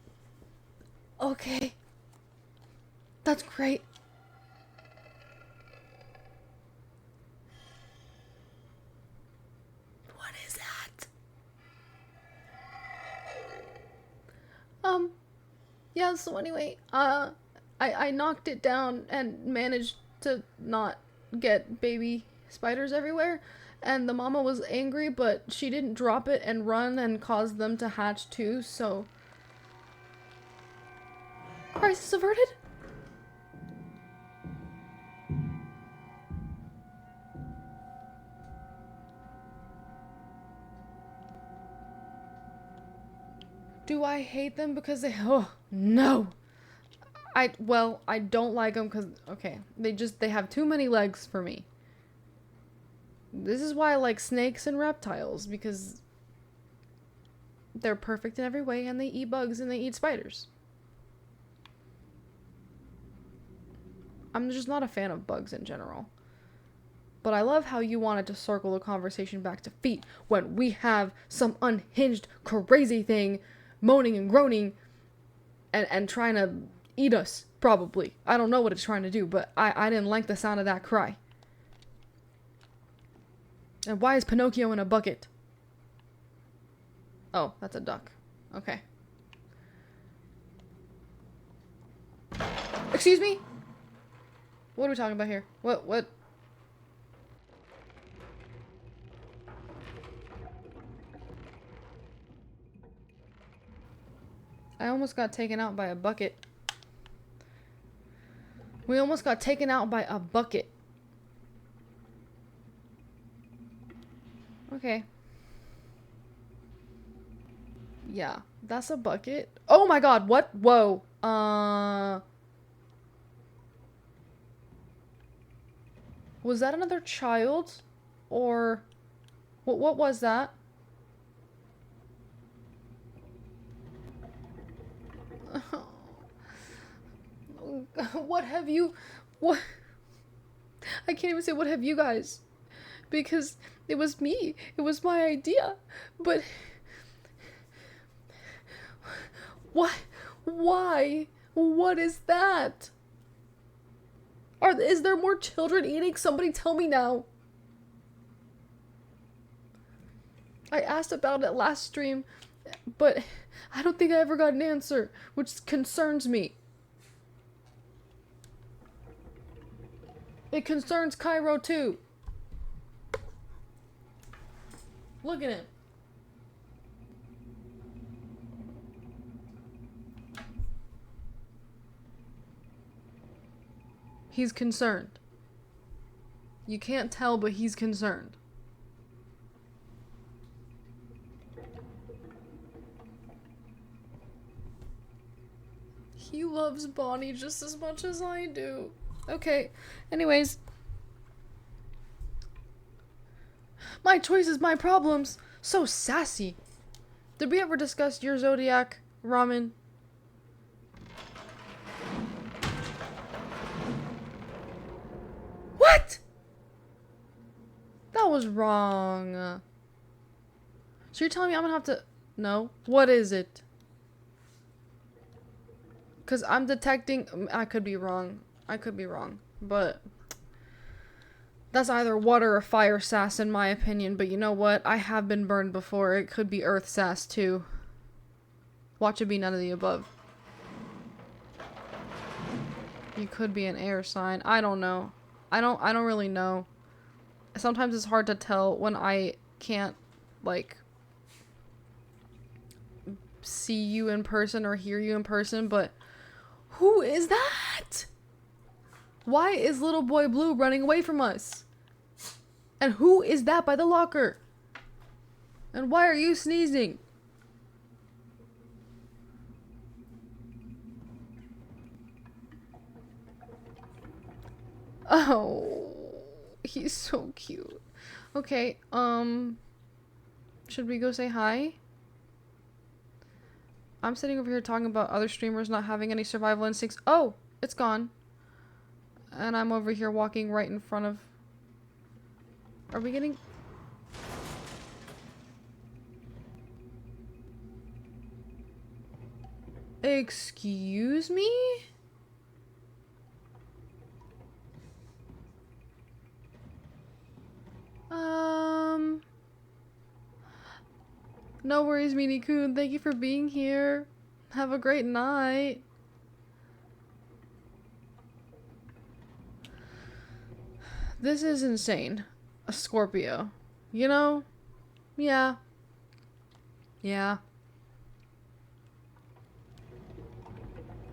Okay. That's great. What is that? Yeah, so anyway, I knocked it down and managed to not get baby spiders everywhere. And the mama was angry, but she didn't drop it and run and cause them to hatch too, so... Crisis averted? Do I hate them because they... Oh, no! Well, I don't like them because... Okay, they have too many legs for me. This is why I like snakes and reptiles, because... they're perfect in every way, and they eat bugs and they eat spiders. I'm just not a fan of bugs in general. But I love how you wanted to circle the conversation back to feet when we have some unhinged, crazy thing moaning and groaning and trying to eat us, probably. I don't know what it's trying to do, but I didn't like the sound of that cry. And why is Pinocchio in a bucket? Oh, that's a duck. Okay. Excuse me? What are we talking about here? What? I almost got taken out by a bucket. We almost got taken out by a bucket. Okay. Yeah, that's a bucket. Oh my god, what? Whoa. Was that another child? Or... What was that? What have you... What... I can't even say what have you guys. Because it was me. It was my idea. But... What? Why? What is that? Is there more children eating? Somebody tell me now. I asked about it last stream, but I don't think I ever got an answer, which concerns me. It concerns Cairo too. Look at him. He's concerned. You can't tell, but he's concerned. He loves Bonnie just as much as I do. Okay, anyways. My choices, my problems. So sassy. Did we ever discuss your zodiac, Ramen? What? That was wrong. So you're telling me I'm gonna have to... No. What is it? Because I'm detecting... I could be wrong. I could be wrong. But... that's either water or fire sass in my opinion. But you know what? I have been burned before. It could be earth sass too. Watch it be none of the above. You could be an air sign. I don't know. I don't really know. Sometimes it's hard to tell when I can't, like, see you in person or hear you in person, but who is that? Why is little boy blue running away from us? And who is that by the locker? And why are you sneezing? Oh, he's so cute. Okay, should we go say hi? I'm sitting over here talking about other streamers not having any survival instincts. Oh, it's gone. And I'm over here walking right in front of... Are we getting... Excuse me? No worries, Meanie-kun. Thank you for being here. Have a great night. This is insane. A Scorpio. You know? Yeah. Yeah.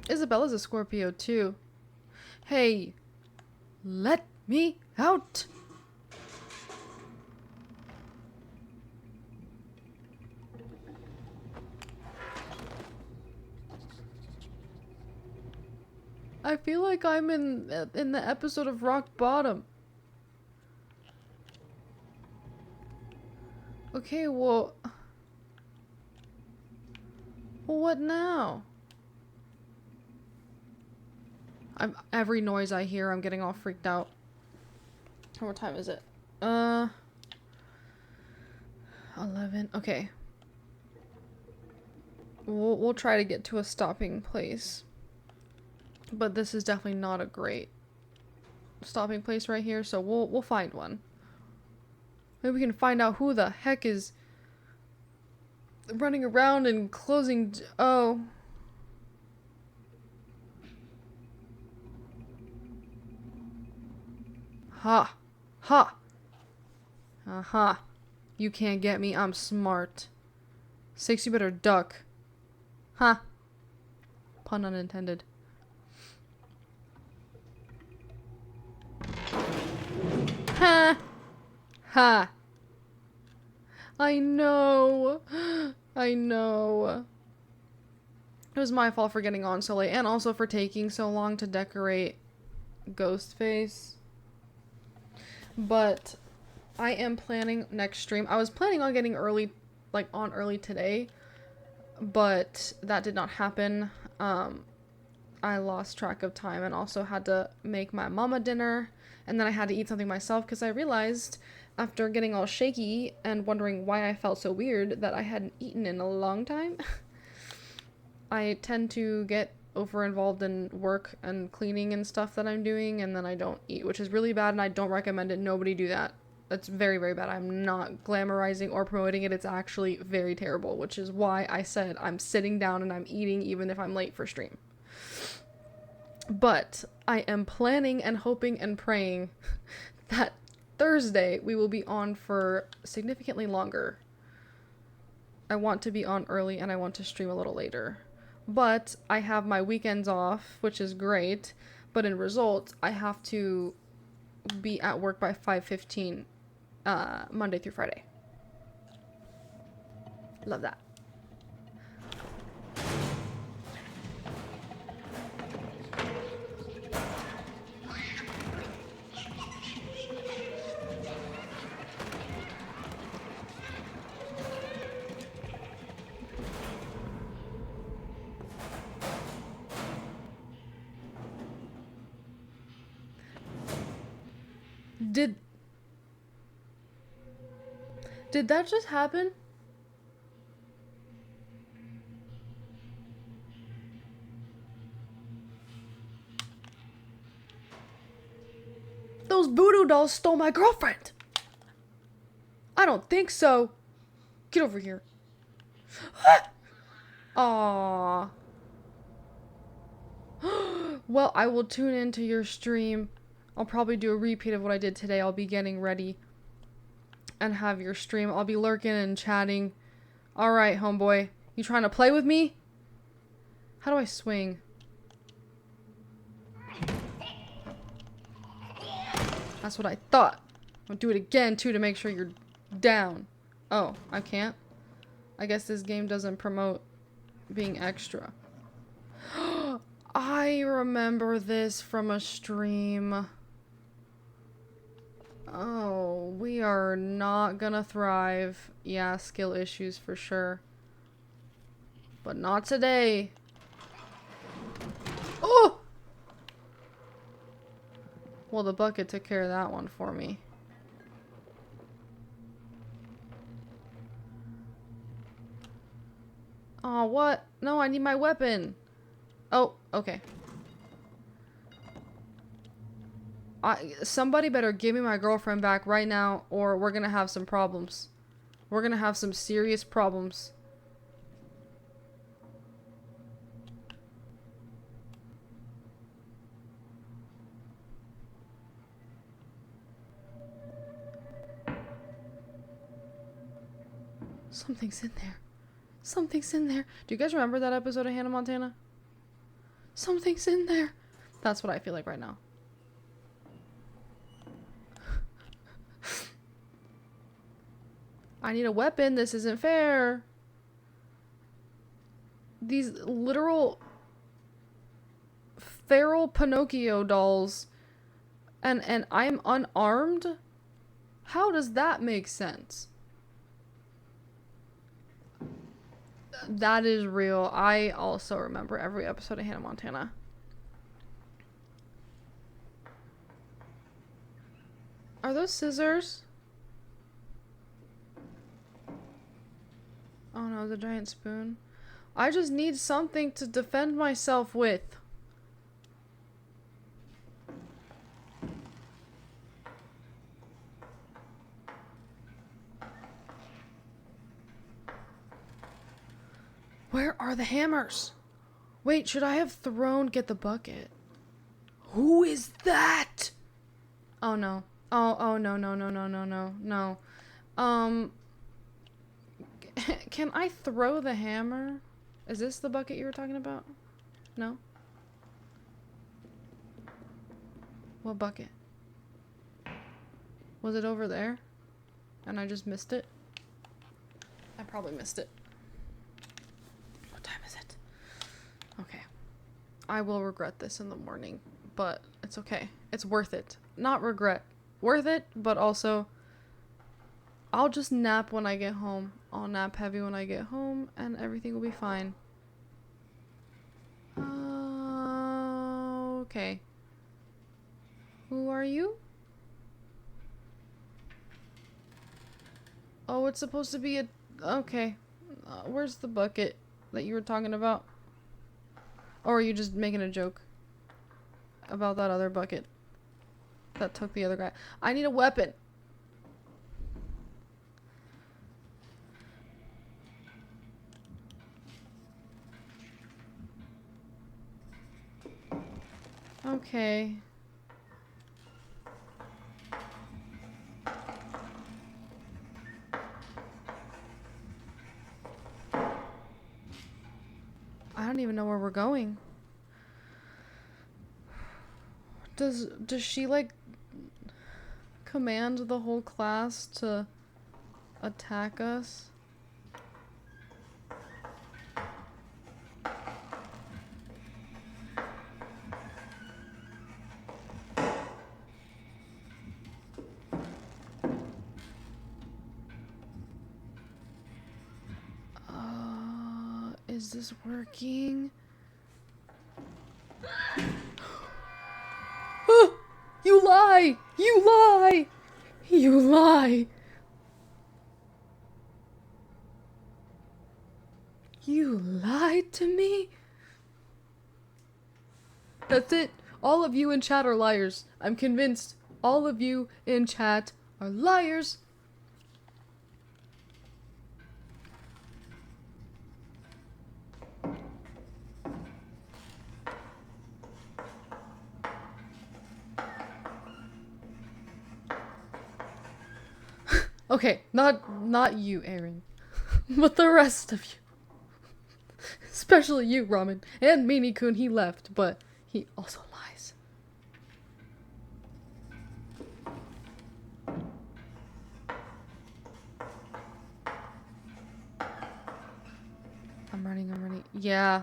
Isabella's a Scorpio too. Hey, let me out. I feel like I'm in the episode of Rock Bottom. Okay, well, what now? Every noise I hear, I'm getting all freaked out. What time is it? 11. Okay. We'll try to get to a stopping place. But this is definitely not a great stopping place right here, so we'll find one. Maybe we can find out who the heck is running around and closing. Oh. Ha. Ha. Aha. You can't get me. I'm smart. 6, you better duck. Ha. Pun unintended. Ha. Ha. I know. I know. It was my fault for getting on so late and also for taking so long to decorate Ghostface. But I am planning next stream. I was planning on getting early, like on early today, but that did not happen. I lost track of time and also had to make my mama dinner, and then I had to eat something myself because I realized after getting all shaky and wondering why I felt so weird that I hadn't eaten in a long time. I tend to get over involved in work and cleaning and stuff that I'm doing, and then I don't eat, which is really bad and I don't recommend it. Nobody do that. That's very, very bad. I'm not glamorizing or promoting it. It's actually very terrible, which is why I said I'm sitting down and I'm eating even if I'm late for stream. But I am planning and hoping and praying that Thursday we will be on for significantly longer. I want to be on early and I want to stream a little later. But I have my weekends off, which is great. But in result, I have to be at work by 5:15 Monday through Friday. Love that. Did that just happen? Those voodoo dolls stole my girlfriend. I don't think so. Get over here. Aww. Well, I will tune into your stream. I'll probably do a repeat of what I did today. I'll be getting ready and have your stream. I'll be lurking and chatting. Alright, homeboy. You trying to play with me? How do I swing? That's what I thought. I'll do it again, too, to make sure you're down. Oh, I can't? I guess this game doesn't promote being extra. I remember this from a stream. Oh, we are not gonna thrive. Yeah, skill issues for sure. But not today. Oh! Well, the bucket took care of that one for me. Oh, what? No, I need my weapon. Oh, okay. Somebody better give me my girlfriend back right now, or we're gonna have some problems. we're gonna have some serious problems. Something's in there. Something's in there. Do you guys remember that episode of Hannah Montana? Something's in there. That's what I feel like right now. I need a weapon. This isn't fair. These literal feral Pinocchio dolls. And I'm unarmed? How does that make sense? That is real. I also remember every episode of Hannah Montana. Are those scissors? Oh no, the giant spoon. I just need something to defend myself with. Where are the hammers? Wait, should I have thrown... Get the bucket. Who is that? Oh no. Oh no, no, no, no, no, no, no. Can I throw the hammer? Is this the bucket you were talking about? No? What bucket? Was it over there? And I just missed it? I probably missed it. What time is it? Okay. I will regret this in the morning, but it's okay. It's worth it. Not regret. Worth it, but also I'll just nap when I get home. I'll nap heavy when I get home and everything will be fine. Okay. Who are you? Oh, it's supposed to be a... Okay. Where's the bucket that you were talking about? Or are you just making a joke about that other bucket that took the other guy? I need a weapon. Okay. I don't even know where we're going. Does she like command the whole class to attack us? Is this working? Oh, you lie! You lie! You lie! You lied to me? That's it. All of you in chat are liars. I'm convinced all of you in chat are liars. Okay, not you, Aaron, but the rest of you. Especially you, Ramen. And Meanie-kun, he left, but he also lies. I'm running. Yeah.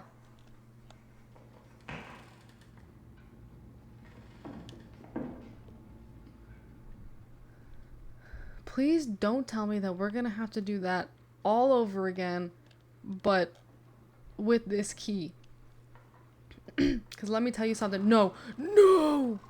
Please don't tell me that we're gonna have to do that all over again, but with this key. Because let me tell you something. No! No!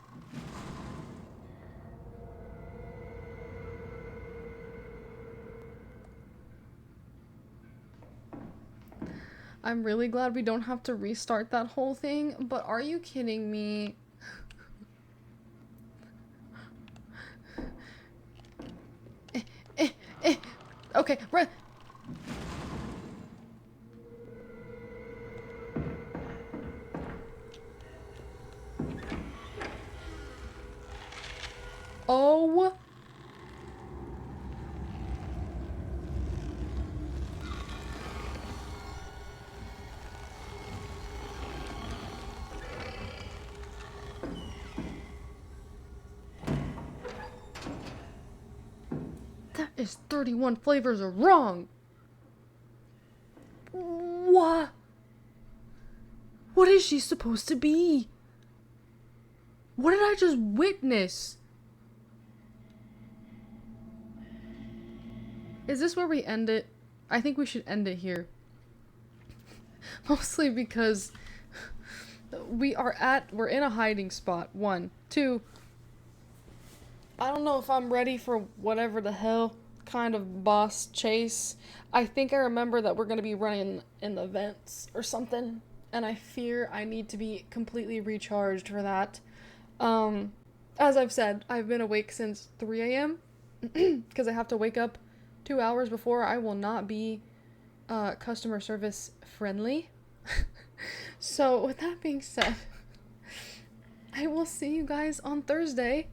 I'm really glad we don't have to restart that whole thing, but are you kidding me? Okay, right. Oh. That is 31 flavors wrong. What? What is she supposed to be? What did I just witness? Is this where we end it? I think we should end it here. Mostly because we're in a hiding spot. 1, 2. I don't know if I'm ready for whatever the hell kind of boss chase. I think I remember that we're going to be running in the vents or something, and I fear I need to be completely recharged for that. As I've said, I've been awake since 3 a.m. because I have to wake up 2 hours before. I will not be customer service friendly. So, with that being said, I will see you guys on Thursday.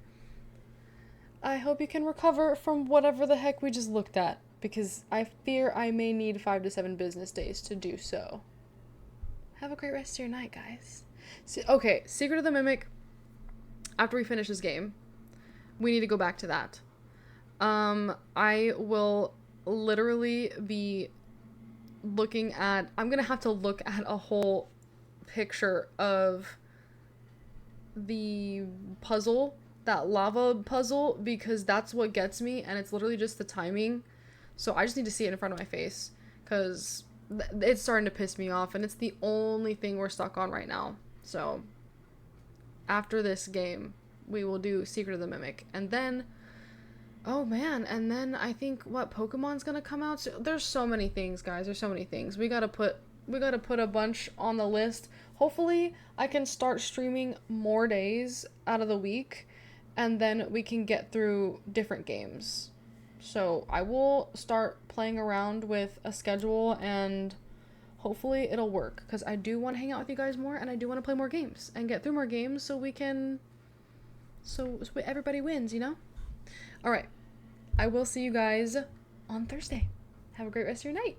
I hope you can recover from whatever the heck we just looked at, because I fear I may need 5 to 7 business days to do so. Have a great rest of your night, guys. Okay, Secret of the Mimic, after we finish this game, we need to go back to that. I will literally be looking at... I'm gonna have to look at a whole picture of the puzzle, that lava puzzle, because that's what gets me, and it's literally just the timing. So I just need to see it in front of my face, because it's starting to piss me off, and it's the only thing we're stuck on right now. So after this game, we will do Secret of the Mimic, and then... Oh man, and then I think Pokemon's gonna come out? So there's so many things, guys. There's so many things. We gotta put a bunch on the list. Hopefully, I can start streaming more days out of the week, and then we can get through different games. So I will start playing around with a schedule, and hopefully it'll work, because I do want to hang out with you guys more, and I do want to play more games and get through more games so we can... So everybody wins, you know? Alright, I will see you guys on Thursday. Have a great rest of your night.